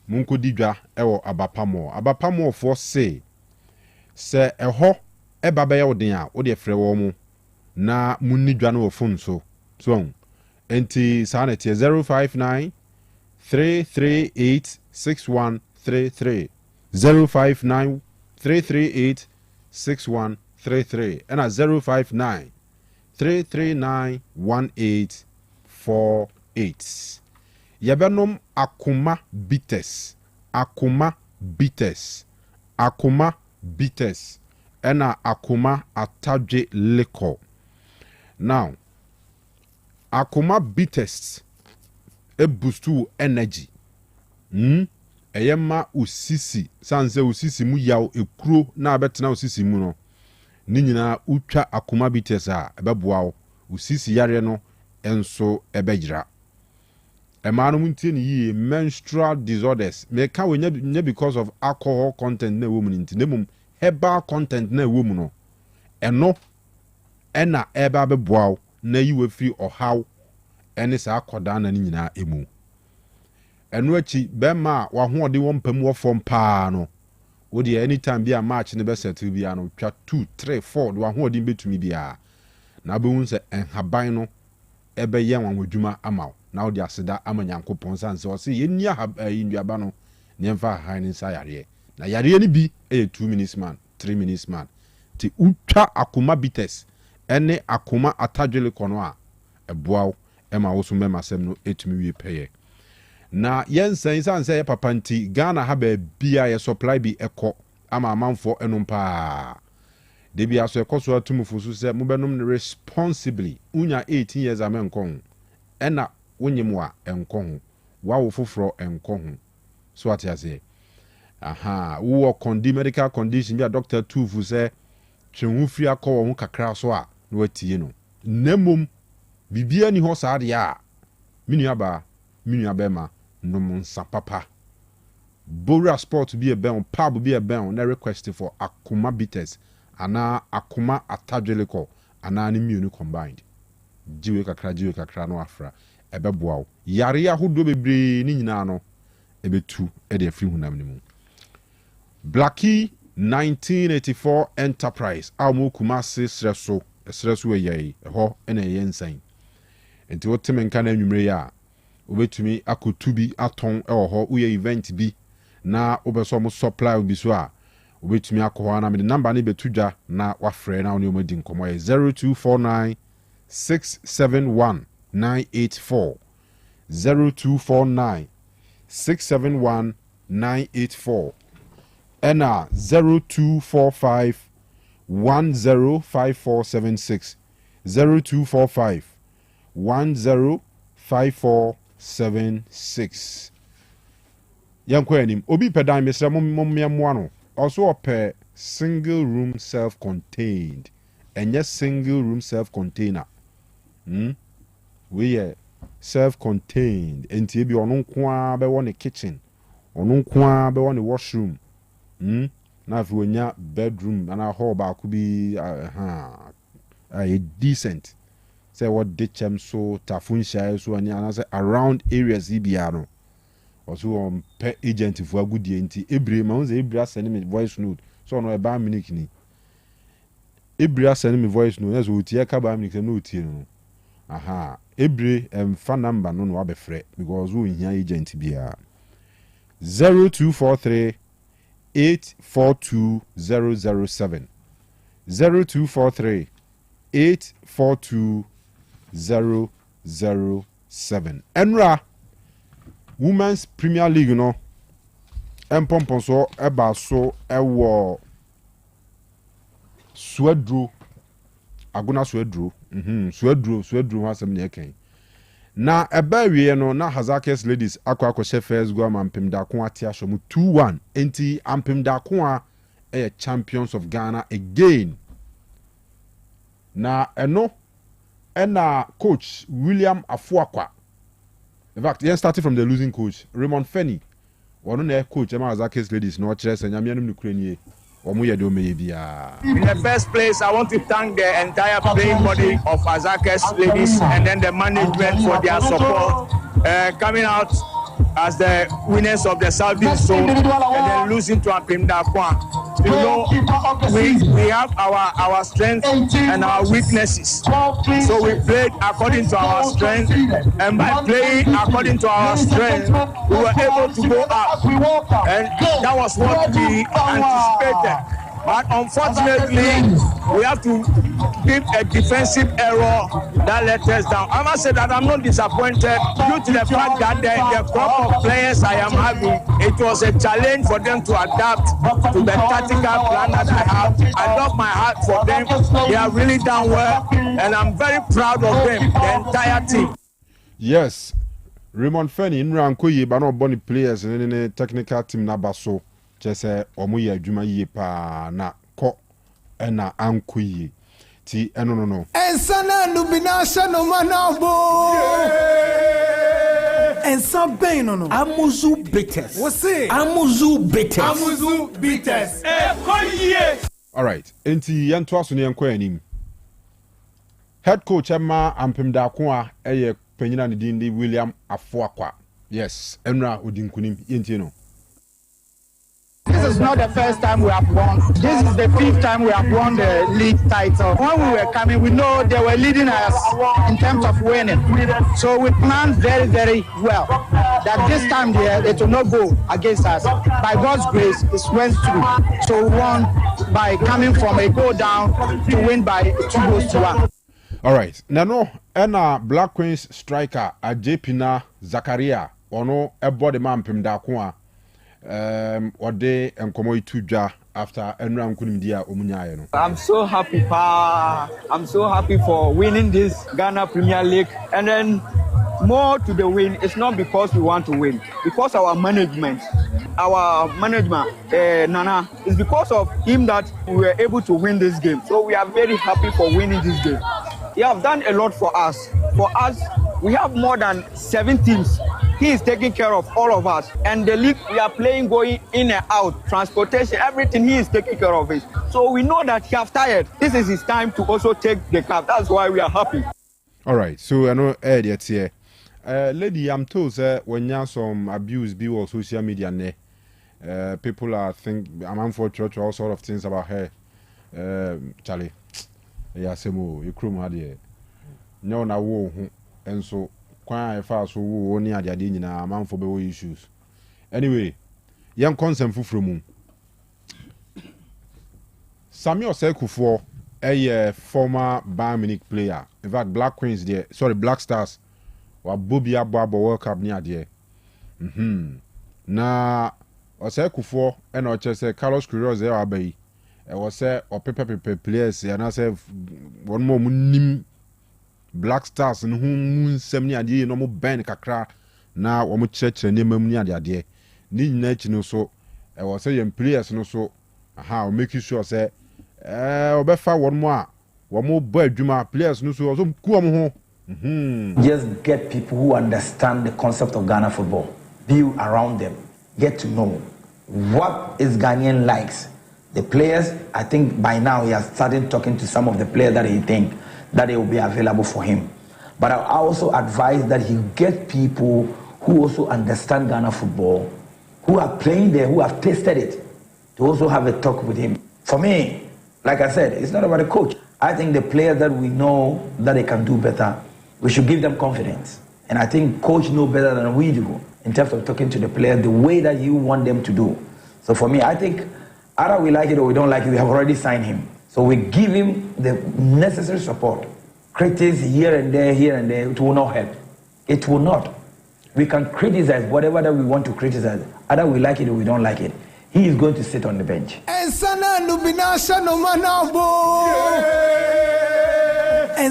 Speaker 1: Munko didwa ewo abapamo for say eho eba be odin a wo de frɛ wo mu na munni dwa no phone so enti sanete 059 338 6133 059 338 6133 and 059 339 1848 Yabenom akuma bites ena akuma atadwe liquor. Now akuma bites e boost energy eyema usisi sanse usisi mu yaw ekuro na abetena usisi mu no ni nyina utwa akuma bites a ebeboa usisi yare no enso ebegira. Emanu munti ye menstrual disorders me ka we nya because of alcohol content na woman nti nemum herbal content na woman no eno ena eba beboa na yiwe free ohaw ene sa akoda na ni nyina emu eno achi be ma wa ho ode won pam wo fom pa no wo de anytime bia match ne be settle bia no twa 2 3 4 de wa ho ode betumi bia na be hun se enhaban no ebe ye wan wadwuma amaw now the asida amanyankopon sanse o se yenia induaba no nemfa hanin sa yare na yare ni bi 2 minutes man 3 minutes man ti utwa akoma bites ene akoma atadwele kono a eboaw ema wo so mema sem no etumi wie peye na yensan sanse papa nti Ghana ha ba bia ye supply bi eko ama amanfo enumpa de bia so ekoso atumufu so se mobenom responsibly unya 18 years amenkon ena wonyemwa enkohu wawo foforo enkohu so atiase wo medical condition bia doctor tufu se twenhu firi akọ wo kakra so a no atie no nemom bibia ni ho saade a minuaba ma nom sapapa Bora sport bi ebe pub bi ebe na request for akuma bitters ana akuma atadweliko ana ni mienu combined jiwe kakra no afra ebeboa yare ahodo bebre ni nyina no ebetu e de afri hunam ni mu Blackie 1984 Enterprise amu kumase sreso eyei ho ena yensan enti wotem nka na nwumre ya obetumi akotubi aton ewo ho uye event bi na obeso mo supply bi so a obetumi akọ na me number ni betudwa na wafrɛ na oni omadi nkomo 0249 671 984 0249 671 984 ena 0245 105476 0245 105476 yankwa anim obi pedan mesra mommia no also ope single room self-contained enye single room self-container we self-contained enti bi ono nko a be won kitchen ono nko a be won washroom na fi wonya bedroom ana hall ba ku bi a decent say what ditchem so tafunshire so ani ana say around areas ibia no also on per agent for agudie nti ebre ma unze ebre send me voice note so no e ba minute ni ebre send me voice note so otie ka ba minute no otie no aha ebre emfa number no wa befre because we hia agent bia 0243 842007 0243 842007 Enra Women's Premier League no empompo so eba so ewo Swedru Aguna Swedru Swedru hasem ne ken na eba wie no na Hazakes ladies akwa first go ampem da ko ate asho 2-1 enti ampem da ko champions of Ghana again na eno coach William Afuakwa. In fact, he started from the losing coach Raymond Fenny. One on coach Emma Hazakes ladies no chess and Yamianum Ukraine. In
Speaker 15: the first place, I want to thank the entire playing body of Hazakes ladies and then the management for their support. Coming out as the winners of the Southeast Zone and then losing to Ampem Dakwa. You know, we have our strengths and our weaknesses. So we played according to our strength, and by playing according to our strength, we were able to go up. And that was what we anticipated. But unfortunately, we have to give a defensive error that let us down. I must say that I'm not disappointed due to the fact that the crop of players I am having, it was a challenge for them to adapt to the tactical plan that I have. I love my heart for them. They are really done well, and I'm very proud of them, the entire team.
Speaker 1: Yes, Raymond Fenny in Rankoye, but not Bonnie players and the technical team Nabaso. Chese omuye adwuma yie pa na ko na ankoye ti eno no
Speaker 2: ensana nubina shano manabo ensa ben no
Speaker 6: amuzu bitters
Speaker 2: wose
Speaker 6: amuzu bitters
Speaker 2: koye.
Speaker 1: All right, enti yanto aso ne yanko anim. Head coach Emma Ampem Dakwa eye panyina ne din di William Afuakwa. Yes, Enra odinkunim yenti no.
Speaker 15: This is not the first time we have won. This is the 5th time we have won the league title. When we were coming, we know they were leading us in terms of winning. So we planned very, very well that this time there it will not go against us. By God's grace, it went through. So we won by coming from a goal down to win by 2-1.
Speaker 1: All right. Now, no, Black Queens striker Ajepina Zakaria ono ebo de man Ampem Dakwa. Ode enkomo itudwa after enra nkunim dia omunyaye no.
Speaker 16: I'm so happy I'm so happy for winning this Ghana Premier League, and then more to the win. It's not because we want to win, because our management Nana, is because of him that we were able to win this game. So we are very happy for winning this game. He have done a lot for us. For us, we have more than 7 teams. He is taking care of all of us. And the league we are playing, going in and out, transportation, everything, he is taking care of it. So we know that he have tired. This is his time to also take the cup. That's why we are happy.
Speaker 1: All right. So I know yet here. Lady, I'm told when you have some abuse be on social media, people are I'm for church all sort of things about her. Charlie. Yeah, semo, you crew my dear. No, na wo, and so quite fast who only had the man for the issues. Anyway, young consent from Samuel Sekufo, a former Bayern Munich player. In fact, Black Queens there, Black Stars, or Bobby Abba World Cup near there. Na Sekufo, and I just say Carlos Queiroz there, Abbey. I was say or paper players, and I said one more nim Black Stars and whom 70 idea no more ban kakra na wo mo church ne mamni ade ni nyina chi no so I was saying players no so aha make sure say obefa one more wo mo bo adwuma players no so ku am ho
Speaker 17: just get people who understand the concept of Ghana football, be around them, get to know what is Ghanaian likes. The players, I think by now he has started talking to some of the players that he think that they will be available for him. But I also advise that he get people who also understand Ghana football, who are playing there, who have tasted it, to also have a talk with him. For me, like I said, it's not about the coach. I think the players that we know that they can do better, We should give them confidence. And I think coach knows better than we do in terms of talking to the players the way that you want them to do. So for me, I think either we like it or we don't like it, we have already signed him. So we give him the necessary support. Critics here and there, it will not help. It will not. We can criticize whatever that we want to criticize. Either we like it or we don't like it. He is going to sit on the bench.
Speaker 11: And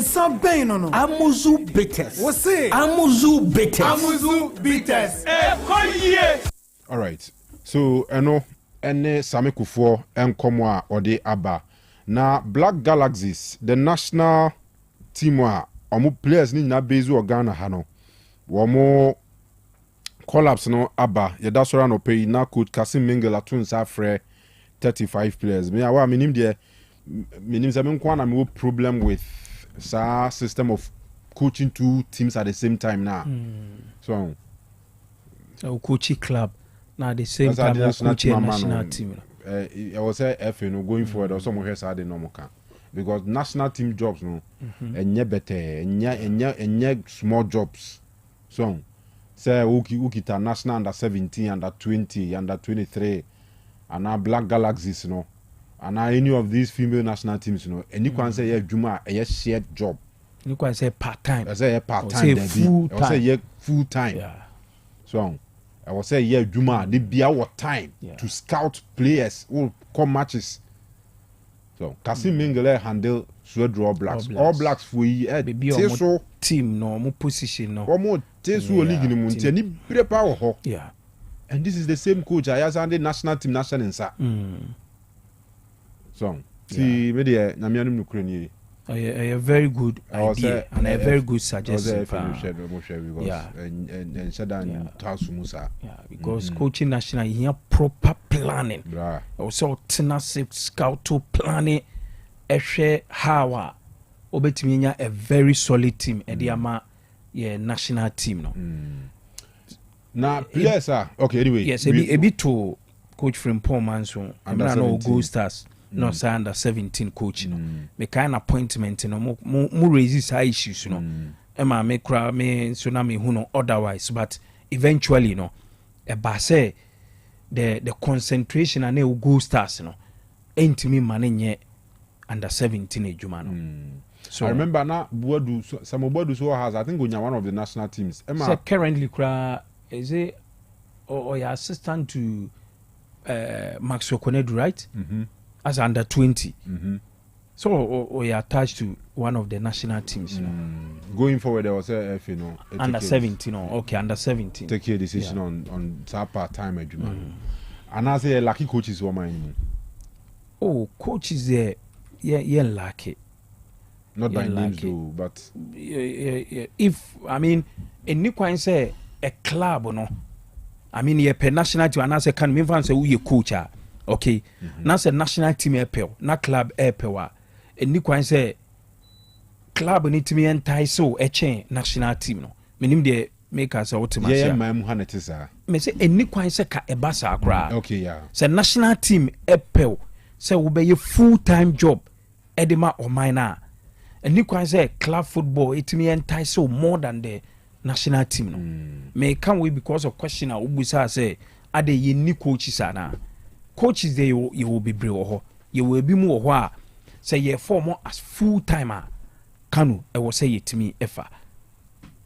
Speaker 11: some pain no.
Speaker 6: Amuzu bitters.
Speaker 11: What's it?
Speaker 6: Amuzu bitters.
Speaker 11: Amuzu bitters.
Speaker 1: All right. So, ene Sami Kufuor enkomwa ode aba. Na Black Galaxies, the national team omo players ni na bezu Ghana ha no. Womo collapse no aba. Yeda sora no pay na coach Kasim Mengele atun sa frɛ 35 players. Me awa minim de minim se me kwa na me problem with sa system of coaching two teams at the same time now. So
Speaker 6: coaching club now the same time coaching national team.
Speaker 1: I was say FA no going forward or some here say no more can because national team jobs no enye better enye small jobs. So say ukita national under 17, under 20, under 23 and now Black Galaxies no. And any of these female national teams, any can say yeah, Juma a shared job.
Speaker 6: You can say part time.
Speaker 1: I say part time.
Speaker 6: Full time.
Speaker 1: I say yeah, full time.
Speaker 6: Yeah.
Speaker 1: So I will say yeah, Juma they be our time to scout players who come matches. So Kasim Mengele handle draw blacks. All blacks for
Speaker 6: so team no more position no.
Speaker 1: More tesu league ni munti ni prepare ho.
Speaker 6: Yeah.
Speaker 1: And this is the same coach I has on the national team national insa. So, see, media, Namianum Ukraine.
Speaker 6: A very good idea and a very good suggestion.
Speaker 1: Yeah, and Shadan Tasu Musa.
Speaker 6: Yeah, because coaching national here proper planning. Also, tenacity scout to planning a share how Obetimia a very solid team. Ediama, yeah, national team. No.
Speaker 1: Now, players are okay. Anyway,
Speaker 6: yes, a bit to coach from Paul Manson. I'm not no Gold Stars. No, say under 17 coach, me kind appointment, more raises high issues, Emma me cry me tsunami who no otherwise, but eventually, a basse the concentration and will go stars, ain't me manning under 17 Jumano.
Speaker 1: So I remember now some Bodu so has I think one of the national teams.
Speaker 6: Emma currently cry is it or your assistant to Max Okonedu, right? As under 20. So we are attached to one of the national teams.
Speaker 1: Going forward, there was a
Speaker 6: under 17. Okay, under 17.
Speaker 1: Take your decision on part time. And I say lucky coaches were mine.
Speaker 6: Oh, coaches there, yeah, lucky.
Speaker 1: Not by names though, but
Speaker 6: if I mean, in New Quine say a club or no, I mean, you're per national team, and I say can me say who you coach. Okay, now say national team airpel, na club airpel. And you can say club need to be entice so a chain national team no. Meaning the makers are ultimate.
Speaker 1: Yeah, my muhanetisa.
Speaker 6: Me say and you can say ka ebasa akra.
Speaker 1: Okay, yeah.
Speaker 6: Say national team airpel. Say will be a full-time job. Edema or minor. And you can say club football it me entice so more than the national team no. May come we because of question ubusa say are they unique coaches na. Coaches there you will be brave. You will be more say you form as full timer. Kanu I will say it to me ever.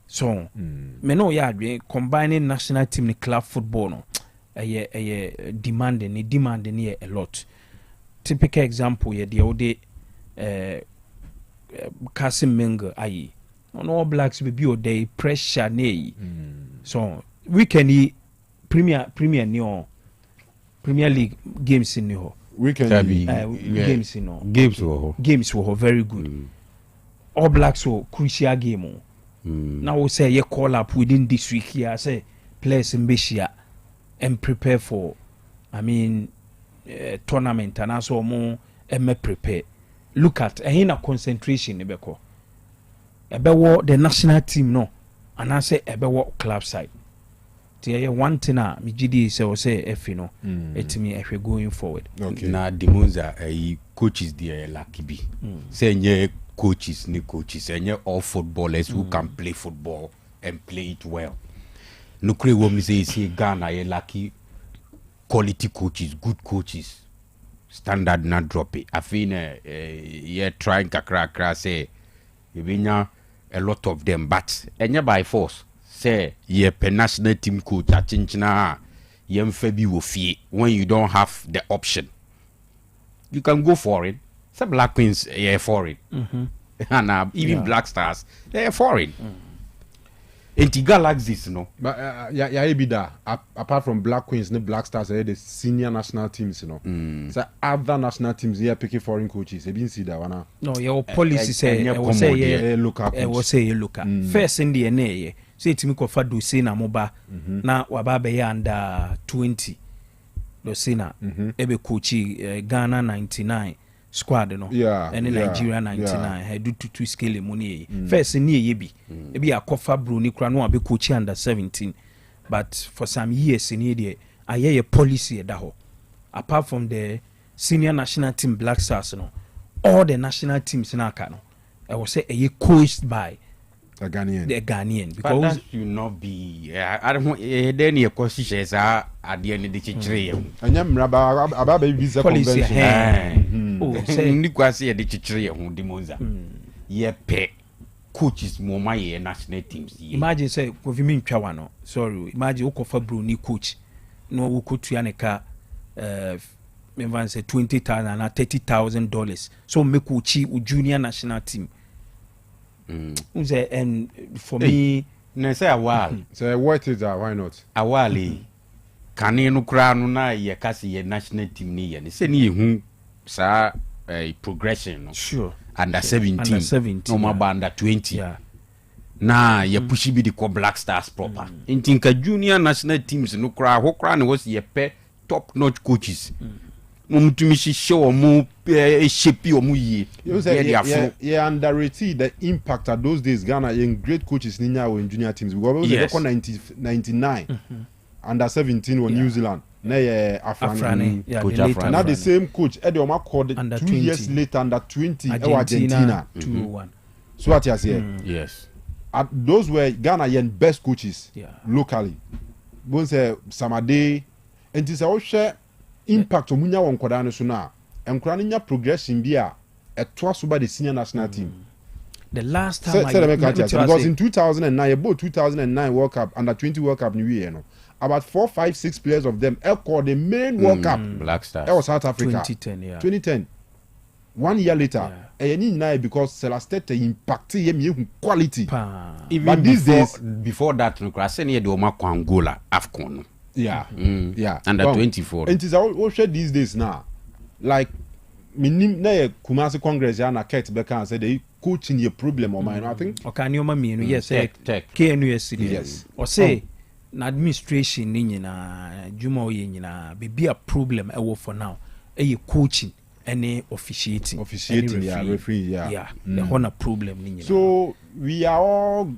Speaker 6: So me know ya combining national team and club football no. Demanding a lot. Typical example ye the other Kasim Mengele ayi. On all blacks be o day pressure ne. So we can Premier Neo. Premier League games in the
Speaker 1: weekend
Speaker 6: games in
Speaker 5: games
Speaker 6: were very good. All Blacks were crucial game. Now we say you call up within this week here say players in Beshia and prepare for tournament and also more and prepare. Look at a concentration ebeko. Ebewo the national team no and I say ebewo club side. One thing me GD say if no it me if we going forward.
Speaker 5: Okay. Na Demonza coaches there lucky be. Say nye coaches, and all footballers who can play football and play it well. No cray woman say Ghana ye lucky quality coaches, good coaches. Standard not drop it. I feel ye trying kakra say you a lot of them, but and by force say ye per national team coach at Chinchina ye mfebi wo fie when you don't have the option. You can go for it. Some Black Queens yeah foreign, and even Black Stars they're foreign. Anti Galaxies, no.
Speaker 1: But yeah, be that. Apart from Black Queens, the Black Stars, the senior national teams, So other national teams here picking foreign coaches. You didn't see that one.
Speaker 6: No, your policy say I will say look up. I will say look up. First in the NA, say to me kofa do say na moba na wababe ya under 20. Do say na ebe coachi Ghana 99. Squad no and in Nigeria 99 had do to scale money first near yebi ebi akofa bro ni kura no abe coach under 17 but for some years in here I hear a policy da ho apart from the senior national team Black Stars no all the national teams na aka no I will say a coached by
Speaker 1: the Ghanaian
Speaker 5: because but that should not be I don't then your constitutions are at the end of the chichire
Speaker 1: and about visa convention
Speaker 5: say ni kwase the chichire hu di monza ye pe coaches mo ma ye national teams
Speaker 6: imagine say kofi min twa no sorry imagine ukofa bro ni coach no ukotu aneka me say $20,000 and $30,000 so me coachi junior national team. And for me,
Speaker 5: na say a while.
Speaker 1: So what is that? Why not?
Speaker 5: A while. Kanu no kra no na ye kasi ye national team ni ye. Say ni hu sa progression no.
Speaker 6: Sure.
Speaker 5: Under 17. No ma under 20.
Speaker 6: Yeah.
Speaker 5: Na ye pushi bi the Black Stars proper. Intinka junior national teams no kra ho kra no was ye pe top notch coaches. Mumtumishi show mu shape o mu ye.
Speaker 1: You underrated the impact at those days Ghana in great coaches in junior teams because they got 99 under 17 or New Zealand. Na Afrani. Now the same coach Eddie Omar called 2 years later under 20 Argentina
Speaker 6: 2-1.
Speaker 1: So what you say?
Speaker 5: Yes.
Speaker 1: Those were Ghanaian best coaches locally. Bon say Samade and this all share impact omunya won kwada no so na enkwara nya progression bi a etwa so ba the senior national team.
Speaker 6: The last time
Speaker 1: because in 2009 about 2009 World Cup under 20 World Cup new year no about 4, 5, 6 players of them called the main World Cup
Speaker 5: Black Stars.
Speaker 1: That was South Africa
Speaker 6: 2010
Speaker 1: 1 year later because Celeste impact quality
Speaker 5: even
Speaker 1: but these days
Speaker 5: before that no class any do ma Angola AFCON under 24
Speaker 1: and it is all share these days now like minim na Kumasi Congress ya na Kurt Bekan said they coaching your problem or mine I think
Speaker 6: Okanioma mienu yes
Speaker 5: tech
Speaker 6: KNUS yes or say na administration ni nyina juma oye nyina be a problem e wo for now e coaching any officiating
Speaker 1: referee
Speaker 6: the honor problem ni nyina
Speaker 1: so we are all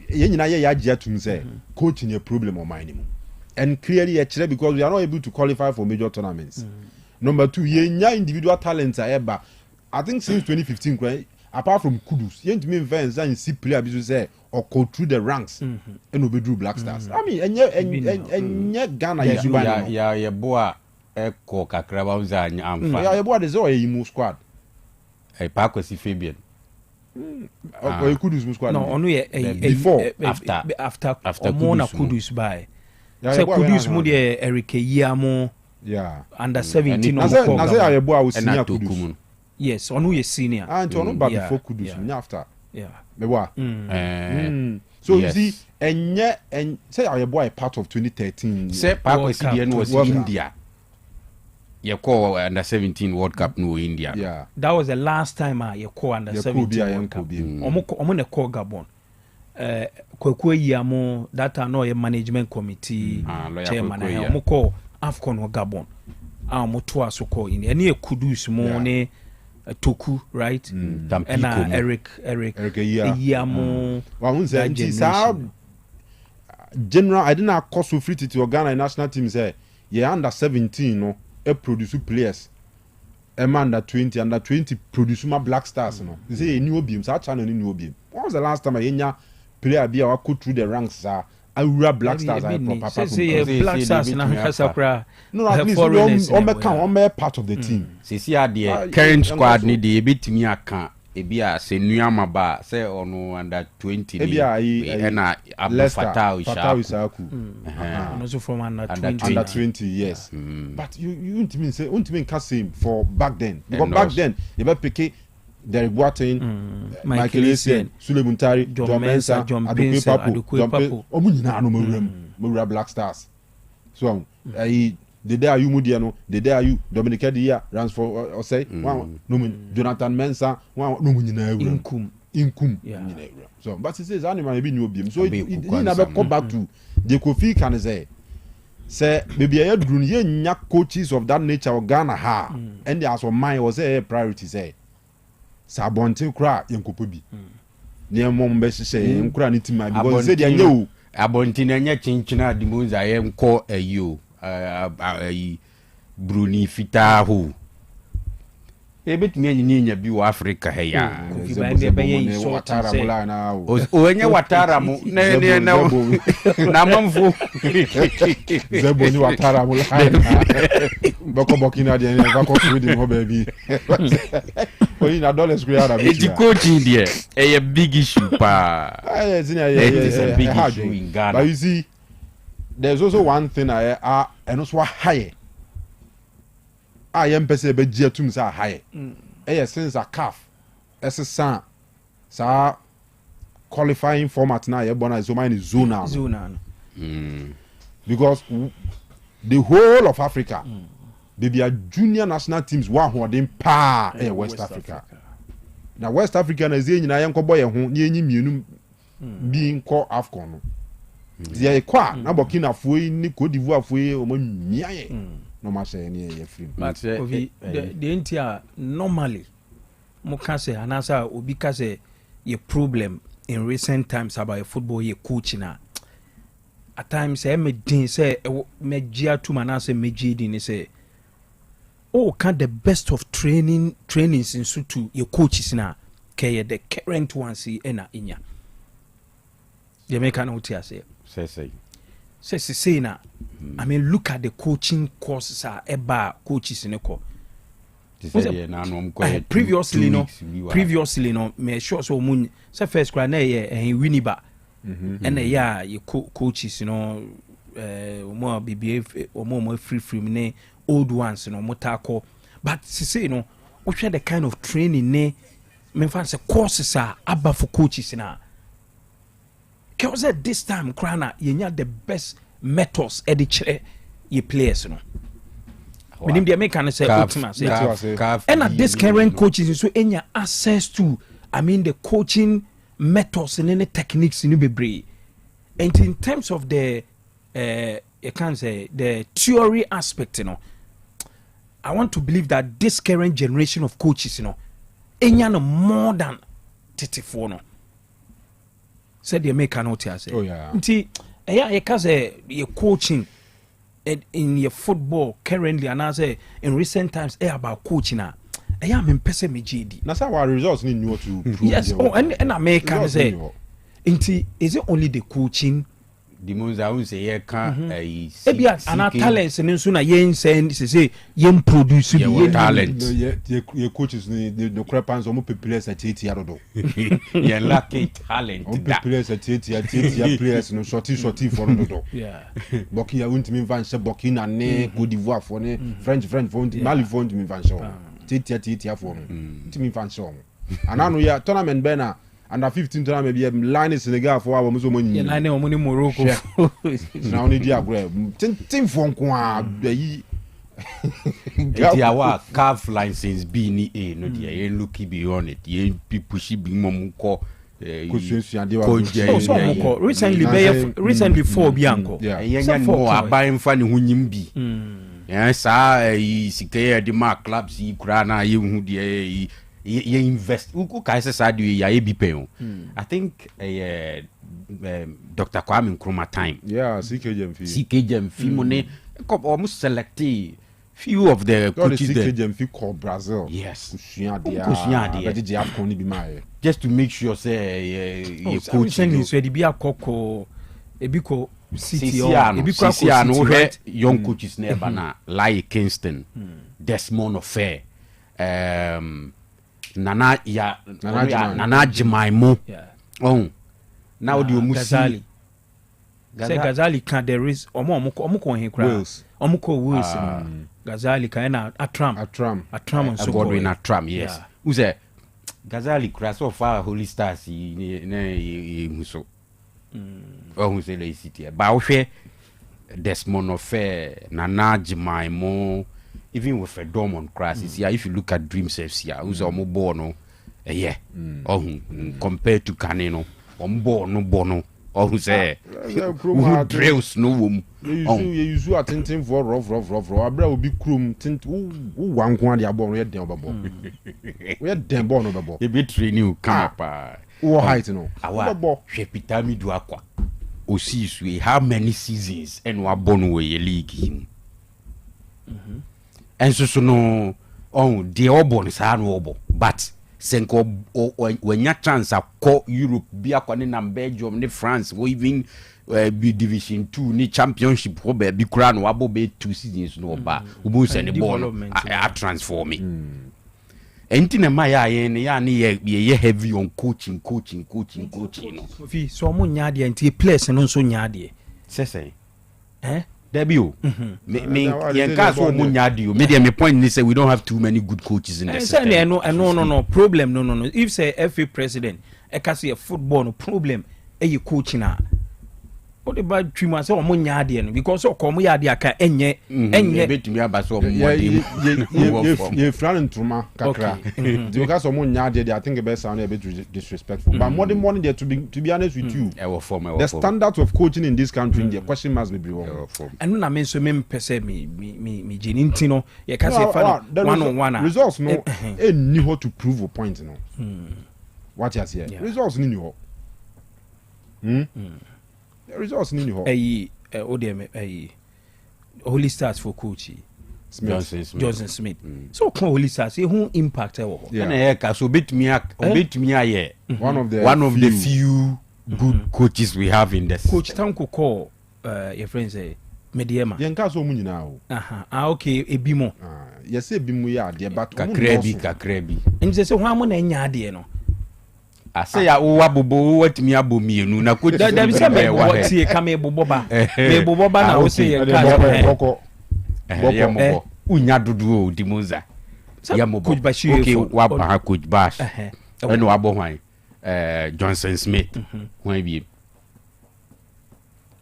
Speaker 1: nyina ye ya jetum say coaching your problem or mine and clearly because we are not able to qualify for major tournaments. Number 2, ye individual talents are eba. I think since 2015, apart from Kudus, you to me fans and see player be say or go through the ranks and obey Black Stars. I mean, and Ghana is
Speaker 5: ya boa eko kakraba uza amfa.
Speaker 1: Ya boa the zo e squad.
Speaker 5: E pa kwesi Fabian.
Speaker 1: Or Kudus squad.
Speaker 6: No, onu ye
Speaker 5: before
Speaker 6: after Omona Kudus by. So Kudus mu de Eric Yamo under 17
Speaker 1: na say ayebo a senior Kudus.
Speaker 6: Yes, onu ye senior.
Speaker 1: And onu ba before Kudus after. Me boa. So you see and say ayebo a part of 2013.
Speaker 5: Say Park CBN was India. You call under 17 World Cup no India.
Speaker 1: Yeah.
Speaker 6: That was the last time you call under 17 World Cup. Omo ne call Gabon. Kwekwe Yamo that are no management committee chairman omo call AFCON or Gabon. Omo to so call in any Kudus mo ne Toku right and Eric Yamo
Speaker 1: general I didn't cost so free to Ghana national team say under 17 no e produce players under 20 produce my Black Stars no say new beam sa channel ni new beam. When was the last time a player be a go through the ranks Aura Black Stars are proper.
Speaker 6: Say Black Stars na Hasakra.
Speaker 1: No, at least on part of the team.
Speaker 5: See the current squad need the bit me aka ebia se nuama ba se ono under 20 ni na Abdul Fattah
Speaker 1: Isaku.
Speaker 6: Also from under
Speaker 1: 20 yes. But you mean say can same for back then. Because back then you be pick Derek Boateng, Michael Essien, Suleiman Tari, John Mensah, Adoke Papo. Omunyina no mawura Black Stars. So the day you Mudiano, the day you Dominic Dia, Ransford Osei, Jonathan Mensah, no munyina inkum. So but he says animal be new beam. So he never come back to the Kofi can say maybe I drew nya coaches of that nature of Ghana ha and there so mine was a priority say Sabonte kra yenkopo bi ne mom be hye nkra ne tima because say dey nyew
Speaker 5: Abonte na nya chinchina dimunza ye nko ayo Bruni fita ho ebetumi anyinya bi wa Africa he ya
Speaker 1: watara mula na
Speaker 5: o enye watara mu na mamfu
Speaker 1: zebo ni watara mula boko bokina de ne bako free ho baby oyin na dollars kura na bi
Speaker 5: the coaching there a big issue pa
Speaker 1: it's a big issue in Ghana. But you see there's also one thing and also high I am pese be gia tum sa high since a calf sa qualifying format na ye bona so mine zona because the whole of Africa they be a junior national teams one who dem pa West Africa. Now West Africa na ze nyina ye nkobo ye ho ne enyi mienu bi nko AFCON no ze kwa na Burkina Faso ni Cote d'Ivoire fo o ma miaye no ma say ne ye film
Speaker 6: but the entire normally mo ka say anasa obi ka say ye problem in recent times about football ye coaching at times me din say me gia to manase me din say can the best of trainings in sutu your coaches na kay the current ones ena inya they make an otia say na I mean look at the coaching courses eba coaches in ko previously no me sure so mun say first cry na ye Winiba and yeah you coaches more BBF or more free me old ones motako but say what the kind of training me fancy courses aba for coaches na because at this time crana you the best methods edichere ye players meaning they make an say and at this current coaches so any access to the coaching methods and any techniques in bebre and in terms of the you can say the theory aspect I want to believe that this current generation of coaches any more than 34 said they make an notice you can say your coaching in your football currently and I say in recent times about coaching I am in person me JD.
Speaker 1: That's how our results need to prove.
Speaker 6: Yes, and I make can say is it only the coaching
Speaker 5: the moons I will say ye can
Speaker 6: and talents and soon yen send say yen produce
Speaker 5: talent
Speaker 1: your coaches the crepans or more players at 80 yarodo
Speaker 5: yen lucky talent
Speaker 1: players at 80 players no shorty for no
Speaker 6: yeah
Speaker 1: Boki I won't mean van Burkina ne Cote d'Ivoire for ne French for Mali for me van show 80 for no to me van show and I know ya tournament bena under 15 tournament be line in Senegal for our muso money
Speaker 6: line o money Morocco
Speaker 1: now only dia grab tin for nko yi
Speaker 5: our calf license B ni A no dia yen look beyond it yen people she be mom ko
Speaker 6: recently 4 bianco
Speaker 5: yen mo aban fa ne hunyim bi sa sike de mark clubs yi kura na ye hu de you invest uku kaise sadu ya ebipen I think Dr. Kwame Nkrumah time
Speaker 1: CKJM
Speaker 5: mo ne almost select few of the coaches
Speaker 1: there Brazil.
Speaker 5: Yes.
Speaker 1: Just
Speaker 5: to make sure say
Speaker 6: you coaching so the be akoko ebiko
Speaker 5: city or young coaches never na like Kingston, Desmond Ofe, Nana Jimaimo. Oh, now the Musali.
Speaker 6: Say Ghazali can there is omuko he cry. Omuko Wills. Ghazali can Atram
Speaker 5: so Godwin Atram, yes. Who say Ghazali cry so far Holy Stars muso. Oh, who say the city. But we Desmond Ofe, Nana Jimaimo, even with a dome on crasses here. If you look at Dreams FC, who's omobono, yeah. Oh, compared to Kanu, ombono. Or who say who drills no womb.
Speaker 1: You attending for rough. Abra will be crum tint who one quantity born yet down babo. We had them born over.
Speaker 5: A bit renew come
Speaker 1: who height no.
Speaker 5: Our Shepitami do aqua. O sees we how many seasons and were born away a league in. And so no the Auburn is hard wobble, but senko when your chance a call Europe be a na Belgium ni France or even be division 2 ni championship or be crown wabo be 2 seasons no ba ubu send the ball a transforming entina maya ya ni heavy on coaching no
Speaker 6: fi so mo nyaade anti players no so nyaade
Speaker 5: say Debut. Me yanka so mo nyaade o. Me dey me point ni say we don't have too many good coaches in the system.
Speaker 6: No problem no. If say FA president e ka say football no problem e coaching na. What about twima say o mo nyaade no because o ko mo yaade aka enye
Speaker 5: betumi aba so mo
Speaker 1: ye fran ntuma kakra. Because o mo nyaade dey I think be sound a bit disrespectful. But more there to be honest with you. The standards of coaching in this country the question must be wrong.
Speaker 6: And na me so me pese me jeni no ye ka say fa one on one.
Speaker 1: Results no e ni how to prove a point no. What you say? Results ni ho. The results ni ho.
Speaker 6: Holy Stars for coach
Speaker 5: Johnson Smith.
Speaker 6: So Holy Stars who impact
Speaker 5: na so betumi aye one of the few good coaches we have in this.
Speaker 6: Coach Tanko call your friend say Mediema.
Speaker 1: Yenka so mu nyina o.
Speaker 6: Okay, ebimo.
Speaker 1: Yes ebimo ya de but
Speaker 5: kakrebi.
Speaker 6: Nje say ho na nya ade no.
Speaker 5: Ase ya wo abobo watimi abomienu na coach
Speaker 6: da bi se be what tie ka me boboba. Me boboba na wo say
Speaker 5: yenka unya dudu o dimonza.
Speaker 6: Coach Bashir
Speaker 5: okay wa coach Bash. Eno abo hwan Johnson Smith. Hwan bi.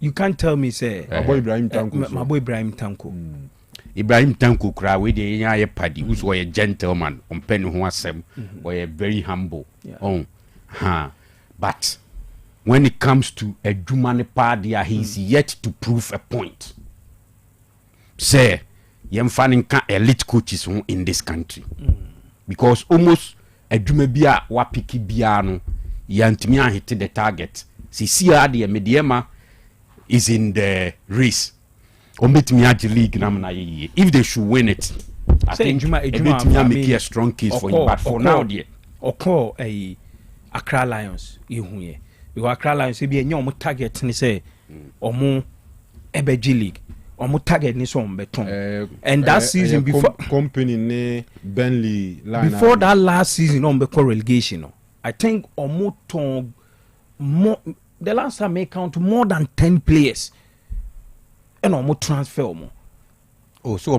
Speaker 6: You can't tell me say
Speaker 1: my boy Ibrahim Tanko.
Speaker 6: My boy Ibrahim Tanko.
Speaker 5: Ibrahim Tanko kra we dey yan ye padi who's a gentleman on pen ho asem or a very humble. But when it comes to a Jumane Padia, he's yet to prove a point. Say, yem fanning elite coaches in this country. Because almost a Jumebia wapiki biano, yantimia hit the target. See the Mediema is in the race. League if they should win it, I think make a strong case for him. But for now, dear,
Speaker 6: call a Accra Lions, you because Accra Lions be a new target and say or more EBG League or more target ni so beton. And that season before
Speaker 1: company ne Burnley line
Speaker 6: before that last season on the relegation, I think or more the last time may count more than 10 players. And more transfer more.
Speaker 5: Oh, so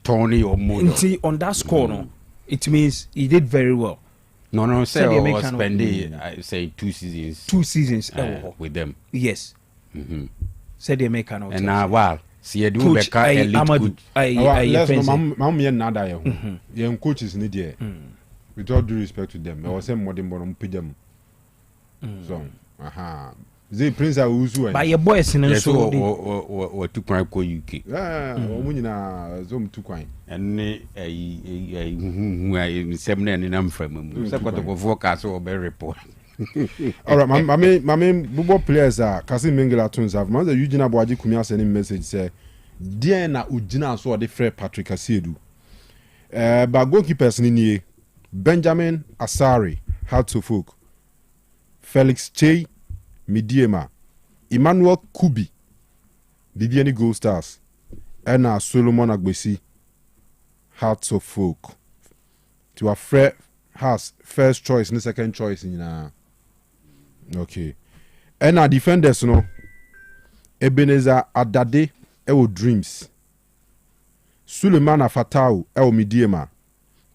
Speaker 5: Tony or more.
Speaker 6: On that score, no, it means he did very well.
Speaker 5: No, say I spending I say 2 seasons.
Speaker 6: 2 seasons
Speaker 5: with them.
Speaker 6: Yes. Said they make an
Speaker 5: and now while see you do back elite coach.
Speaker 1: Let's no mam ye nada ye. Ye coaches ni there. With all due respect to them, I was saying more than one them. So, the prince Uzu
Speaker 6: by your boys in
Speaker 5: so or 2 kwan ko UK.
Speaker 1: Omo nyina zom 2 kwan.
Speaker 5: And seven and I'm from. So what the forecast or be report.
Speaker 1: All right, my bubo players are Kasim Mengela Tunes have man the Eugene Abuaji Kumia sending message say deɛ na ogyina so ɔde frɛ Patrick Asiedu ba goalkeepers ni Benjamin Asare Hartofok, Felix Chey Midiema, Emmanuel Kubi Bibiani Gold Stars, and Solomon Agbesi Hartofok. To a friend has first choice and second choice in okay. And our defenders no Ebenezer Adade Ewo Dreams, Sulemana Fatau Ewo Midiema,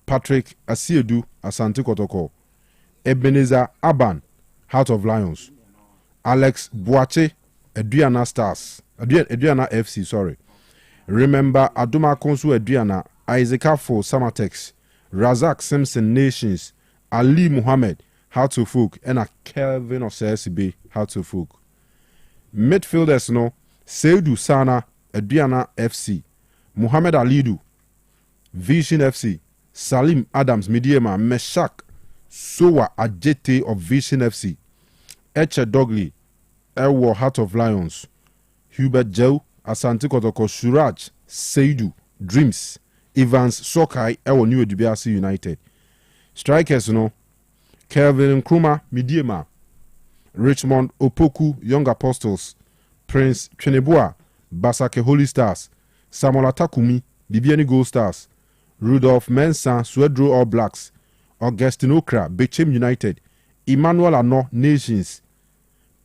Speaker 1: Patrick Asiedu Asante Kotoko, Ebenezer Aban Heart of Lions, Alex Boache Adriana Stars, Adriana FC, sorry. Remember Aduma Konsu Adriana, Isaac Afo Samatex, Razak Simpson Nations, Ali Muhammad Heart of Folk, and a Kelvin Osei Heart of Folk. Midfielders no Seidu Sana Adriana FC, Muhammad Alidu Vision FC, Salim Adams Midiema Meshak Sowa Ajete of Vision FC, Eche Dogley Ewo Heart of Lions, Hubert Joe Asante Kotoko Suraj Seidu Dreams, Evans Sokai Ewo New Edubiasi United. Strikers no Kelvin Nkrumah Midiema, Richmond Opoku Young Apostles, Prince Chenebua Basake Holy Stars, Samuel Atakumi Bibiani Gold Stars, Rudolph Mensah Swedro All Blacks, Augustine Okra Bechem United, Emmanuel Ano Nations,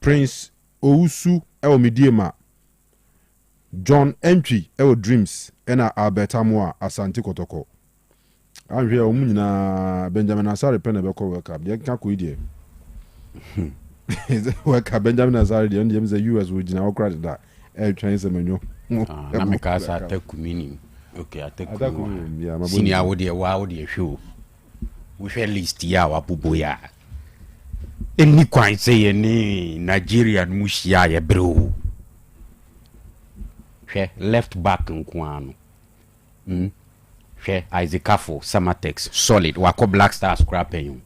Speaker 1: Prince Ousu El Midiema, John Entry El Dreams, and Albert Amoa Asante Kotoko. I'm here na Benjamin Asare Penebeko World Cup. They can't quit here. World Cup Benjamin Asare, the end the US original credit that El Chinese menu.
Speaker 5: Na mekasa atakumini. Okay, atakumini. Yeah, senior would show. We shall list ya wapuboya. Any quite say any Nigerian mushia ya bro. Left back nkwano. Isaac Afo Samatex solid wako Black Stars scrapping.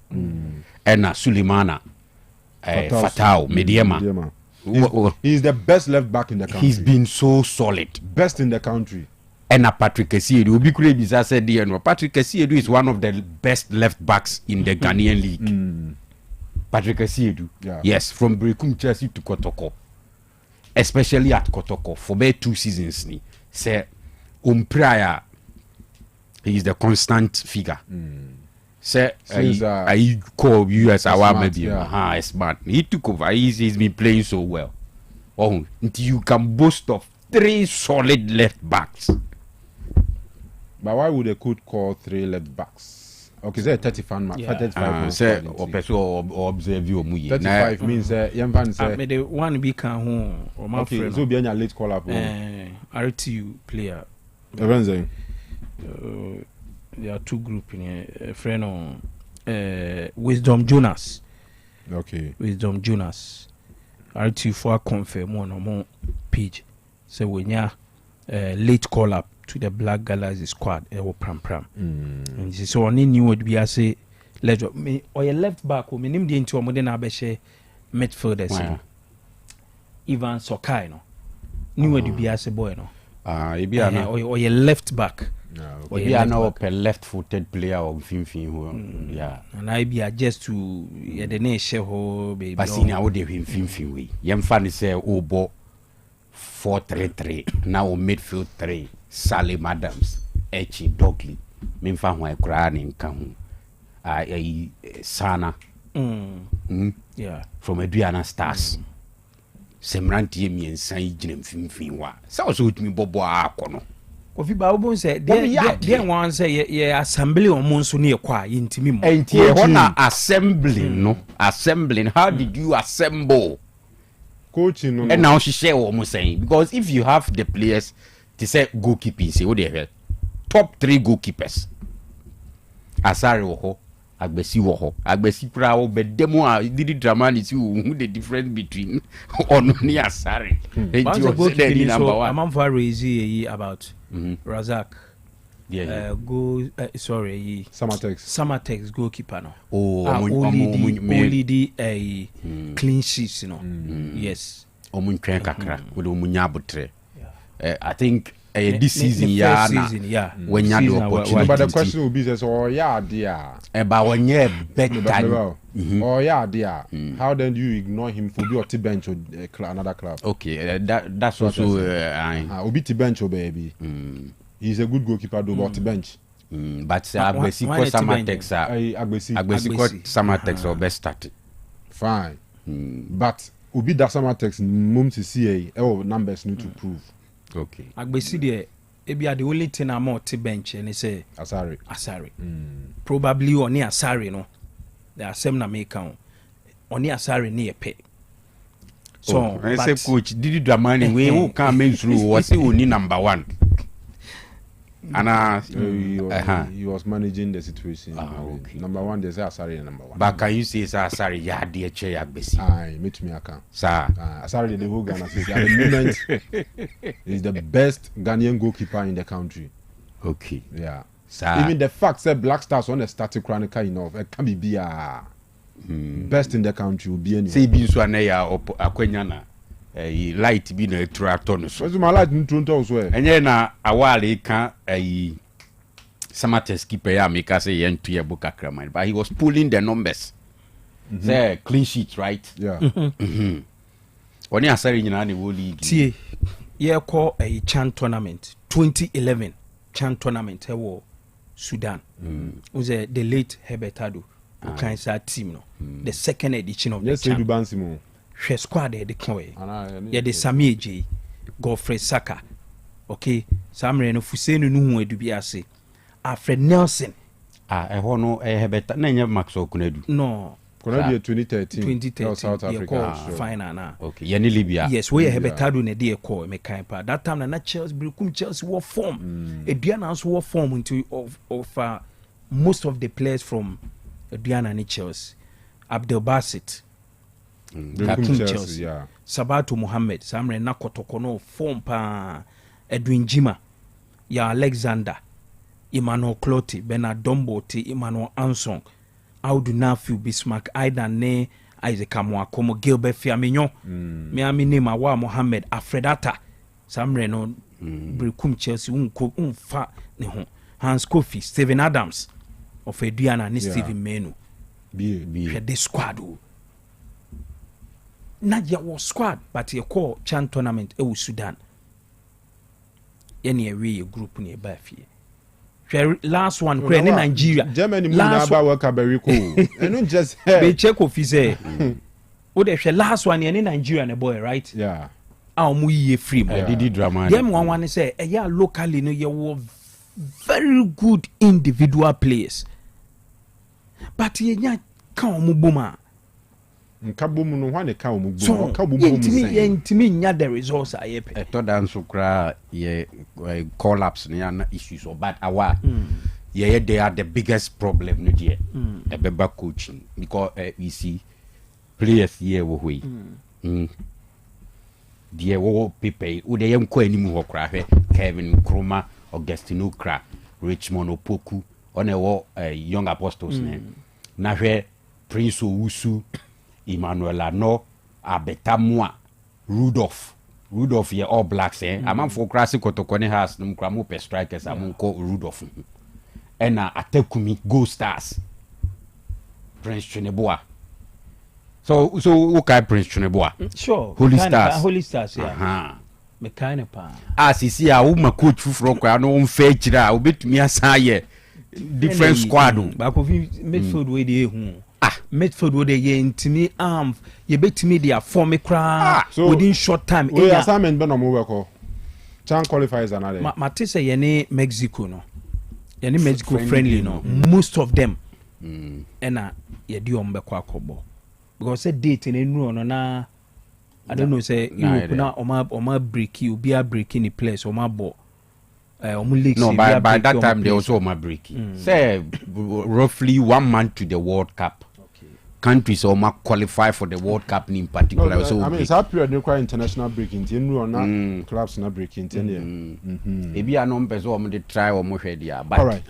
Speaker 5: Ena Sulemana Fatau Midiema.
Speaker 1: He's the best left back in the country.
Speaker 5: He's been so solid.
Speaker 1: Best in the country.
Speaker 5: And Patrick Asiedu, Patrick Asiedu is one of the best left backs in the Ghanaian league. Patrick Asiedu, yes, from Brekum Chelsea to Kotoko, especially at Kotoko for about 2 seasons. Say, prior, he is the constant figure. Say, I call you as our maybe, smart. He took over. He's been playing so well. Oh, until you can boast of 3 solid left backs.
Speaker 1: But why would a coach call 3 left backs? Okay, say 35 match. 35
Speaker 5: say or observe you.
Speaker 1: 35 means Yanvan say
Speaker 6: the one be can home or my
Speaker 1: okay,
Speaker 6: friend.
Speaker 1: So be a late call up.
Speaker 6: RTU player.
Speaker 1: Everyone's saying
Speaker 6: there are 2 groups in here. A friend on Wisdom Jonas.
Speaker 1: Okay.
Speaker 6: Wisdom Jonas. RTU for confirm one or more page. So when you late call up to the Black Galaxy squad, pram. And so only knew what we are say. Let me or your left back who name the into a modern abeshe midfielders. Ivan Sokai no. Knew what you be as a boy no. Or your left back.
Speaker 5: Or you are now a left-footed player of Finfin. Yeah,
Speaker 6: and I be adjust to the nation ho baby.
Speaker 5: But see now they Finfin way. Young fan say Obo 4-3-3. Now midfield 3. Salim Adams, Echi Dogley, Minfa Hua Kran in Kanu, Sana,
Speaker 6: yeah,
Speaker 5: from Adriana Stars. Semranti me and Saint Jim Finwa. So with me Bobo Akono.
Speaker 6: Kofi Baobon said, there one say, yeah, assembly on Monsu near qua into me.
Speaker 5: Ain't here one assembling, no assembling. How did you assemble?
Speaker 1: Coaching,
Speaker 5: and now she say almost saying because if you have the players. They say goalkeeping, say what they have. Top 3 goalkeepers. Asare woho, Agbesi woho. Agbesi prawo be demo did drama see who the difference between Ononi Asare.
Speaker 6: So I'm for raise about Razak.
Speaker 5: Yeah.
Speaker 6: Samatex goalkeeper no.
Speaker 5: Oh,
Speaker 6: only a clean sheets, you know. Yes.
Speaker 5: Omun kakra with omunyabutre. I think this season ya na when you do opportunity.
Speaker 1: But the question will be says, oh yeah, dear.
Speaker 5: About when you better.
Speaker 1: Oh yeah, dear. How then do you ignore him for be or bench or another club?
Speaker 5: Okay, that's also
Speaker 1: Obi bench, baby. He's a good goalkeeper, do about bench.
Speaker 5: But Agbesi Samatex or best started.
Speaker 1: Fine. But Obi da Samatex mum to see numbers need to prove.
Speaker 6: Okay. Agbesi there, ebi the only thing I'm out to bench and say Asari. Probably only Asari no. There are some na make count. Only Asari near pay. So
Speaker 5: I say coach, did you Dramani we who can make through was he only number one? And
Speaker 1: he was managing the situation. Okay. Number one, they say Asari number one.
Speaker 5: But can you say Asari? Yeah, dear chair, Agbesi.
Speaker 1: Aye, meet me account.
Speaker 5: Sir,
Speaker 1: Asari the whole Ghana. At the moment, is the best Ghanaian goalkeeper in the country.
Speaker 5: Okay.
Speaker 1: Yeah.
Speaker 5: Sir.
Speaker 1: Even the fact that Black Stars on the static chronicle enough, it can be best in the country will be anyway.
Speaker 5: See, be so near Aquanyana. Light be no tractor.
Speaker 1: So my light in Toronto as well.
Speaker 5: And then a while he can Samatex keeper ya make us say to your book akraman, but he was pulling the numbers. Say clean sheet, right?
Speaker 1: Yeah.
Speaker 5: When you say in any league,
Speaker 6: see, yeah, call a Chan tournament 2011 Chan tournament. He Sudan. Was the late Hebetado who can say team no. The second edition of the Chan. She squad the Koy. Yeah, the Sami J. Godfrey Saka. Okay, Samre no Fusenu no who do be ase. Alfred Nelson.
Speaker 5: I hono Hebeta Nanya Maxo Kunedu.
Speaker 6: No.
Speaker 1: Could be 2013 South Africa
Speaker 6: final na.
Speaker 5: Okay, Yeni Libya.
Speaker 6: Yes, we Hebetado ne dear call me kind pa. That time na Chelsea Brukum Chelsea war form. Diana war form into of most of the players from Diana and Chelsea. Abdel Basit.
Speaker 1: Chelsea, yeah.
Speaker 6: Sabato Mohammed, Samre Nakotokono, form pa Edwin Jima, ya Alexander, Emmanuel Clotti, Bernard Domboti, Emmanuel Ansong, Audu Nafiu Bismarck, Aidan Ne, Isaac Amwakomo, Gilbert Fiamignon, Miami Nema Wa Mohammed, Afredata, Samre no Brikum Chelsea, Unfa Neho, Hans Kofi, Steven Adams, of Ediana, ni Steven Menu. Be this squad. Nadia was squad, but you call Chan tournament Sudan. Any way group near Bafi. Last one, in Nigeria.
Speaker 1: Germany, last one, and not just
Speaker 6: they check of his last one in Nigeria, and boy, right?
Speaker 1: Yeah.
Speaker 6: Our muy free,
Speaker 5: did drama.
Speaker 6: Them one say, yeah, locally, no, you were very good individual players, but you can't move.
Speaker 1: Nkabomu no hwane ka omu
Speaker 6: so yentimi nya the resource ayepe
Speaker 5: eto dan so kra ye collapse na issues or bad awa yeah they are the biggest problem no there the beba coaching because we see players here wo hoi die wo people wo de yem ko animu ho kra hwe Kevin Nkrumah, Augustino Kra, Richmond Opoku on young apostles na hwe Prince Owusu, Emmanuel Ano, Abetamwa, Rudolph ye all blacks amam for crasi kotokone has num kramo pe strikers amon ko Rudolph ena atekumi Go Stars Prince Chineboa so okay Prince Chineboa
Speaker 6: sure
Speaker 5: Holy
Speaker 6: Stars yeah me kind pa
Speaker 5: sisi a wo ma coach fufro kwa no mfa kira obetumi asaye different squad
Speaker 6: ba ko midfield we dey hu midfield wo dey intimi ye betimi dey form kra within short time
Speaker 1: we assignment be no mo work Chan qualifiers another
Speaker 6: mate say ye ne Mexico no ye ne Mexico friendly no most of them ena ye di ombe kwa akobo because say date na enu no na I don't know say Europe na oma break you be a break in the place oma bo
Speaker 5: no, by that time they also oma break say roughly 1 month to the World Cup. Countries oma qualify for the World Cup in particular.
Speaker 1: No, so I mean it's that period require international breaking you know clubs na breaking
Speaker 5: ebi anom peso om dey try om hwe dia but
Speaker 1: all right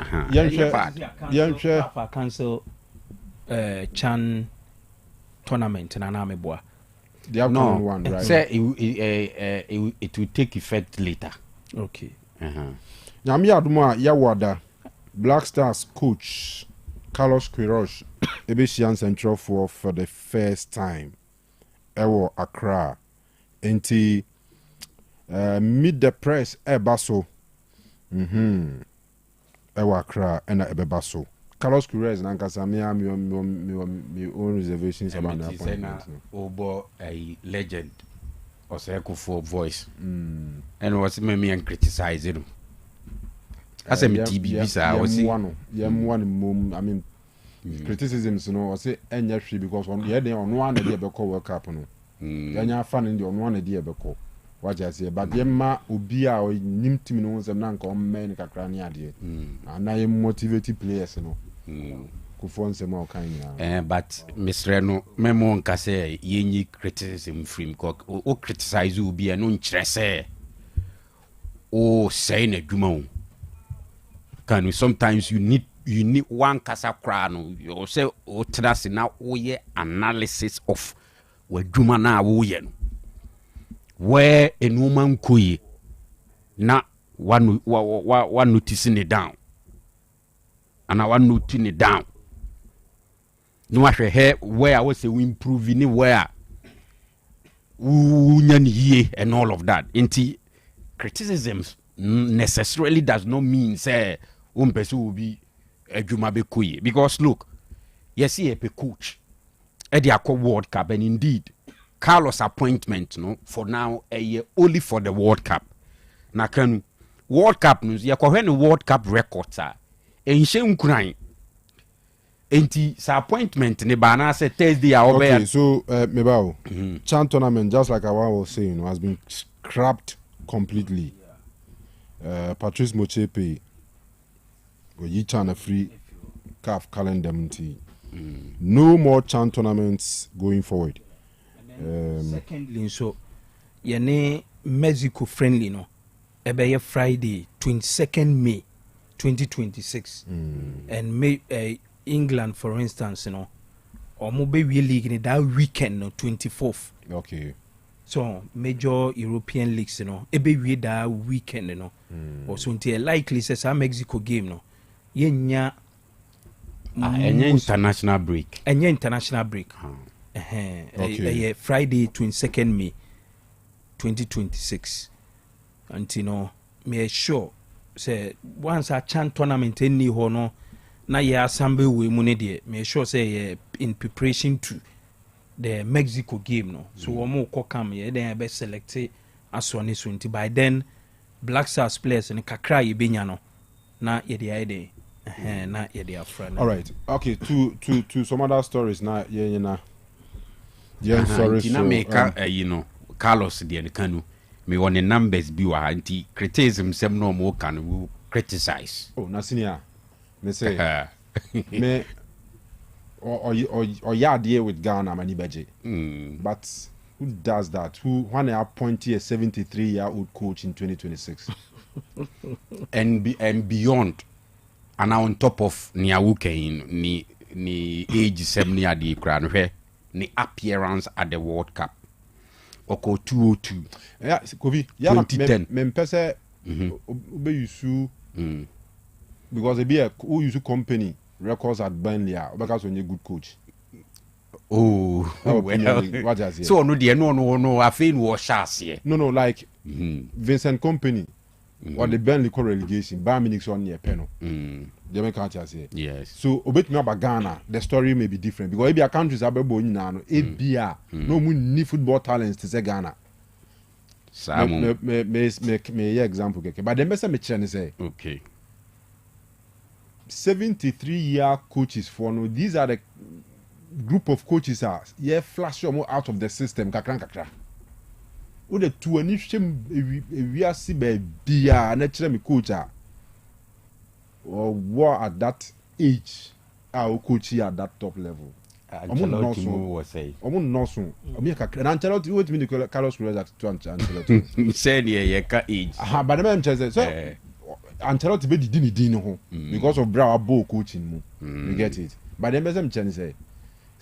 Speaker 6: cancel Chan tournament na na meboa
Speaker 1: the upcoming one right
Speaker 5: say it will take effect later.
Speaker 6: Okay.
Speaker 1: Nyame aduma ya wada Black Stars coach Carlos Queiroz ebesian Central for the first time ewo Accra enti meet the press ebaso ewo Accra ena ebebaso Carlos Queiroz na nkasa me own reservations about the appointment
Speaker 5: obo a legend Osei Akoto voice and was me and criticize him as a TB sir I was
Speaker 1: one mom I mean criticisms no was say enya hwe because on the day on one dey be call World Cup no enya fan in the on one dey be call what I say but dem ma obi a nim team no nsem na nka o men kakra ne ade na ye motivate players no kufo nsem o kan ya
Speaker 5: but Mr. no memo nka say yenyi criticism from o criticize obi a no nkyere say o say na dwuma o Kanu sometimes you need one kasa kra no you say o trust na o ye analysis of what dwuma na wo ye no where enuma nkoyi na one noticing it down and I want noting it down no I hear where I was say we improving where and all of that inti criticisms necessarily does not mean say person will be a jumabe koye because look you see a coach at the World Cup and indeed Carlos appointment no for now a year only for the World Cup na Kanu World Cup news ya when the World Cup records are en shem kran enti sa appointment ne ba na say Thursday
Speaker 1: okay so mebao Chan tournament just like I was saying has been scrapped completely. Patrice Motsepe we Chan a free CAF calendar no more Chan tournaments going forward.
Speaker 6: Secondly so yene Mexico friendly no ebe Friday 22nd May 2026 and May England for instance you know or be league in that weekend no 24th.
Speaker 1: Okay.
Speaker 6: So major European leagues you know ebe we that weekend you know or so until likely says a Mexico game no yenya
Speaker 5: international break
Speaker 6: okay. Friday 22nd May 2026 and you know me sure say once a Chan tournament any ho no na ya assemble we mu ne de me sure say in preparation to the Mexico game no so we mo come ye then be select asone so nti by then Black Stars players in kakra ye benya no na ye de na ye de afra.
Speaker 1: All right, okay, to some other stories na ye na yeah sorry
Speaker 5: so you know Carlos de Kanu me want the numbers bi wa anti criticism sem no mo can we criticize
Speaker 1: na senior me say me or ya deal with Ghana mani budget but who does that who when I appoint a 73-year-old coach in 2026
Speaker 5: and beyond and now on top of Niawuke ni age 70 at the crown where ni appearance at the World Cup oko 202
Speaker 1: yeah Kobi yeah 2010 me pese ube yusu because e be a who use company records at Burnley because when you good coach
Speaker 5: well
Speaker 1: what does it
Speaker 5: so no dey no I feel was chance
Speaker 1: no like Vincent Company or the Burnley relegation Bayern Munich on near penal they can't say
Speaker 5: yes
Speaker 1: so obet me about Ghana the story may be different because if your countries are bebo nyina no ebia no mu ni football talents to say Ghana me example keke but them be say me chere say
Speaker 5: okay
Speaker 1: 73-year coaches for no these are the group of coaches are flash them out of the system kakra o the two ani hwem we are see be bia na chere me coach or war at that age our coach at that top level
Speaker 5: Ancelotti was say
Speaker 1: noso omi kakra Ancelotti what mean Carlos Queiroz at Ancelotti
Speaker 5: said ye ka age
Speaker 1: but the man say so Ancelotti be di ho because of bra ball coaching mu you get it but them person say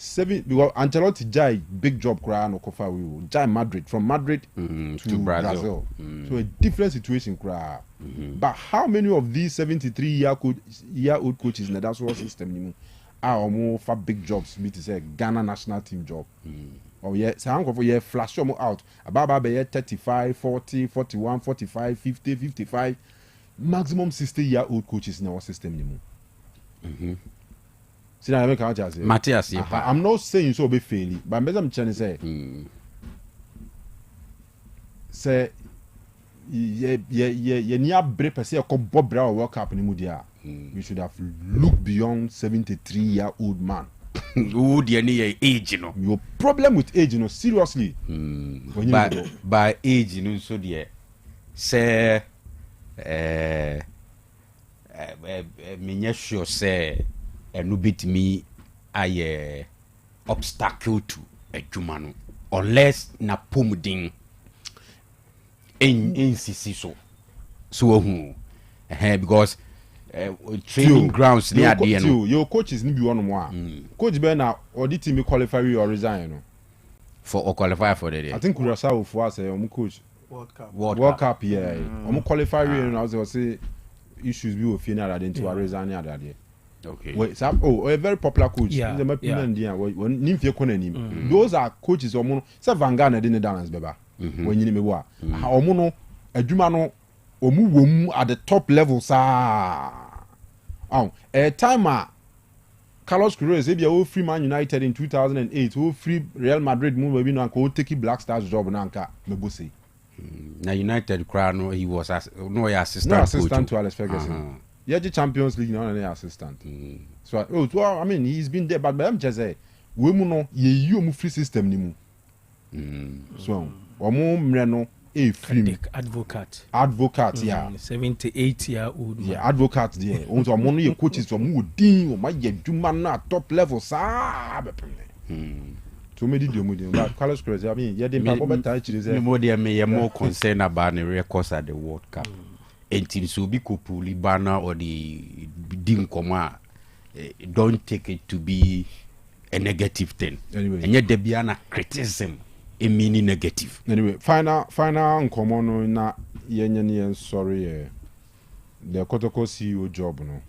Speaker 1: 7 because Ancelotti jai big job cry no kofa we jai Madrid from Madrid to Brazil. So a different situation cry. But how many of these 73-year-old coaches in the national system are more for big jobs me to say Ghana national team job? Oh yeah, so I'm going to flash them out about 35, 40, 41, 45, 50, 55 maximum 60-year-old coaches in our system. See, I make out
Speaker 5: Matthias,
Speaker 1: I'm not saying so be failing, but I'm trying to say yeah near break per se a Bob Brown World Cup in Mudia. We should have looked beyond 73-year-old man.
Speaker 5: Who the any age, you know?
Speaker 1: Your problem with age, you know, seriously.
Speaker 5: By age, you know, so dear. Say, me sure say, no bit me I obstacle to a jumano unless na pomudin in so who because training grounds near the end.
Speaker 1: Your coaches need be one more. Coach Ben or the team qualify or resign
Speaker 5: for or qualify for the day.
Speaker 1: I think we are for us coach World Cup yeah. Qualify and I was say issues we will feel into a resign other day.
Speaker 5: Okay.
Speaker 1: Wait, a very popular coach. Those are coaches or so Vangana didn't dance beba. When you name wa. Omono adwuma no at the top level sa. A time Carlos Queiroz say be free Man United in 2008, who free Real Madrid move maybe no go take Black Stars job nanka mebo say.
Speaker 5: Na United crowd no he was
Speaker 1: assistant to Alex Ferguson. Yeah, the Champions League now and assistant. So I mean he's been there, but I'm just say we no ye free system ni mu. So omo mre no a free
Speaker 6: advocate
Speaker 1: yeah
Speaker 6: 78-year-old
Speaker 1: yeah advocate there. Onto omo no ye coaches omo din o ma ye dwuma na top level sa be pem. So me did you but Carlos Queiroz I mean yeah dey papa better actually say
Speaker 5: me more concerned about the records at the World Cup. Until so be kupuli banner or the dim koma don't take it to be a negative thing. Anyway, and yet there be an criticism in meaning negative.
Speaker 1: Anyway, final nkomo na yenye sorry the Kotoko CEO job no.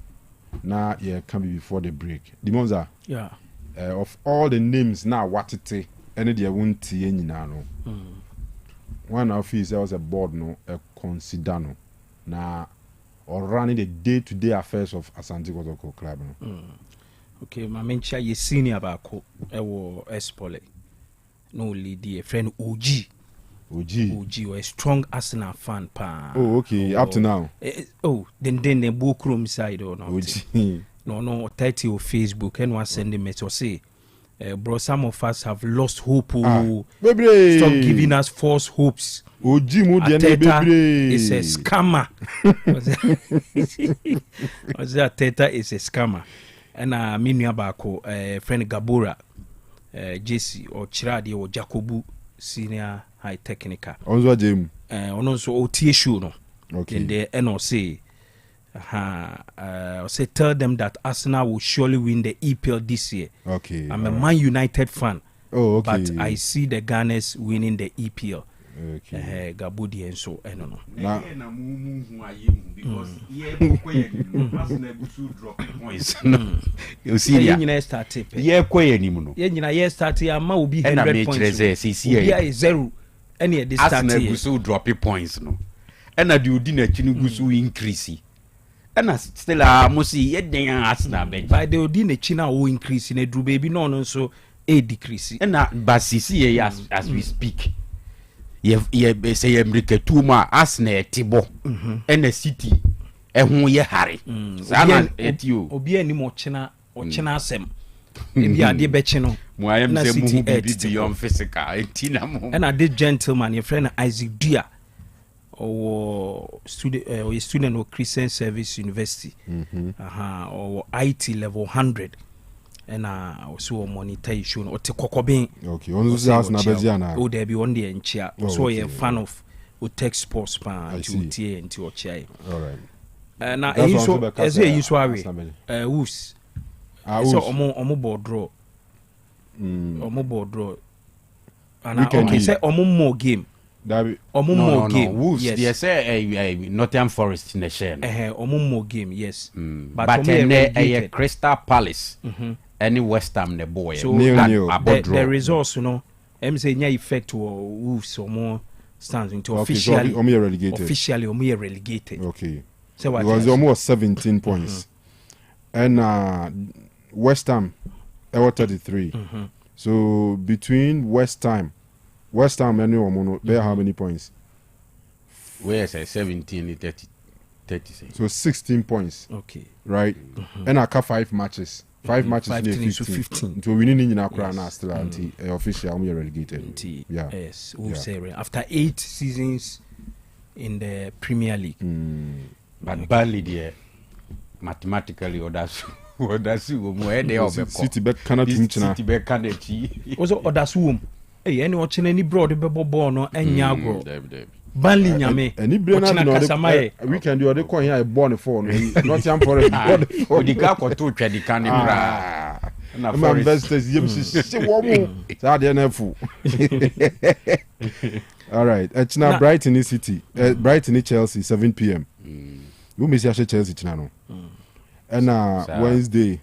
Speaker 1: Na can be before the break. The Monza.
Speaker 6: Yeah.
Speaker 1: Of all the names now what it any they won't see any no. One of his was a board no a consider no. Na or running the day-to-day affairs of Asante Kotoko Club.
Speaker 6: Okay, my mencha ye senior bako ewo Espole. No lady a friend OG or a strong Arsenal fan pa.
Speaker 1: Oh, okay, up to now.
Speaker 6: Then the book room side or not. No 30 or Facebook and one send him or say bro, some of us have lost hope. Stop giving us false hopes. Ateta is a scammer. Ateta is a scammer. And Minya Bako, friend Gabora, JC or Chiradi or Jacobu Senior High Technica.
Speaker 1: Also, Jim.
Speaker 6: Also, OTSU no.
Speaker 1: Okay.
Speaker 6: In the NOC. Say tell them that Arsenal will surely win the EPL this year.
Speaker 1: Okay.
Speaker 6: I'm a Man United fan.
Speaker 1: Oh, okay.
Speaker 6: But I see the Gunners winning the EPL.
Speaker 1: Okay.
Speaker 6: Gabudi and so I don't know.
Speaker 5: Because you see
Speaker 6: yeah started.
Speaker 5: Yeah, quay anymore.
Speaker 6: Yeah, started. Ama will be 100 points. Yeah, is zero. Any this started.
Speaker 5: So drop points no. And I do dinner chinugusu increase. And I still must see yet then Arsenal bench.
Speaker 6: By the Odine China will increase in a Drew baby no so a decrease.
Speaker 5: And but see as we speak. Ye say America too ma Arsenal tibo and the city who ye harry.
Speaker 6: Obi any more China or China sem. Maybe I did betchino.
Speaker 5: I am beyond physical.
Speaker 6: And I did gentleman, your friend Isaac Dia. Or student of Christian Service University, or IT level 100, and also monetization or Tekokobin.
Speaker 1: Okay, on those house na
Speaker 6: oh, there be one day in chair. So a fan of Otec Sports Pan to TA and to Ochai.
Speaker 1: All right.
Speaker 6: Now, as a usual, woos. So, omo board draw. Omo board draw. And okay, say omo more game. Omo more game.
Speaker 5: Wolves,
Speaker 6: yes.
Speaker 5: They say Nottingham Forest in the share.
Speaker 6: Omo more game, yes.
Speaker 5: But a Crystal Palace, any West Ham the boy.
Speaker 6: So the results, you know, say any effect or Wolves or more stands into officially. Officially, omo relegated.
Speaker 1: Okay.
Speaker 6: So what?
Speaker 1: It was almost 17 points, and West Ham, 33. So between West Ham and Omono, they have how many points?
Speaker 5: Where say 17, 30.
Speaker 1: So 16 points.
Speaker 6: Okay.
Speaker 1: Right? And I got 5 matches. 5 matches near 15. So we need in Accra still until official we are relegated. Yeah.
Speaker 6: Yes. After 8 seasons in the Premier League.
Speaker 5: But Burnley there, mathematically, or that's
Speaker 1: City back cannot
Speaker 5: City back cannot.
Speaker 6: Also, or that's whom. Hey, any watching any broad bebo no and yago. Burnley nyame.
Speaker 1: Any brain we can do the coin here born for not young for it.
Speaker 5: With the gap or 2 the can.
Speaker 1: My investors, all right. It's now Brighton City. Brighton Chelsea 7 p.m. We miss Chelsea channel. And Wednesday,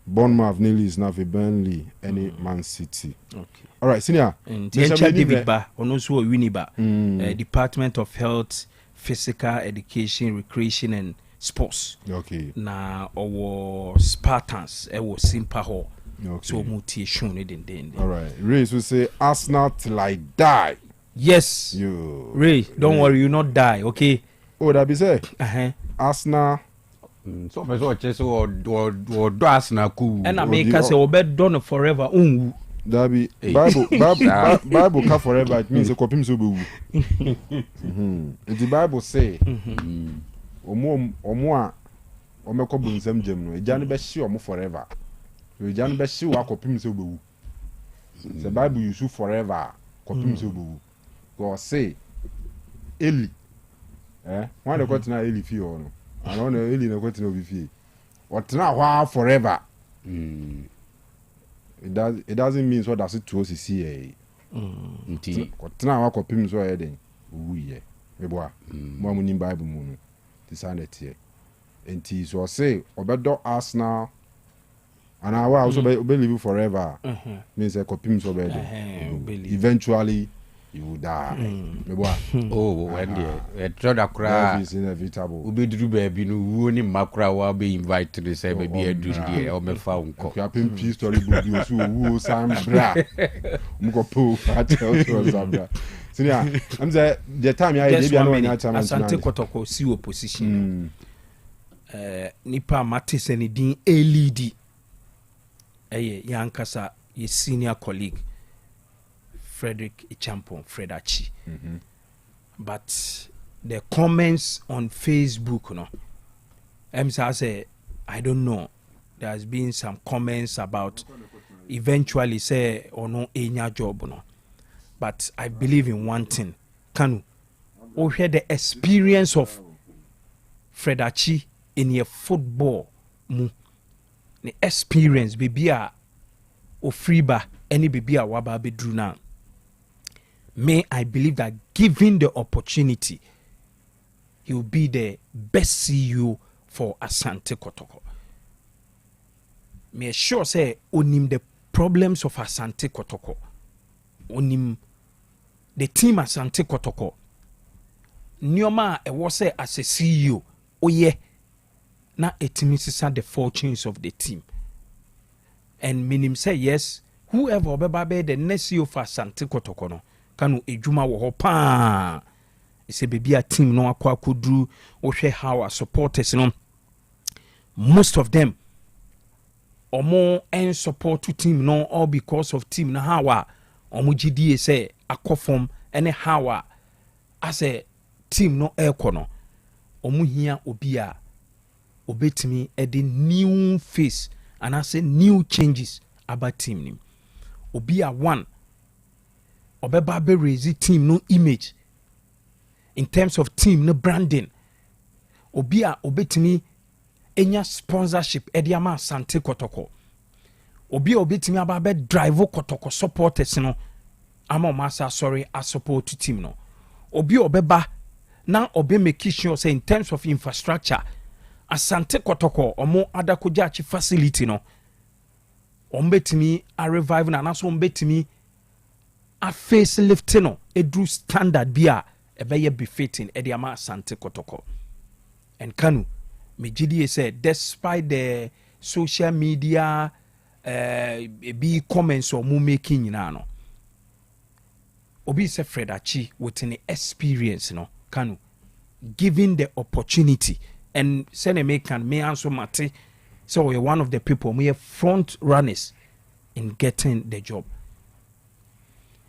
Speaker 1: Bournemouth nearly is now for Burnley and Man City. Okay. All right, senior.
Speaker 6: David Ba, also Winiba, Department of Health, Physical Education, Recreation and Sports.
Speaker 1: Okay.
Speaker 6: Na our Spartans, was simple.
Speaker 1: Okay.
Speaker 6: So mutation it.
Speaker 1: All right. Ray will say Arsenal till I die.
Speaker 6: Yes. Ray, don't worry, you not die. Okay.
Speaker 1: Oh, that be say. Arsenal.
Speaker 5: So just or do Arsenal cool.
Speaker 6: And I make us say bed done forever.
Speaker 1: That be Bible can forever. It means a copy so be. The Bible say. Omo ko bunsam jam no. Ejane be hye omo forever. So ejane be hye wa copy so be. The Bible use forever. Copy so be. God say Eli. Why the question Eli fi ono? I don't know Eli na question obi fi. What now forever? It doesn't mean so that's it to see
Speaker 5: nti
Speaker 1: what now copy so e den. Uye. Eboa. Mo amunim Bible mu no. Sanity and so say obedo Arsenal and I will also believe forever means a copy so bad eventually you will die.
Speaker 5: Oh, when the Troda cry
Speaker 1: is inevitable.
Speaker 5: Ubi drew baby no only macra will be invited to say maybe a duty or me found
Speaker 1: copy peace story book you who Sam Bra Mukopo I tell you Zambia. So yeah, I'm the time I did
Speaker 6: Asante Kotoko see opposition. Nipa Matis and Dean LED. Yankasa, his senior colleague, Frederick Ichampon, Fredachi. But the comments on Facebook, no, I say, I don't know. There has been some comments about eventually say or no any job, no. But I believe in one thing. Kanu, we hear the experience of Fredachi in your football. The experience, baby, or freeba, any baby, waba be drew now. May I believe that given the opportunity, he will be the best CEO for Asante Kotoko. May sure say, onim the problems of Asante Kotoko. Onim the team Asante Kotoko. Nyoma e was say as a CEO. Oh yeah. Na etimisi the fortunes of the team. And minim say yes. Whoever be the next CEO for Asante Kotoko no. Kanu ejuma wo pa. It's a baby a team no akwa kudru. Ohwe how our supporters no. Most of them or more and support to team no all because of team na how omugidi say akofom ene hawa as a team no ekono omuhia obi a obetimi e the new face and I say new changes about team nim obi a one obeba be raise team no image in terms of team no branding obi a obetimi enya sponsorship e dia ma Asante Kotoko obi obetimi aba be drive kotoko supporters no ama masa sorry a support team no obi obeba na obe make sure say in terms of infrastructure Asante Kotoko omo adakojachi facility no ombetimi a revive na naso ombetimi a facelift no edru standard bia ebeye befitting ediama Asante Kotoko. And Kanu Mejidi said despite the social media be comments or mu making no obi se Fred Achi with an experience no Kanu given the opportunity and Seneme can me answer mate so we're one of the people we are front runners in getting the job.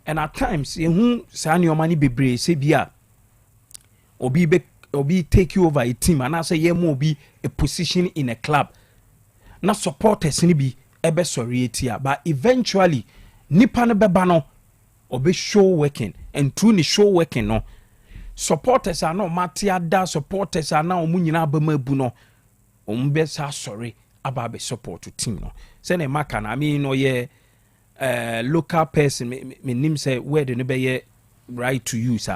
Speaker 6: And at times who sani omani bebre say bia obi take you over a team and I say ye mo be a position in a club na supporters ni bi ebe sorry etia but eventually nipa no beba no obi show working and through the show working no supporters are no matia da supporters are now munyina bamabu no ombe sa sorry about be support to team no say na maka na me no ye local person me nim say where the be ye right to use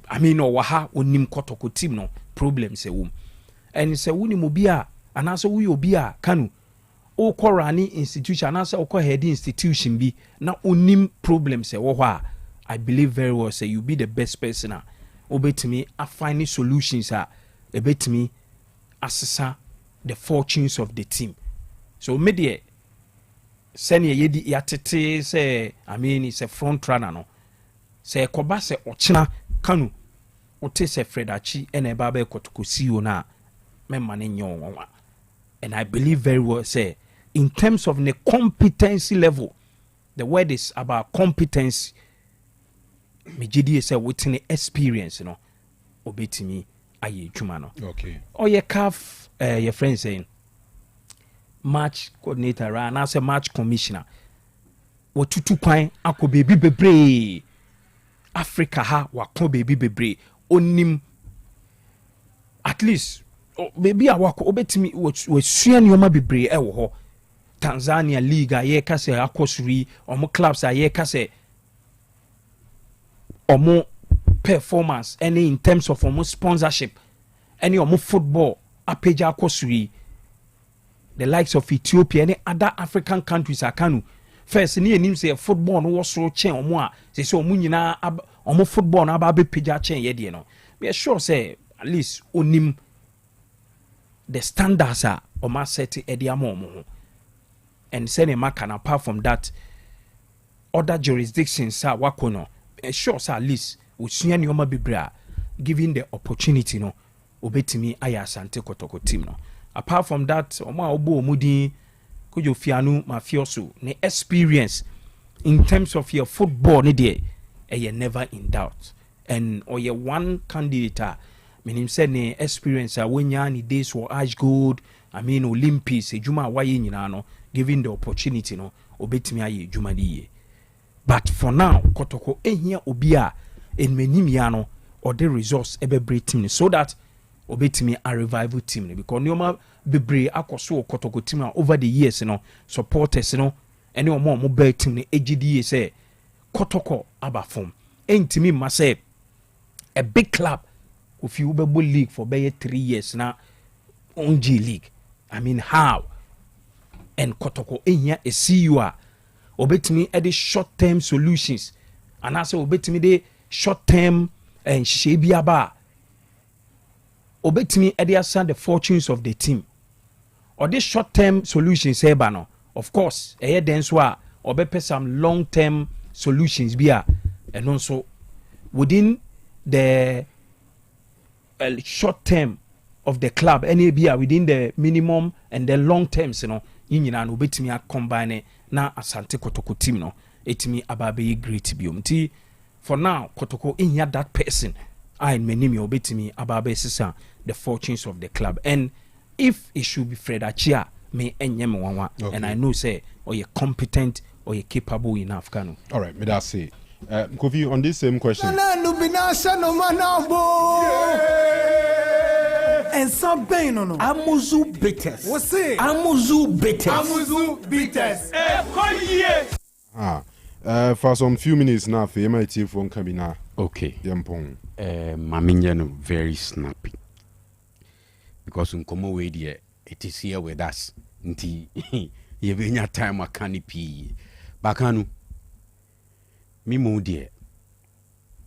Speaker 6: I mean no waha onim kotoko team no problem say and say woni mo bia anaso wo obi a Kanu o korani institution anaso o ko head institution bi na onim problem say wo ho I believe very well say you be the best person obetimi a find solutions ebetimi assess the fortunes of the team. So media senior yedi yatete say I mean it's a front runner no say koba say ochina Kanu ote say Fred Achi ene baba kotoko CEO na memma ne nyo and I believe very well say in terms of the competency level the word is about competence Mejidi say within the experience no obetimi aye dwuma no
Speaker 1: okay
Speaker 6: oye CAF your friend saying match coordinator and as a match commissioner wotutu kwan akobe bi bebre Africa ha wakobe bi bebre onim at least baby awako obetimi wasua nyoma bebre ewo ho Tanzania league aye kase akosuri omo clubs aye kase omo performance any in terms of omo sponsorship any omo football apeja akosuri the likes of Ethiopia any other African countries Kanu first ni enim say football no was so chen omo a say omo nyina omo football na aba be peja chen ye de no we are sure say at least onim the standards are omo set e de amomo and send a mark apart from that other jurisdictions are wakono sure say at least we see any oma bibra giving the opportunity no obetimi aya Asante Kotoko team no apart from that oma obo omudi kojo fianu mafioso ne experience in terms of your football ne there you never in doubt and or your one candidate meaning say ne experience when ya ni days for Ash Gold I mean Olympics ejuma waye nyina no giving the opportunity no obetimi aye ejuma diye but for now Kotoko ehia obi a enmenimia no or the resource ebe team so that obetimi a revival team because nyoma bebre akoso Kotoko team over the years no supporters no any omo be team ne ejidi say Kotoko aba form entimi ma say a big club if you be league for be 3 years na on G League I mean how and Kotoko ehia a CEO obetimi e the short term solutions and also obetimi the short term and shebiaba obetimi e the assign the fortunes of the team or this short term solutions eba no of course e den so a obepe some long term solutions bia and also within the short term of the club any bia within the minimum and the long terms you know yinyina no obetimi a combine na Asante Kotoko team no etimi ababe great biom ti for now Kotoko in that person I menimi obetimi ababe sisa the fortunes of the club and if it should be Fred Achia me enyem wanwa and I know say or you competent or you capable enough Kanu.
Speaker 1: All right, me that say Kofi on this same question
Speaker 11: and some pain no.
Speaker 6: Amuzu bitters.
Speaker 11: What's it?
Speaker 6: Amuzu bitters.
Speaker 11: Amuzu bitters.
Speaker 1: For some few minutes now, for my team phone coming now.
Speaker 5: Okay.
Speaker 1: Yampong.
Speaker 5: Maminjano very snappy. Because unkomo way there, it is here with us. Nti ye benya time akani pi. Bakanu. Mi mo dear.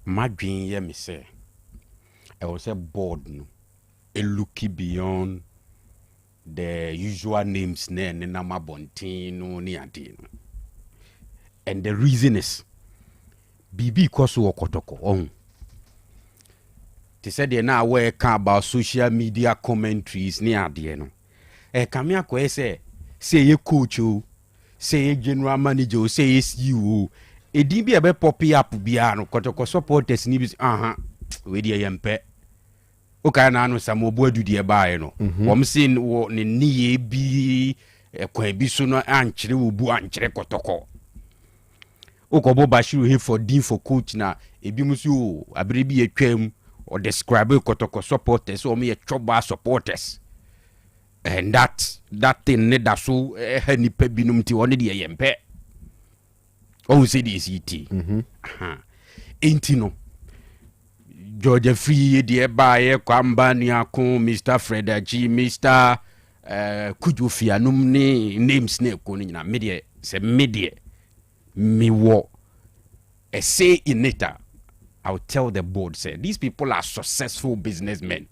Speaker 5: Madwin ye me say. I was a board no. A looky beyond the usual names ne nama bontino ni adino. And the reason is Bibi Kosu Okotoko on. They said they now aware about social media commentaries near the no. Kamia ko say ye coach, say ye general manager, say ye CEO. E di bi ebe poppy up biano Kotoko supporters ni bis we di yempe. O ka na anu samo boadu di eba no. Wom sin wo ne niye bi kwan bi so no ankyere wo bu ankyere Kotoko. Okobo Bashiru here for dean for coach na ebi musu abrebi etwam or describe Kotoko supporters or me a choba supporters. And that thing ne da so ni pe binum ti woni de yempe. O say this it. Enti no. George Free de ba ye kwamba ni akon Mr. Fredachi Mr. Kujofia num ne names ne ko ni na media se media me wo a say in it. I'll tell the board, say these people are successful businessmen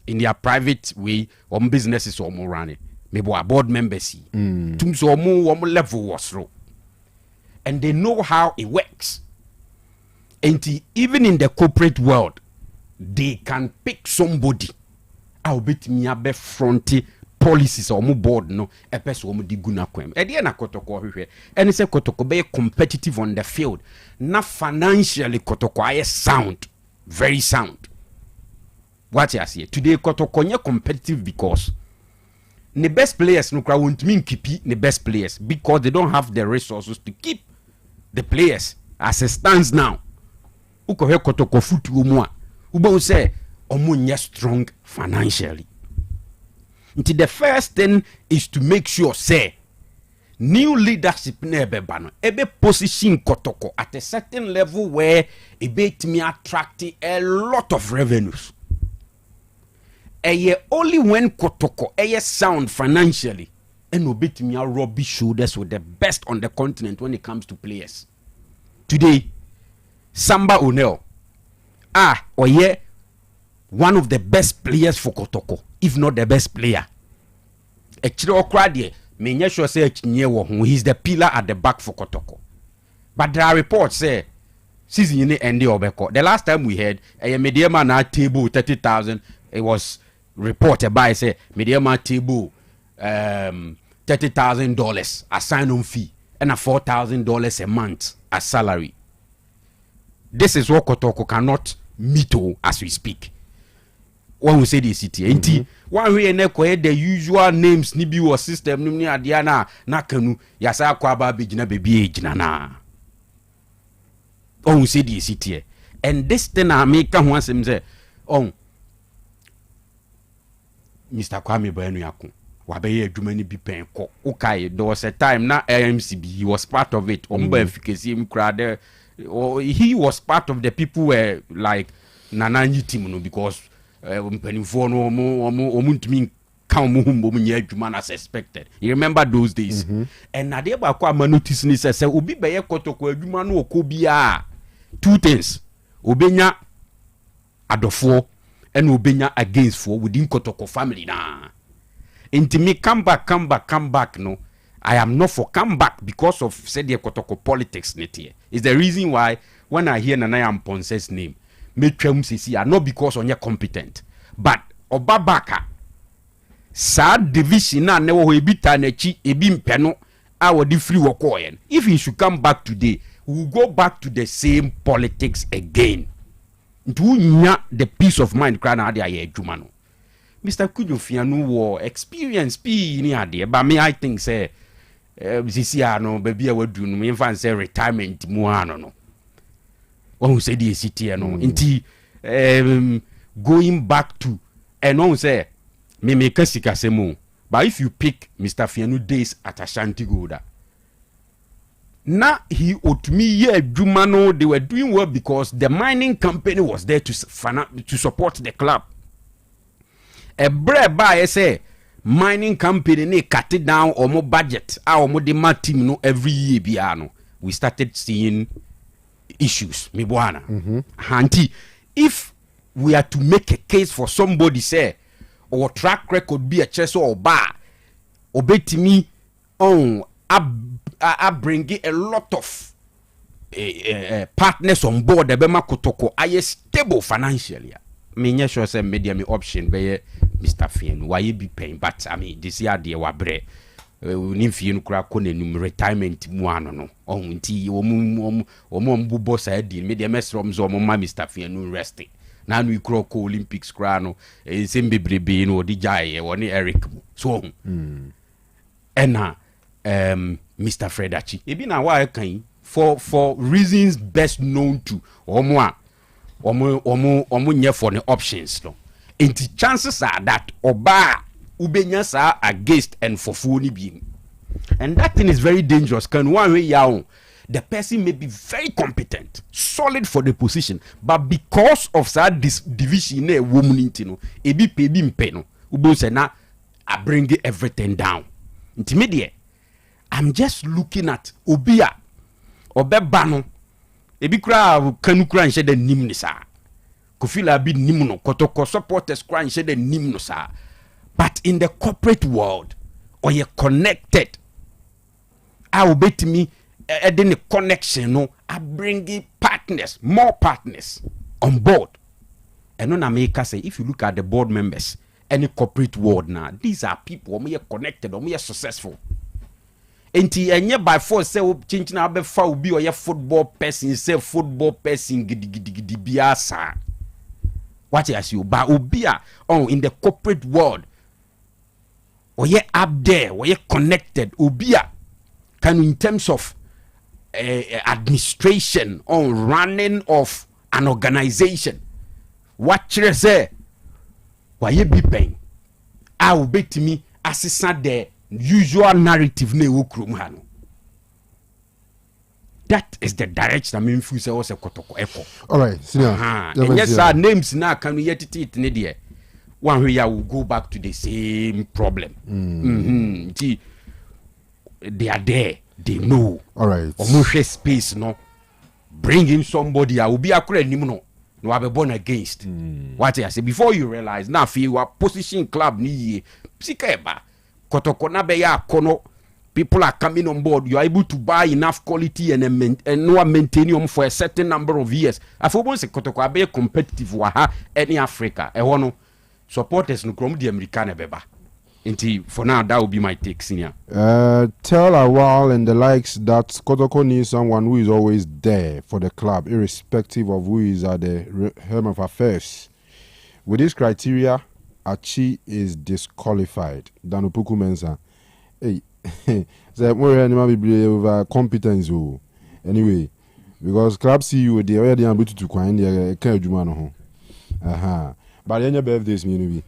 Speaker 5: in their private way. Businesses or more running. Maybe a board members tum so more level was through, and they know how it works. And even in the corporate world, they can pick somebody. I'll bet me a be fronty policies or more board no a person omo di guna kwem e de na Kotoko hwehwe ene se Kotoko be competitive on the field na financially Kotoko are sound, very sound. What you say today Kotoko nye competitive because the best players no kra won't mean keep the best players because they don't have the resources to keep the players as it stands now. Uko he Kotoko foot mu a ubo say omo nye strong financially. The first thing is to make sure say new leadership ebe position Kotoko at a certain level where it may attract a lot of revenues. Only when Kotoko sound financially and obit me rubby shoulders with the best on the continent when it comes to players. Today, Samba Onel one of the best players for Kotoko, if not the best player. Actually, he's the pillar at the back for Kotoko. But there are reports say season end the last time we heard a medium na table 30,000. It was reported by say medium table $30,000 as sign-on fee and a $4,000 a month as salary. This is what Kotoko cannot meet as we speak. When we say the city, one way and the usual names nibi was system ni adiana na Kanu yasa kwaba bejina baby ejina. Oh, we say the city, and this thing I make once him say, oh, Mr. Kwame Banuyaku, wabeye jumani bi pen ko. Okay, there was a time na AMCB he was part of it. Efficacy him crowd. He was part of the people were like Nananyi team no because. Penifo no omuntimi kan mo humbo mo nya adwuma as expected. You remember those days? And na dey ba kwa ma notice ni say obi be ye Kotoko adwuma no okobia two things. Obenya adofo and obenya against for within Kotoko family na. Intimi come back no. I am not for come back because of said the Kotoko politics net here. Is the reason why when I hear Nana Amponse's name not because on your competent, but Obabaka sad division na never will be tanechi ebim peno our di free wakoyen. If he should come back today, we will go back to the same politics again. To the peace of mind crana dia ye jumano. Mr. Kujofianu war experience p ni ade, but me I think say no baby I would do no me fan say retirement mu no. When we say the city, inti going back to and on say me make sika. But if you pick Mr. Fienu days at Ashanti Goda, now he owed me Jumano, they were doing well because the mining company was there to support the club. A bread by say mining company ne cut it down or more budget, our more demand team no every year biano. We started seeing issues. Hanti, if we are to make a case for somebody say or track record be a chess or bar obey to me I bring a lot of partners on board the Bema Kotoko I stable financially. Me sure say media me option be Mr. Fien why you be paying but I mean this year dear wabre ni Fien kura kone retirement mu ano no nti omo mbubo sa di media mesrom zo mo ma Mr. Fien no resting. Now we crow Olympics crano, Simbi Brebe, no DJ, or Eric. So, Mr. Fredachi. Even a while kind for reasons best known to or more for the options. No, and the chances are that Oba Ubenya are against and for phony being. And that thing is very dangerous. Can one way young. The person may be very competent, solid for the position, but because of that division, a woman intino, a be paying peno, ubosena, I bring everything down. Intermediate, I'm just looking at Obia, Obebano, a big crowd, Kanu cry shed the nimnisa, Kofila be nimno, Kotoko supporters crying shed the nimnosa. But in the corporate world, or you're connected, I will bet me. Then the connection, no, I bring partners, more partners on board. And on America say, if you look at the board members, any corporate world now, these are people who are connected, who are successful. And by force say, changing our foul be or your football person, say football person, giddy biasa. What I see, but Ubia, in the corporate world, or you're up there, or you're connected, Ubia, can in terms of administration on running of an organization. What you say? Why you be paying? I will bet me assistant the usual narrative ne ukrumhano. That is the direction I mean fuse also kotoko echo.
Speaker 1: All right,
Speaker 5: yes, our names now can we yet it ne one way I will go back to the same problem. They are there. They know.
Speaker 1: All right.
Speaker 5: Omushe space no. Bring him somebody. I will be a credit no. No, I be born against. What I say before you realize now, if you are position club ni psikeba kotokona be ya kono. People are coming on board. You are able to buy enough quality and no maintain them for a certain number of years. I for once kotoko be competitive waha any Africa. Ehono supporters no krom di Americana beba. For now, that will be my take, senior.
Speaker 1: Tell Awal and the likes that Kotoko needs someone who is always there for the club, irrespective of who is at the helm of affairs. With this criteria, Achi is disqualified. Danupuku Mensa. Hey, over competence. Anyway, because club CEO, they already able to find the Kajumano. But any birthdays, maybe.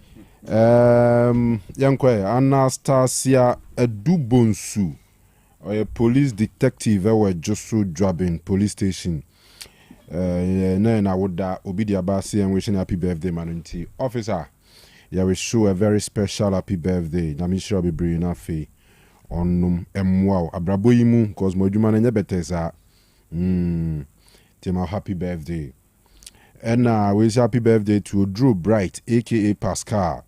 Speaker 1: Yankwe Anastasia Edubonsu, or a police detective were just so jobbing police station. I would Obidia Basi and wishing happy birthday, Manunti. Officer, yeah, we show a very special happy birthday. Namisha be bringing a fee on Wow Abraboimu, cause Mojuman and Yabetesa. Tema happy birthday. And we wish happy birthday to Drew Bright, aka Pascal.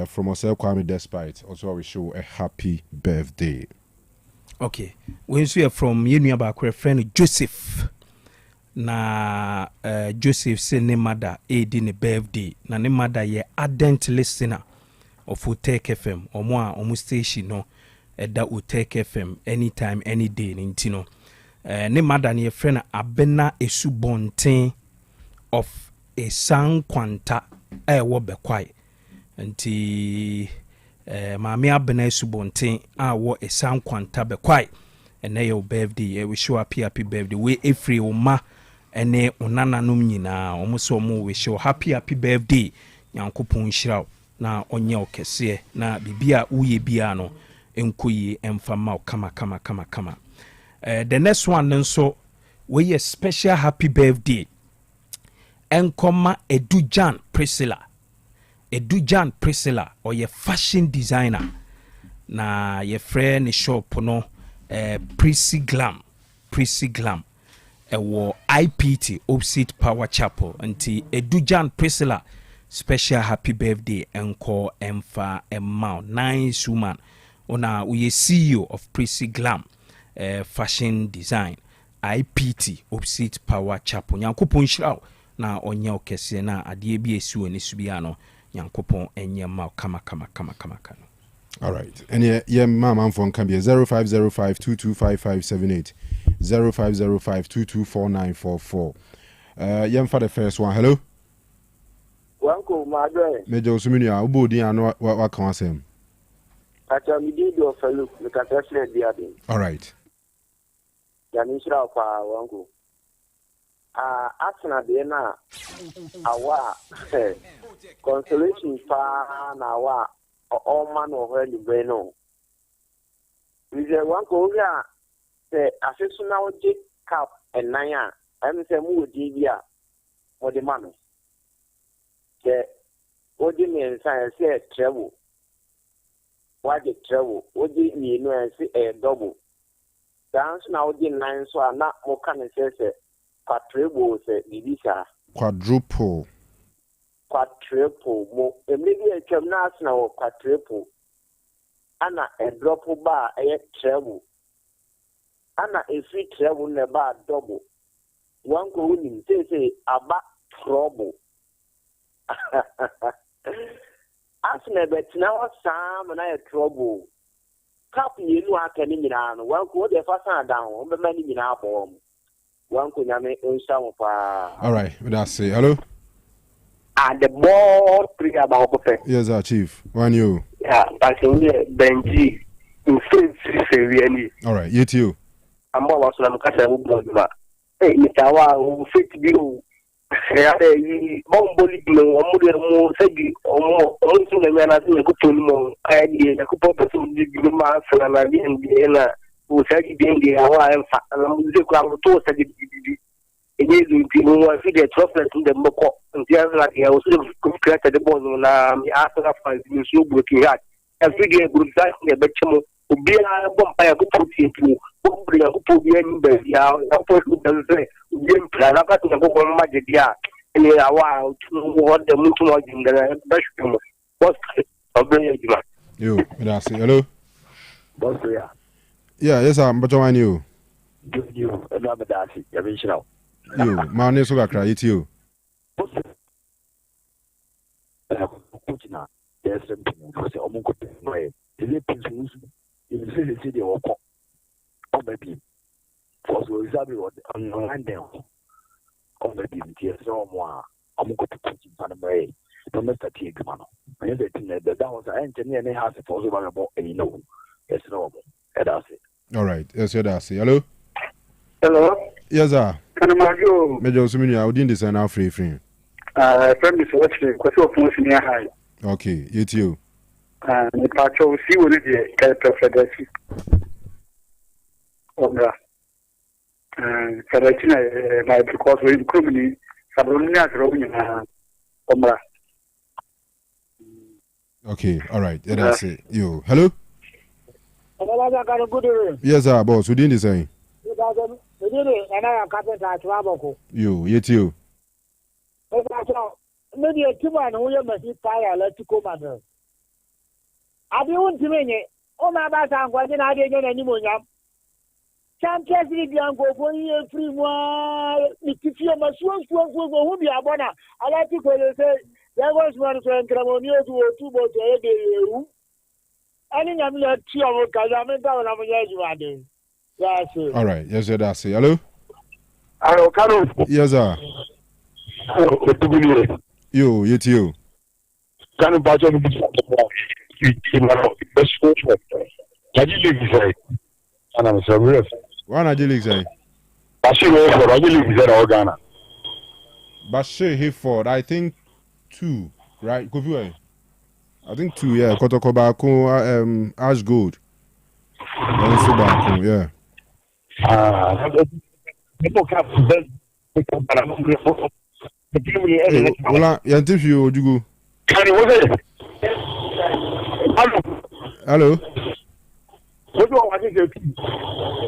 Speaker 1: From Osei Kwame Despite, also we show a happy birthday.
Speaker 6: Okay, we see from Union Bakwe friend Joseph. Na Joseph say ne mother a birthday. Na ne mother ye ardent listener of Otec FM. Omo station no da Otec FM anytime any day nintino. Ne mother ne friend Abena Esubonten of a sang kwanta wo bekwai. Nti maame Abena Esubonten wo a sang kwanta bekwai. And your birthday, we show happy birthday. We every oma ene onana num nyina omo so mo we show happy birthday nyankopɔn hyira wo na ɔnyɛ wo kɛseɛ na bibia woyɛ bia no enkoyi emfa ma kama. The next one nso we a special happy birthday enkoma Edujan Priscilla or your fashion designer na your friend shop no Prissy Glam ewo IPT opposite Power Chapel nti Edujan Priscilla special happy birthday enko emfa emma nice woman ona we CEO of Prissy Glam fashion design IPT opposite Power Chapel nyankopon hyiraw na onye okese na ade bi esi woni subia no nyankopon enye ma kama.
Speaker 1: All right. And yeah, mama phone can be 0505225578 0505224944. Yeah, for the first one. Hello.
Speaker 18: Wanko madwe.
Speaker 1: Mejo sumini ya ubodi ano wa kan asem.
Speaker 18: Acha mi di do felu me ka tafle dia din.
Speaker 1: All right.
Speaker 18: Ya ni shira kwa wanko. Asana de na awa consolation pa na awa all man over the breno. We say wanko ya se asesuna oje cap and naya. I'm say mu di bia mo de manu. Odi mi nsa say travel. What the travel? Odi mi no say double. Dance na odi nine so na mo kan say quadruple say bibisa.
Speaker 1: Quadruple mo. Maybe a term na na quadruple. Ana a drop bar a travel. Ana a free travel na bar double. One go in say about trouble. Asna bet now Sam and I had trouble. Cap you know I can in one could the first down, but many in our home. One could have made some. All right, that's say hello.
Speaker 18: And the ball three about perfect.
Speaker 1: Yes, our chief. One you.
Speaker 18: Yeah, that's only Benji. In really.
Speaker 1: All right, you too.
Speaker 18: I'm more some Casa. Hey, Mr. Who fit you. Bomboli no mo segi omo onso na me na se ko tolu ai di ko popo so di ma fana na di na o segi di awa enfa na mo ze ko am to segi di e di di mo wa fi de troplet de mo ko nti an na ya o so ko create de bon na mi asa fa di so broken heart e fi de group that de be chemo obi a bom pa ya ko puti tu ko bri ya ko pobi ni be ya ko ko de se bien plan aka to ko ma je dia ni awa what the mutu mo jinda ba shumo boss obey you.
Speaker 1: Yo, that's it. Hello.
Speaker 18: Boss ya.
Speaker 1: Yeah, yes I'm but one you.
Speaker 18: You no be that ya be shiraw.
Speaker 1: Yo, ma ne so gakra yiti yo.
Speaker 18: Kutina. Yes, because omo ko no e. Ile pinsu. Ile se de woko. O baby. For so exactly what on them. On the DBTS no more. I'm going to put in Panama. No Mr. Tigman. I know that was an engineer and has a possible about any no. Yes, no. That's it.
Speaker 1: All right. Yes, that's it. Hello.
Speaker 19: Hello.
Speaker 1: Yes, sir.
Speaker 19: Can I go?
Speaker 1: Major Sumini, I didn't design our free.
Speaker 19: Friend is watching. Because of course, near high.
Speaker 1: Okay, you too.
Speaker 19: The patch will see what it is. Can I prefer that? Federatina my because we criminally Sabrina Robin Omra.
Speaker 1: Okay, all right. Yeah, that's it. You. Hello? Yes, sir, boss. Who didn't say? You, yet you.
Speaker 20: Maybe a two-man who you must be fire, let you come under. I don't mean it. Oh, my bad, I'm going to get any more. Champions League go for you free one. If you must who be a bona, I like to say there was one friend Cramonio to 2 boats a day. I think I'm not sure because I'm down on my yes, sir.
Speaker 1: All right, yes, sir, that's it. Hello?
Speaker 19: Hello, Kanu.
Speaker 1: Yes, sir. You too.
Speaker 19: Kanu Bajo, and I'm sorry.
Speaker 1: One Agilic say.
Speaker 19: Bashir Hayford, Agilic is in Ghana.
Speaker 1: Bashir Hayford, I think 2. Right, Kofi. I think 2, yeah. Kotoko Bako, Ash Gold. Yeah.
Speaker 19: People have best.
Speaker 1: Well, you interview Ojugo. Hello.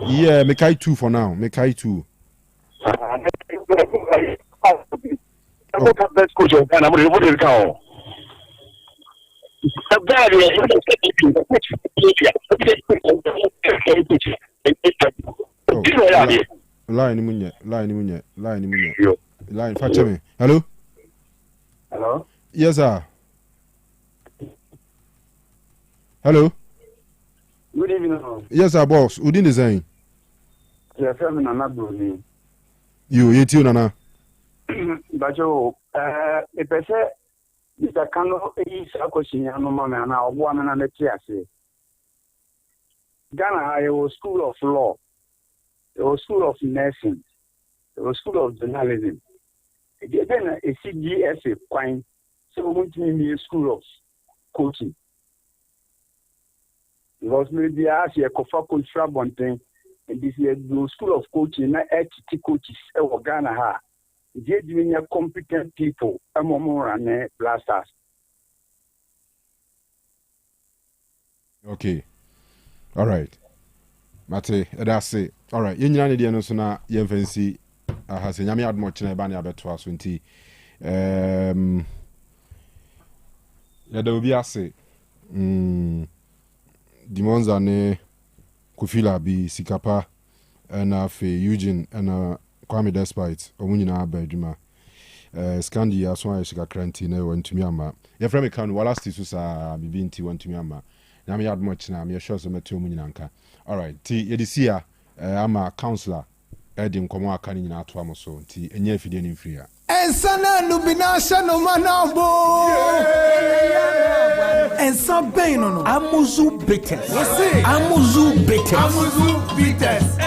Speaker 1: Yeah, make I 2 for now. Make I 2. Line, fetch me. Hello?
Speaker 19: Hello?
Speaker 1: Yes, sir. Hello?
Speaker 19: Good evening.
Speaker 1: Yes, sir, boss. Who didn't design?
Speaker 19: Yes, I'm Nana Bruni.
Speaker 1: You too, Nana.
Speaker 19: But you, if I say, Mr. Kanu is a question, no man, and I'll go on and let you say. Ghana, it was school of law, it was school of nursing, it was school of journalism. Then a CGSA fine, so we went to be a school of coaching. Because maybe I ask you a cofa coach one thing, and this is the school of coaching, not HT coaches, or Ghana ha. They're doing a competent people, a more and blasters.
Speaker 1: Okay. All right. Mate, that's it. All right. You know, the so na you fancy has nyame admo chena ba na abeto aso nti ya da obi ase Dimonza ne Kufila bi Sikapa na fe Eugene na Kwame Despite omunyina aba adwuma Scandi aso aye shika kranti na wantumi ama ya frame Kanu wala stisu sa bibi nti wantumi ama nyame admo chena me sure so meto omunyina nka. All right. Ti yedisia ama counselor Edim komo aka ni nyina ato amoso nti enye afide ni mfiri a
Speaker 11: Ensana nubina shano manabo. Ensa beno no. Amuzu bitters. Amuzu bitters.